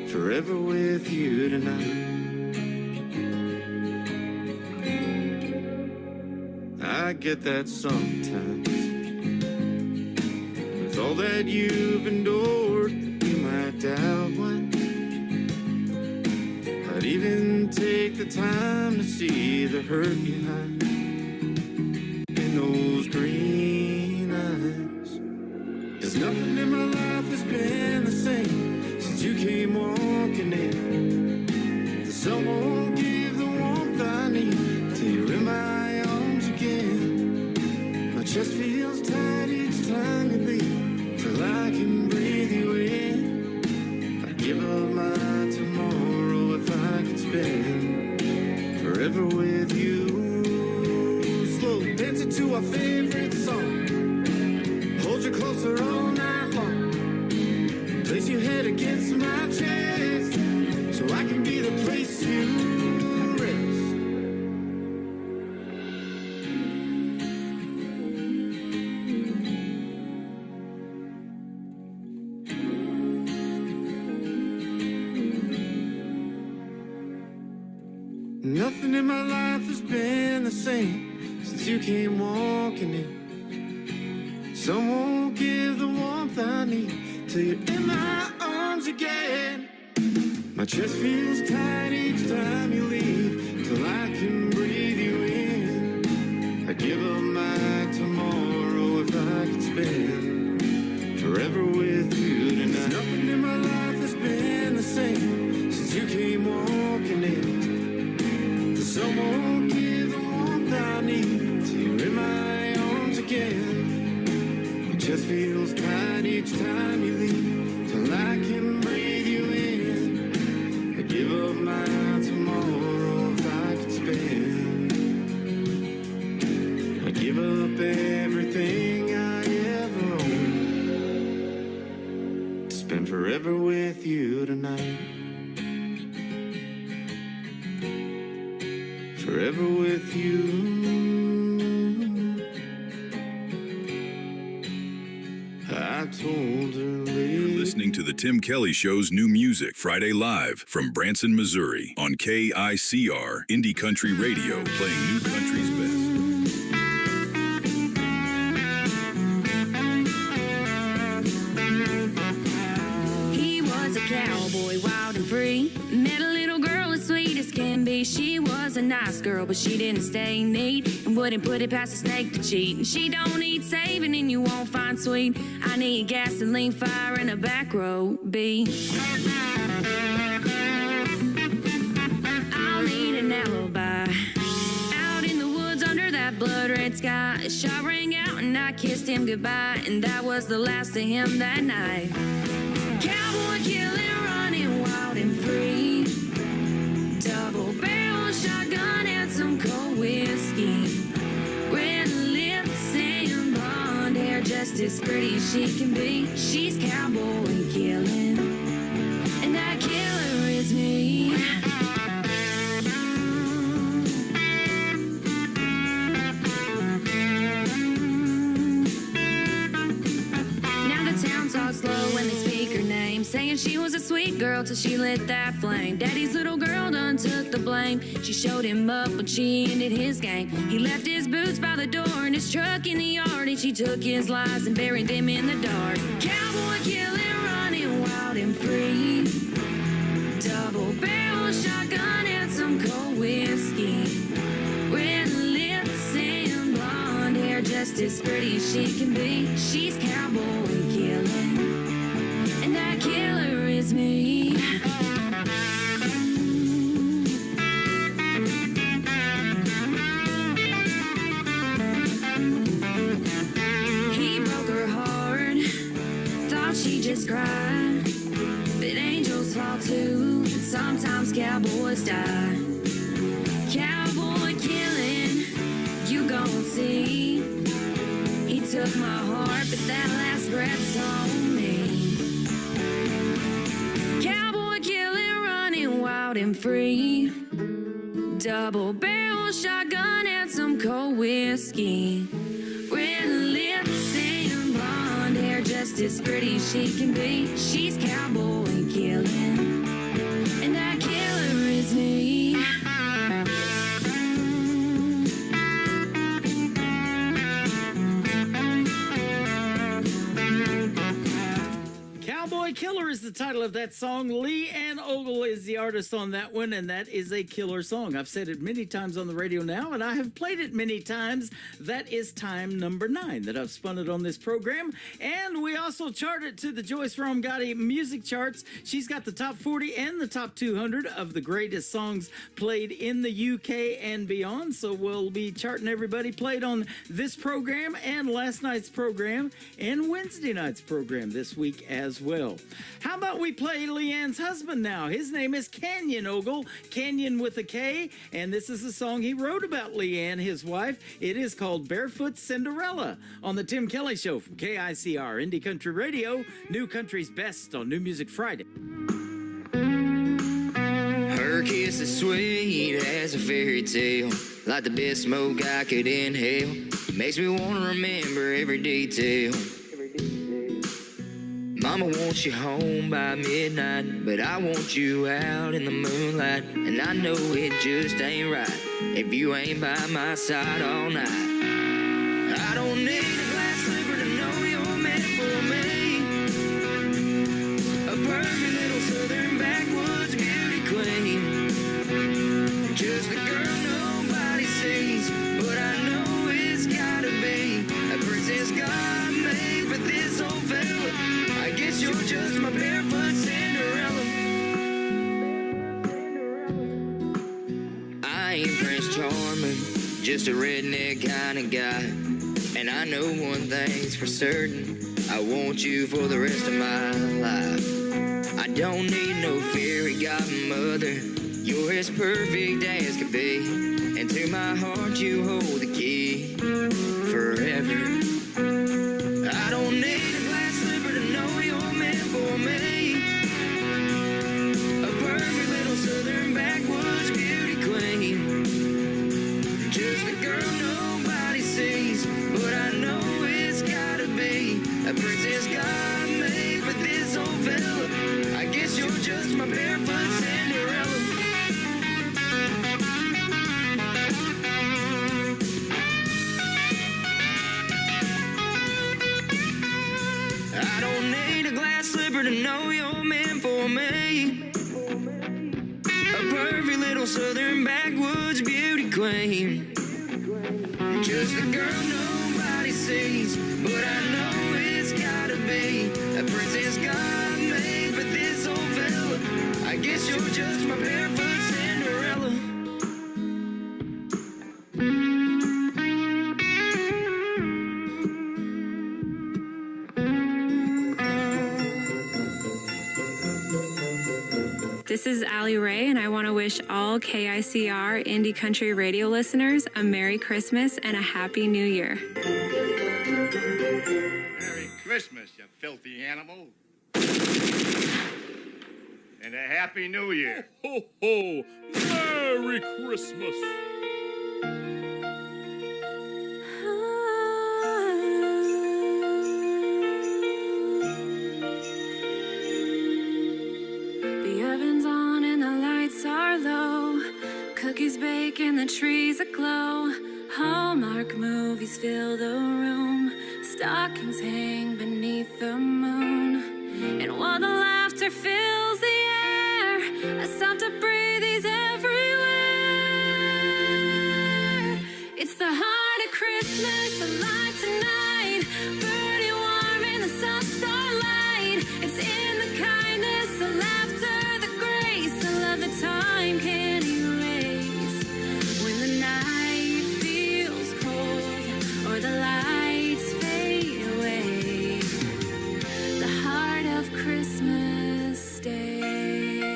Forever with you tonight. I get that sometimes. With all that you've endured, you might doubt why I'd even take the time to see the hurt you hide in those green eyes. 'Cause nothing in my life has been the same since you came walking in. The sun won't give the warmth I need till you're in my arms again. My chest feels tight each time you leave, till I can breathe you in. I'd give up my tomorrow if I could spend forever with you. Slow dancing to our favorite song, hold you closer all night long. Place your head against my chest, so I can be the place you rest. Nothing in my life has been the same since you came walking in. Sun won't give the warmth I need till you're in my arms again. My chest feels tight each time you leave, till I can breathe you in. I'd give up my tomorrow if I could spend forever with you tonight. Nothing in my life has been the same since you came walking in. The sun won't give the warmth I need till you're in my arms again. My chest feels tight each time you leave, till I can breathe you in. I'd give up my tomorrow if I could spend. I'd give up everything I ever own to spend forever with you tonight. Forever with you. I told her You're listening to the Tim Kelly Show's new music Friday live from Branson, Missouri on KICR Indie Country Radio, playing new country's best. He was a cowboy, wild and free. Met a little girl as sweet as can be. She was a nice girl, but she didn't stay neat and wouldn't put it past a snake to cheat. And she don't need saving and you won't find sweet. I need gasoline, fire, and a back row B. I'll need an alibi. Out in the woods under that blood red sky, a shot rang out and I kissed him goodbye, and that was the last of him that night. Cowboy killing, running wild and free. Double barrel shotgun and some cold whiskey. Red lips and blonde hair, just as pretty as she can be. She's cowboy killing, and that killer is me. Now the town talks slow when they speak her name, saying she was a sweet girl till she lit that flame. Daddy's little girl done took the blame. She showed him up when she ended his game. He left his boots by the door and his truck in the yard, and she took his lies and buried them in the dark. Cowboy killing, running wild and free. Double barrel shotgun and some cold whiskey. Red lips and blonde hair, just as pretty as she can be. She's cowboy killing, and that killer is me. fall too. Sometimes cowboys die. Cowboy killing, you gon' see. He took my heart, but that last breath's on me. Cowboy killing, running wild and free. Double barrel shotgun and some cold whiskey. Red lips and blonde hair, just as pretty as she can be. She's cowboy killing, and that killer is me. Cowboy Killer is the title of that song. Lee Ann Ogle is the artist on that one, and that is a killer song. I've said it many times on the radio now, and I have played it many times. That is time number 9 that I've spun it on this program. And we also chart it to the Joyce Romgotti music charts. She's got the top 40 and the top 200 of the greatest songs played in the UK and beyond. So we'll be charting everybody played on this program and last night's program and Wednesday night's program this week as well. How about we play Leanne's husband now? His name is Canyon Ogle, Canyon with a K, and this is a song he wrote about Leanne, his wife. It is called Barefoot Cinderella on the Tim Kelly Show from KICR, Indie Country Radio, New Country's Best on New Music Friday. Her kiss is sweet as a fairy tale, like the best smoke I could inhale. Makes me want to remember every detail. Mama wants you home by midnight, but I want you out in the moonlight. And I know it just ain't right if you ain't by my side all night. I don't need a glass slipper to know you're meant for me. A perfect little southern backwoods beauty queen. Just the girl nobody sees, but I know it's gotta be a princess God made for this old fella. I guess you're just my barefoot Cinderella. I ain't Prince Charming, just a redneck kind of guy. And I know one thing's for certain, I want you for the rest of my life. I don't need no fairy godmother, you're as perfect as could be. And to my heart you hold the key forever. I don't need a glass slipper to know you're meant for me. A perfect little southern backwoods beauty queen. Just the girl nobody sees, but I know it's gotta be a princess God made for this old fella. I guess you're just my barefoot Cinderella. I don't need a glass slipper to know you're meant for me. A perfect little southern backwoods beauty queen. Just the girl nobody sees, but I know it's gotta be a princess God made for this old fella. I guess you're just my barefoot Cinderella. This is Allie Ray, and I want to wish all KICR Indie Country Radio listeners a Merry Christmas and a Happy New Year. Merry Christmas, you filthy animal. And a Happy New Year. Ho, ho, Merry Christmas. The oven's on and the lights are low. Cookies bake and the trees aglow. Hallmark movies fill the room. Stockings hang beneath the moon. And while the laughter fills the air, a stop to breathe is everywhere. It's the heart of Christmas, alive tonight. Burning warm in the soft starlight. It's in the kindness, the laughter, the grace. The love that time can't erase. When the night feels cold or the lights fade away, the heart of Christmas stays.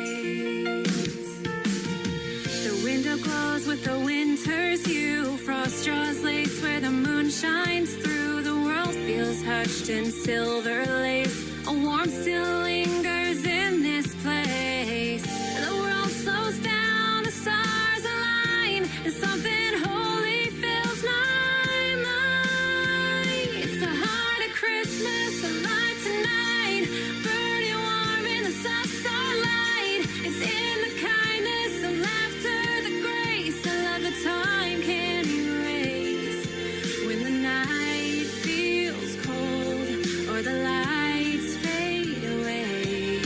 shines through. The world feels hushed in silver lace. A warmth still lingers in this place. The world slows down, the stars align, and something holy fills my mind. It's the heart of Christmas, alive tonight, burning warm in the soft starlight. It's in the kindness, the laughter, the grace. I love the time can't erase. When the night feels cold or the lights fade away,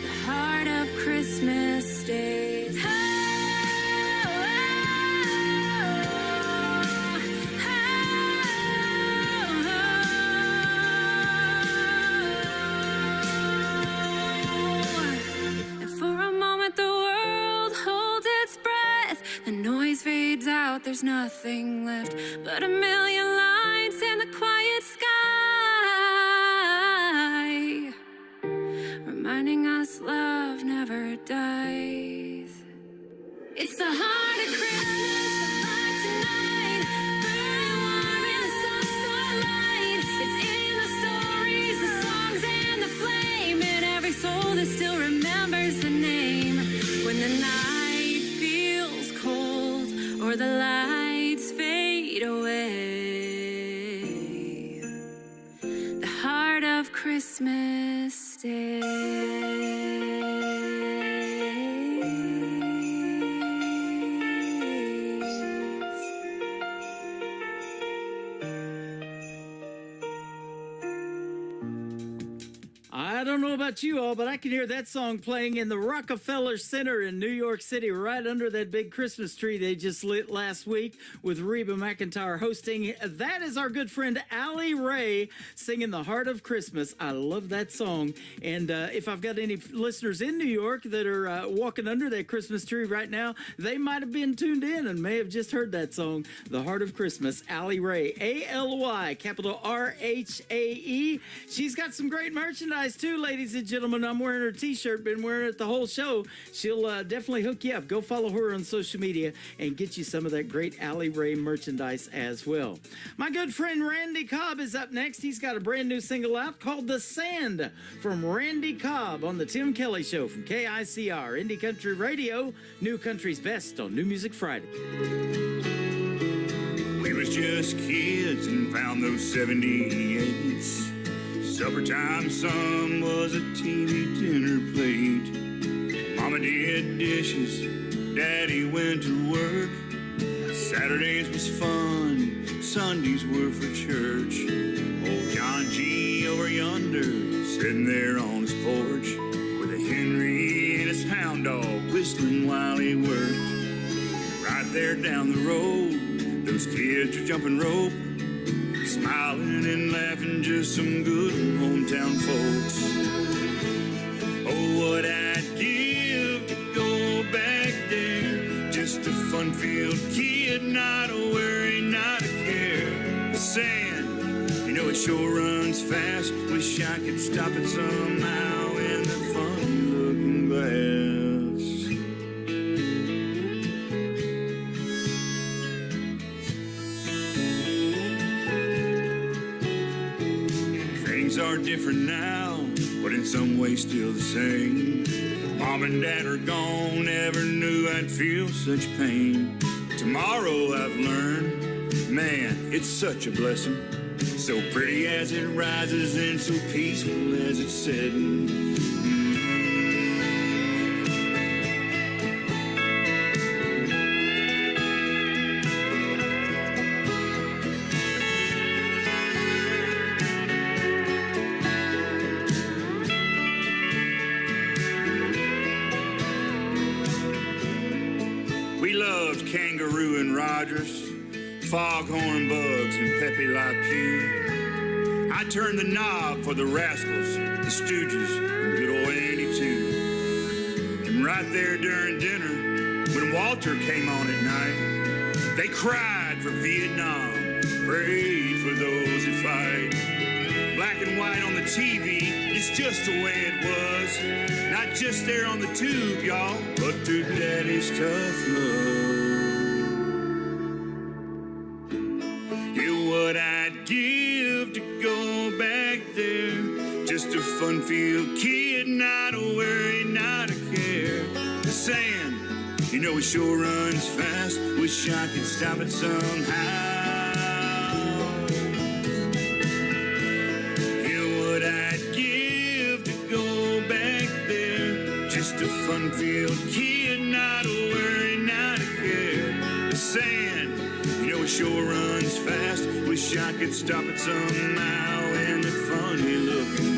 the heart of Christmas stays. And for a moment the world holds its breath. The noise fades out, there's nothing left but a million lines in the quiet sky, reminding us love never dies. It's the heart of Christmas, alive tonight, burning warm in the soft starlight. It's in the stories, the songs, and the flame, in every soul that still remembers the name. When the night feels cold or the lights fade away, the heart of Christmas stays. I don't know about you all, but I can hear that song playing in the Rockefeller Center in New York City, right under that big Christmas tree they just lit last week with Reba McEntire hosting. That is our good friend Allie Ray singing The Heart of Christmas. I love that song. And if I've got any listeners in New York that are walking under that Christmas tree right now, they might have been tuned in and may have just heard that song, The Heart of Christmas. Allie Ray, A-L-Y, capital R-H-A-E. She's got some great merchandise too, ladies and gentlemen. I'm wearing her t-shirt, been wearing it the whole show. She'll definitely hook you up. Go follow her on social media and get you some of that great Allie Ray merchandise as well. My good friend Randy Cobb is up next. He's got a brand new single out called The Sand from Randy Cobb on the Tim Kelly Show from KICR, Indie Country Radio, New Country's Best on New Music Friday. We was just kids and found those 78s. Supper time, son was a TV dinner plate. Mama did dishes, Daddy went to work. Saturdays was fun, Sundays were for church. Old John G. over yonder, sitting there on his porch, with a Henry and his hound dog whistling while he worked. Right there down the road, those kids are jumping rope, smiling and laughing, just some good hometown folks. Oh, what I'd give to go back there, just a fun-filled kid, not a worry, not a care. The sand, you know it sure runs fast, wish I could stop it somehow in the funny-looking glass. Things are different now, but in some ways still the same. Mom and Dad are gone, never knew I'd feel such pain. Tomorrow I've learned, man, it's such a blessing. So pretty as it rises and so peaceful as it's setting. We loved Kangaroo and Rogers, Foghorn Bugs and Pepe Le Pew. I turned the knob for the Rascals, the Stooges, and good old Andy too. And right there during dinner, when Walter came on at night, they cried for Vietnam, prayed for those who fight. Black and white on the TV, it's just the way it was. Not just there on the tube, y'all, but through Daddy's tough love. It You know it sure runs fast. Wish I could stop it somehow. You know what I'd give to go back there. Just a fun-filled kid, not a worry, not a care. The sand, you know it sure runs fast. Wish I could stop it somehow. And that funny-looking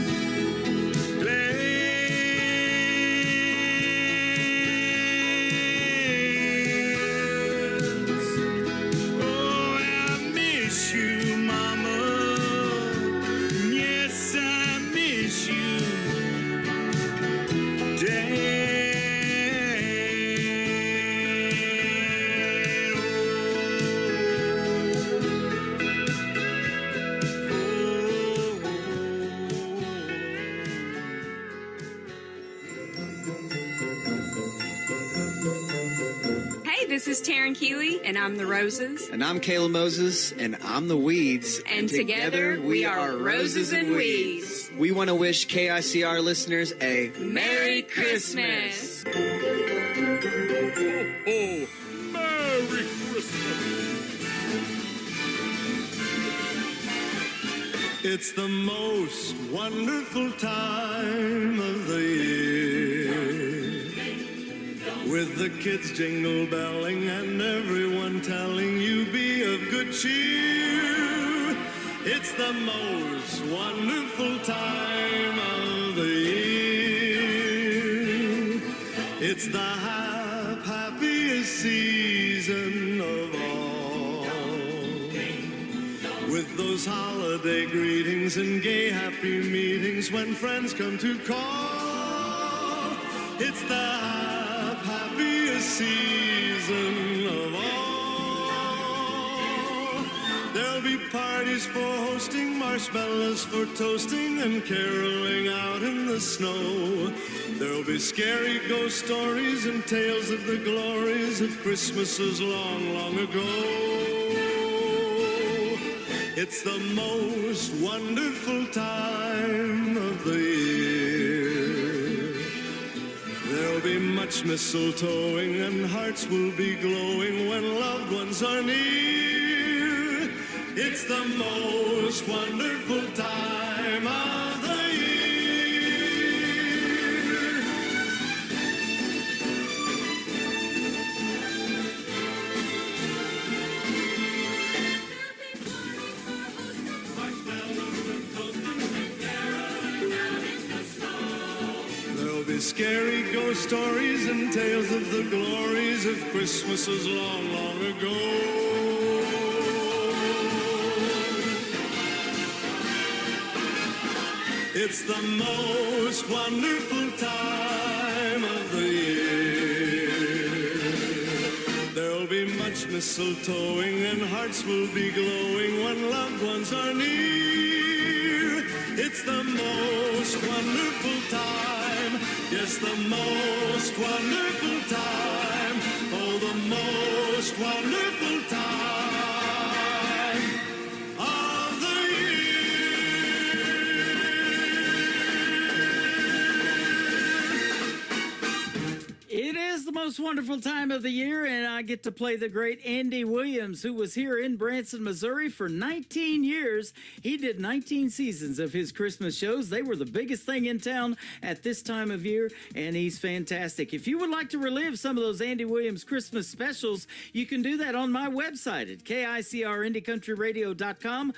This is Taryn Keeley, and I'm the Roses. And I'm Kayla Moses, and I'm the Weeds. And together we are Roses and Weeds. We want to wish KICR listeners a Merry Christmas. Oh, Merry Christmas. It's the most wonderful time of the year, with the kids jingle belling and everyone telling you be of good cheer. It's the most wonderful time of the year. It's the happiest season of all, with those holiday greetings and gay happy meetings when friends come to call. It's the happiest season of all. There'll be parties for hosting, marshmallows for toasting, and caroling out in the snow. There'll be scary ghost stories and tales of the glories of Christmases long, long ago. It's the most wonderful time of the year. There'll be much mistletoeing and hearts will be glowing when loved ones are near. It's the most wonderful time of the year. Scary ghost stories and tales of the glories of Christmases long, long ago. It's the most wonderful time of the year. There'll be much mistletoeing and hearts will be glowing when loved ones are near. It's the most wonderful time. Yes, the most wonderful time. Oh, the most wonderful time of the It is the most wonderful time of the year, and I get to play the great Andy Williams, who was here in Branson, Missouri for 19 years. He did 19 seasons of his Christmas shows. They were the biggest thing in town at this time of year, and he's fantastic. If you would like to relive some of those Andy Williams Christmas specials, you can do that on my website at KICRIndyCountryRadio.com.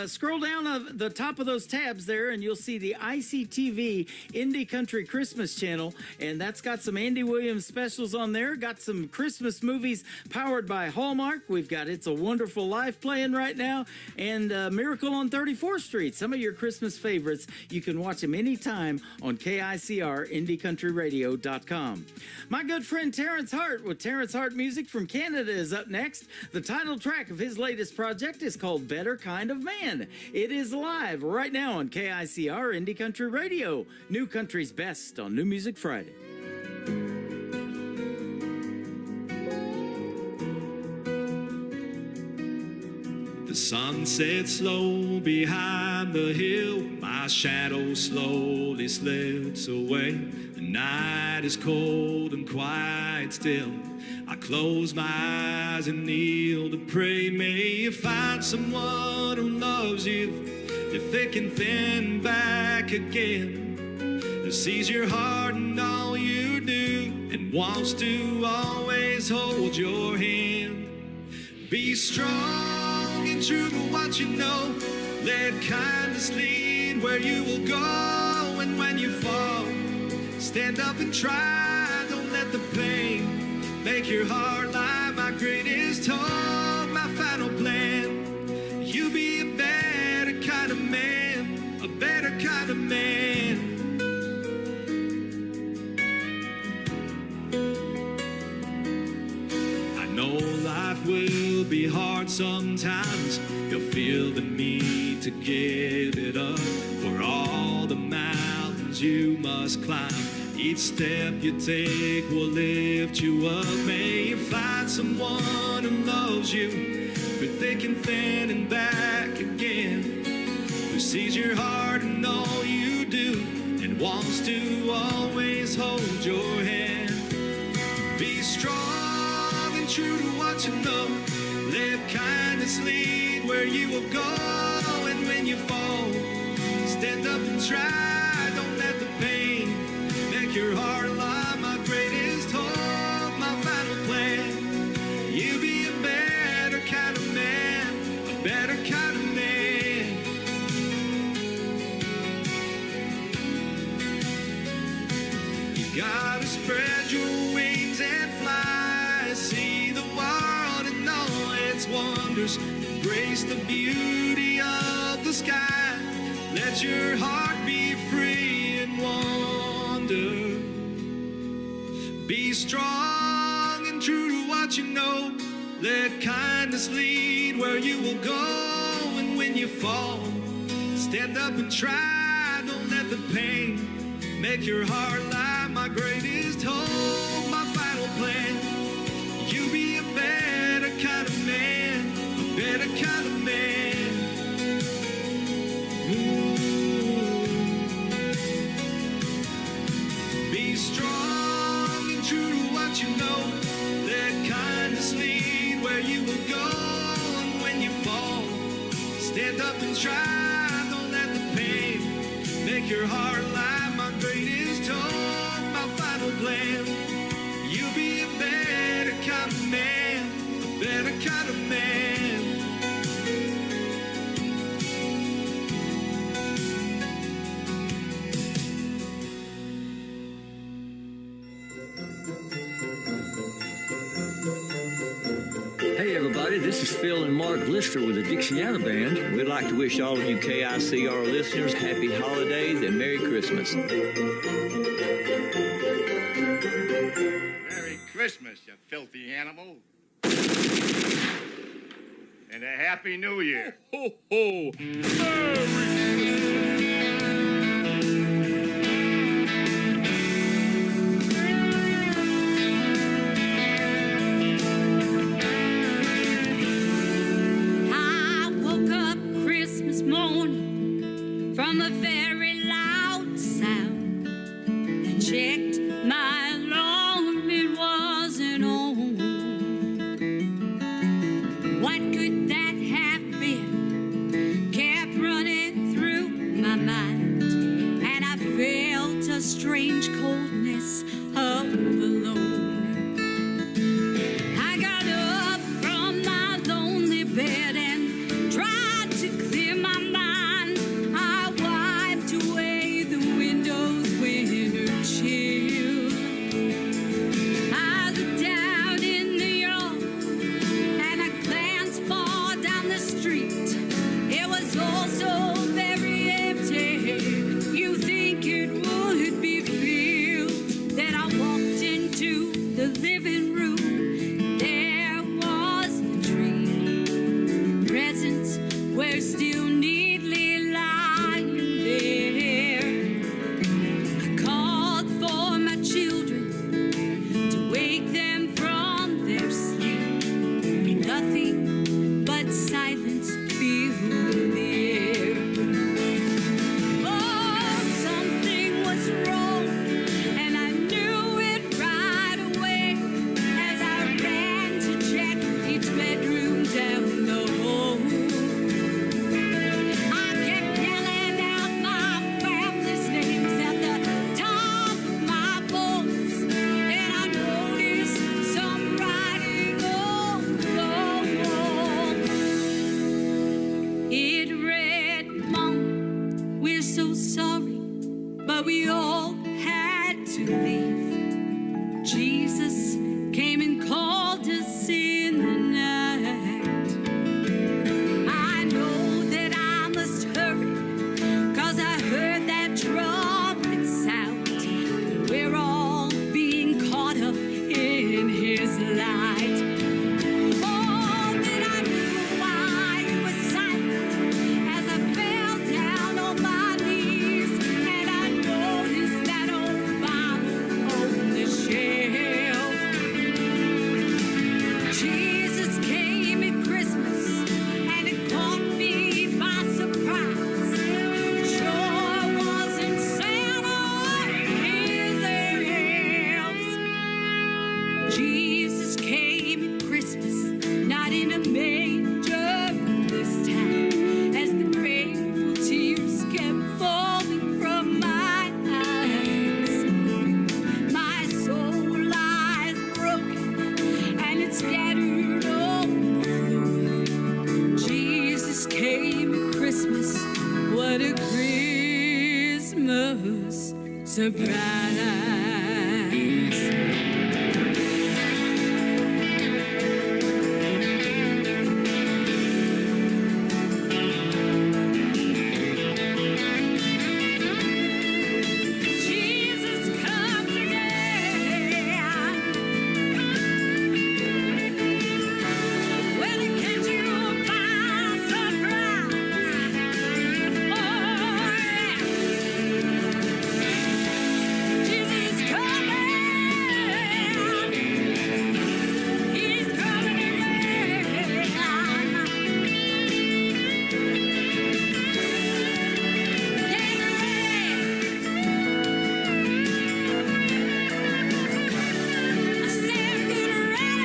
Scroll down the top of those tabs there, and you'll see the ICTV Indie Country Christmas channel, and that's got some Andy Williams specials on there. Got some Christmas movies powered by Hallmark. We've got It's a Wonderful Life playing right now, and Miracle on 34th Street. Some of your Christmas favorites. You can watch them anytime on KICRIndyCountryRadio.com. My good friend Terrence Hart with Terrence Hart Music from Canada is up next. The title track of his latest project is called Better Kind of Man. It is live right now on KICR Indie Country Radio. New Country's best on New Music Friday. The sun sets slow behind the hill. My shadow slowly slips away. The night is cold and quiet still. I close my eyes and kneel to pray. May you find someone who loves you, they're thick and thin back again, who sees your heart and all you do, and wants to always hold your hand. Be strong and true to what you know. Let kindness lead where you will go. And when you fall, stand up and try. Don't let the pain make your heart lie. My greatest hope, my final plan. You be a better kind of man, a better kind of man. I know life will be hard sometimes. You'll feel the need to give it up for all the mountains you must climb. Each step you take will lift you up. May you find someone who loves you through thick and thin and back again, who sees your heart and all you do, and wants to always hold your hand. Be strong and true to what you know. Let kindness lead where you will go. And when you fall, stand up and try. Don't let the pain make your heart lie. My greatest hope, my final plan. You be a better kind of man, a better kind of man. You gotta spread your wings and fly. See the world and all its wonders. Embrace the beauty of the sky. Let your heart be free and wander. Be strong and true to what you know. Let kindness lead where you will go. And when you fall, stand up and try. Don't let the pain make your heart lie. My greatest hope, my final plan. You be a better kind of man, a better kind of man. Be strong and true to what you know. Let kindness lead where you will go. And when you fall, stand up and try. Don't let the pain make your heart lie. My greatest hope, my final plan. You be a better kind of man, a better kind of man. Hey everybody, this is Phil and Mark Lister with the Dixiana Band. We'd like to wish all of you KICR listeners happy holidays and Merry Christmas. Merry Christmas, you filthy animal. And a Happy New Year. Ho, ho, I woke up Christmas morning from a very loud sound. I checked my alarm, it wasn't on. What could that have been? Kept running through my mind, and I felt a strange coldness of alone. I got up from my lonely bed and tried to clear my mind. I wiped away the window's winter chill. surprise. Jesus comes again. Well, he catch you by surprise. Oh, yeah. Jesus coming. He's coming again. Get ready. I said get ready.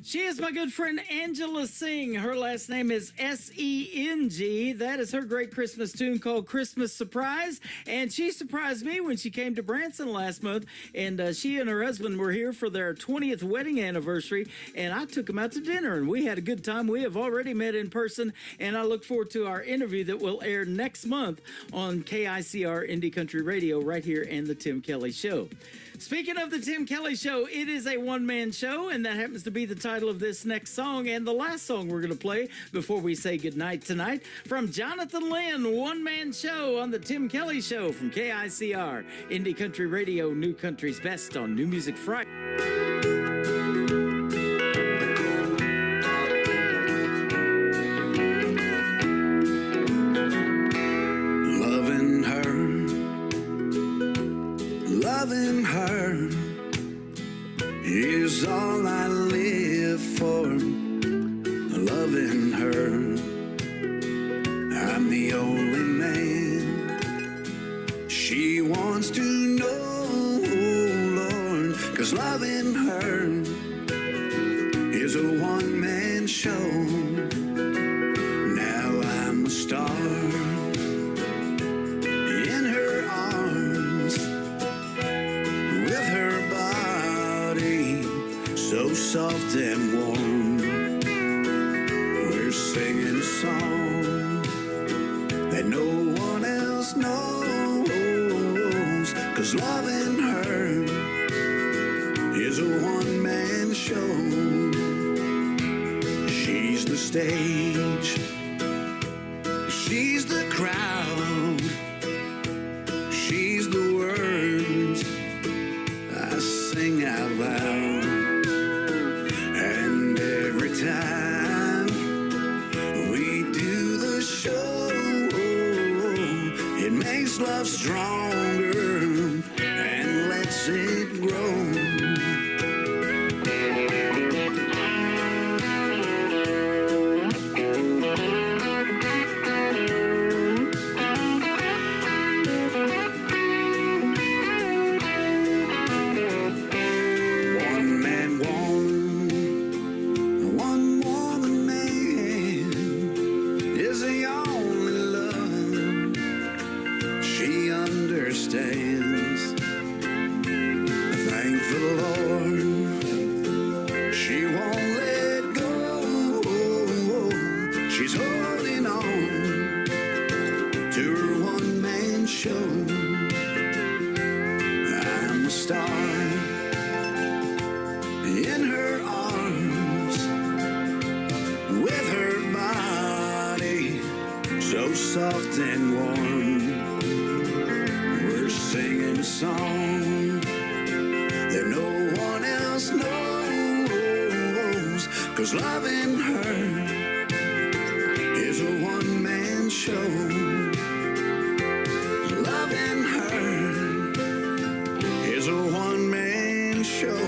She is my good friend Angela Singh. Her last name is S-E-N-G. That is her great Christmas tune called Christmas Surprise. And she surprised me when she came to Branson last month. And she and her husband were here for their 20th wedding anniversary. And I took them out to dinner and we had a good time. We have already met in person. And I look forward to our interview that will air next month on KICR Indie Country Radio right here in the Tim Kelly Show. Speaking of the Tim Kelly Show, it is a one-man show, and that happens to be the title of this next song and the last song we're going to play before we say goodnight tonight. From Jonathan Lynn, one-man show on the Tim Kelly Show from KICR, Indie Country Radio, New Country's Best on New Music Friday. Loving her is all I live for. Loving her, I'm the only man she wants to know, Lord, 'cause loving her is a one-man show. Now I'm a star in her arms, with her body so soft and warm. We're singing a song that no one else knows, 'cause loving her is a one-man show. She's the stage, she's the crowd, she's the words I sing out loud. And every time we do the show, it makes love stronger and lets it grow. Soft and warm, we're singing a song that no one else knows, 'cause loving her is a one-man show. Loving her is a one-man show.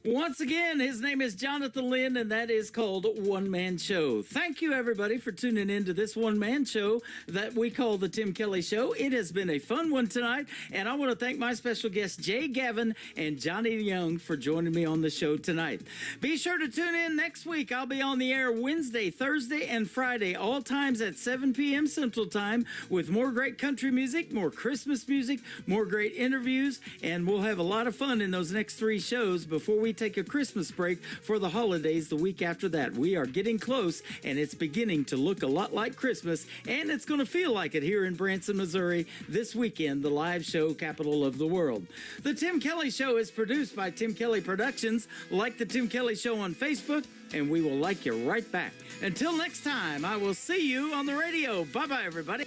Once again, his name is Jonathan Lynn, and that is called One Man Show. Thank you, everybody, for tuning in to this one-man show that we call The Tim Kelly Show. It has been a fun one tonight, and I want to thank my special guests, Jay Gavin and Johnny Young, for joining me on the show tonight. Be sure to tune in next week. I'll be on the air Wednesday, Thursday, and Friday, all times at 7 p.m. Central Time, with more great country music, more Christmas music, more great interviews, and we'll have a lot of fun in those next 3 shows before we take a Christmas break for the holidays the week after that. We are getting close, and it's beginning to look a lot like Christmas, and it's going to feel like it here in Branson, Missouri this weekend, the live show capital of the world. The Tim Kelly Show is produced by Tim Kelly Productions. Like the Tim Kelly Show on Facebook, and we will like you right back. Until next time, I will see you on the radio. Bye-bye, everybody.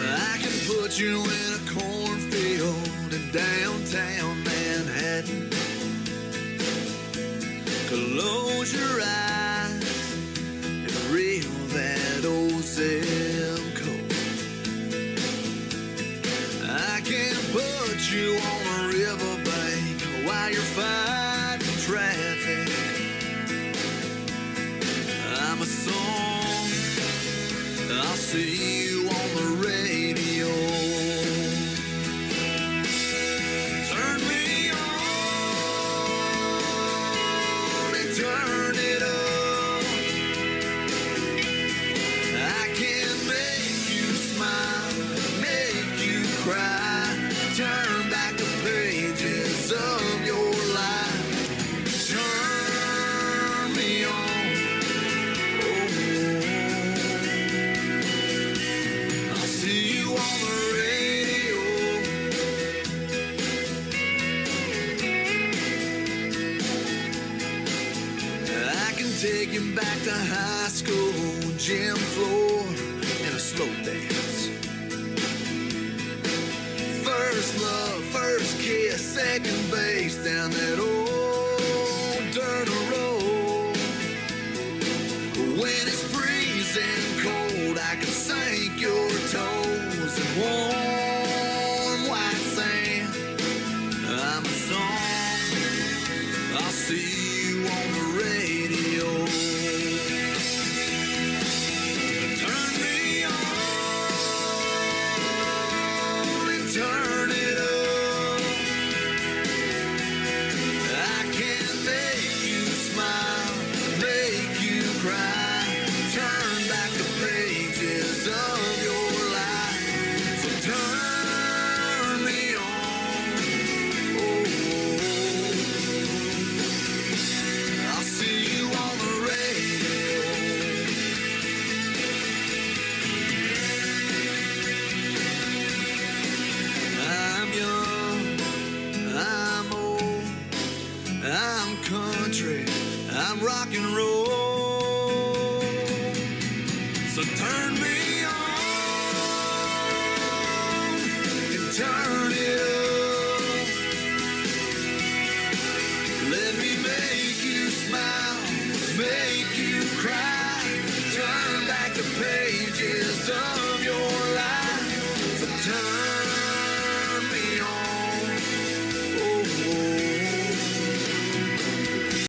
I can put you in a cornfield in downtown Manhattan. Close your eyes and reel that old zip code. I can put you on a riverbank while you're fighting traffic. I'm a song, I'll see you on the radio. Turn me on and turn it up. I can make you smile, make you cry, turn back the pages of your life. Turn me on. I'll see you on the radio. I can take you back to high school, gym floor, and a slow dance. First love, first kiss, second base down that old dirt road. When it's freezing cold, I can sink your toes in warm white sand. I'm a song, I'll see you on the radio. Turn me on and turn it up. I can make you smile, make you cry, turn back the pages of your life. So turn me on. Oh, I'll see you on the radio. I'm young, I'm old, I'm country, I'm rock and roll.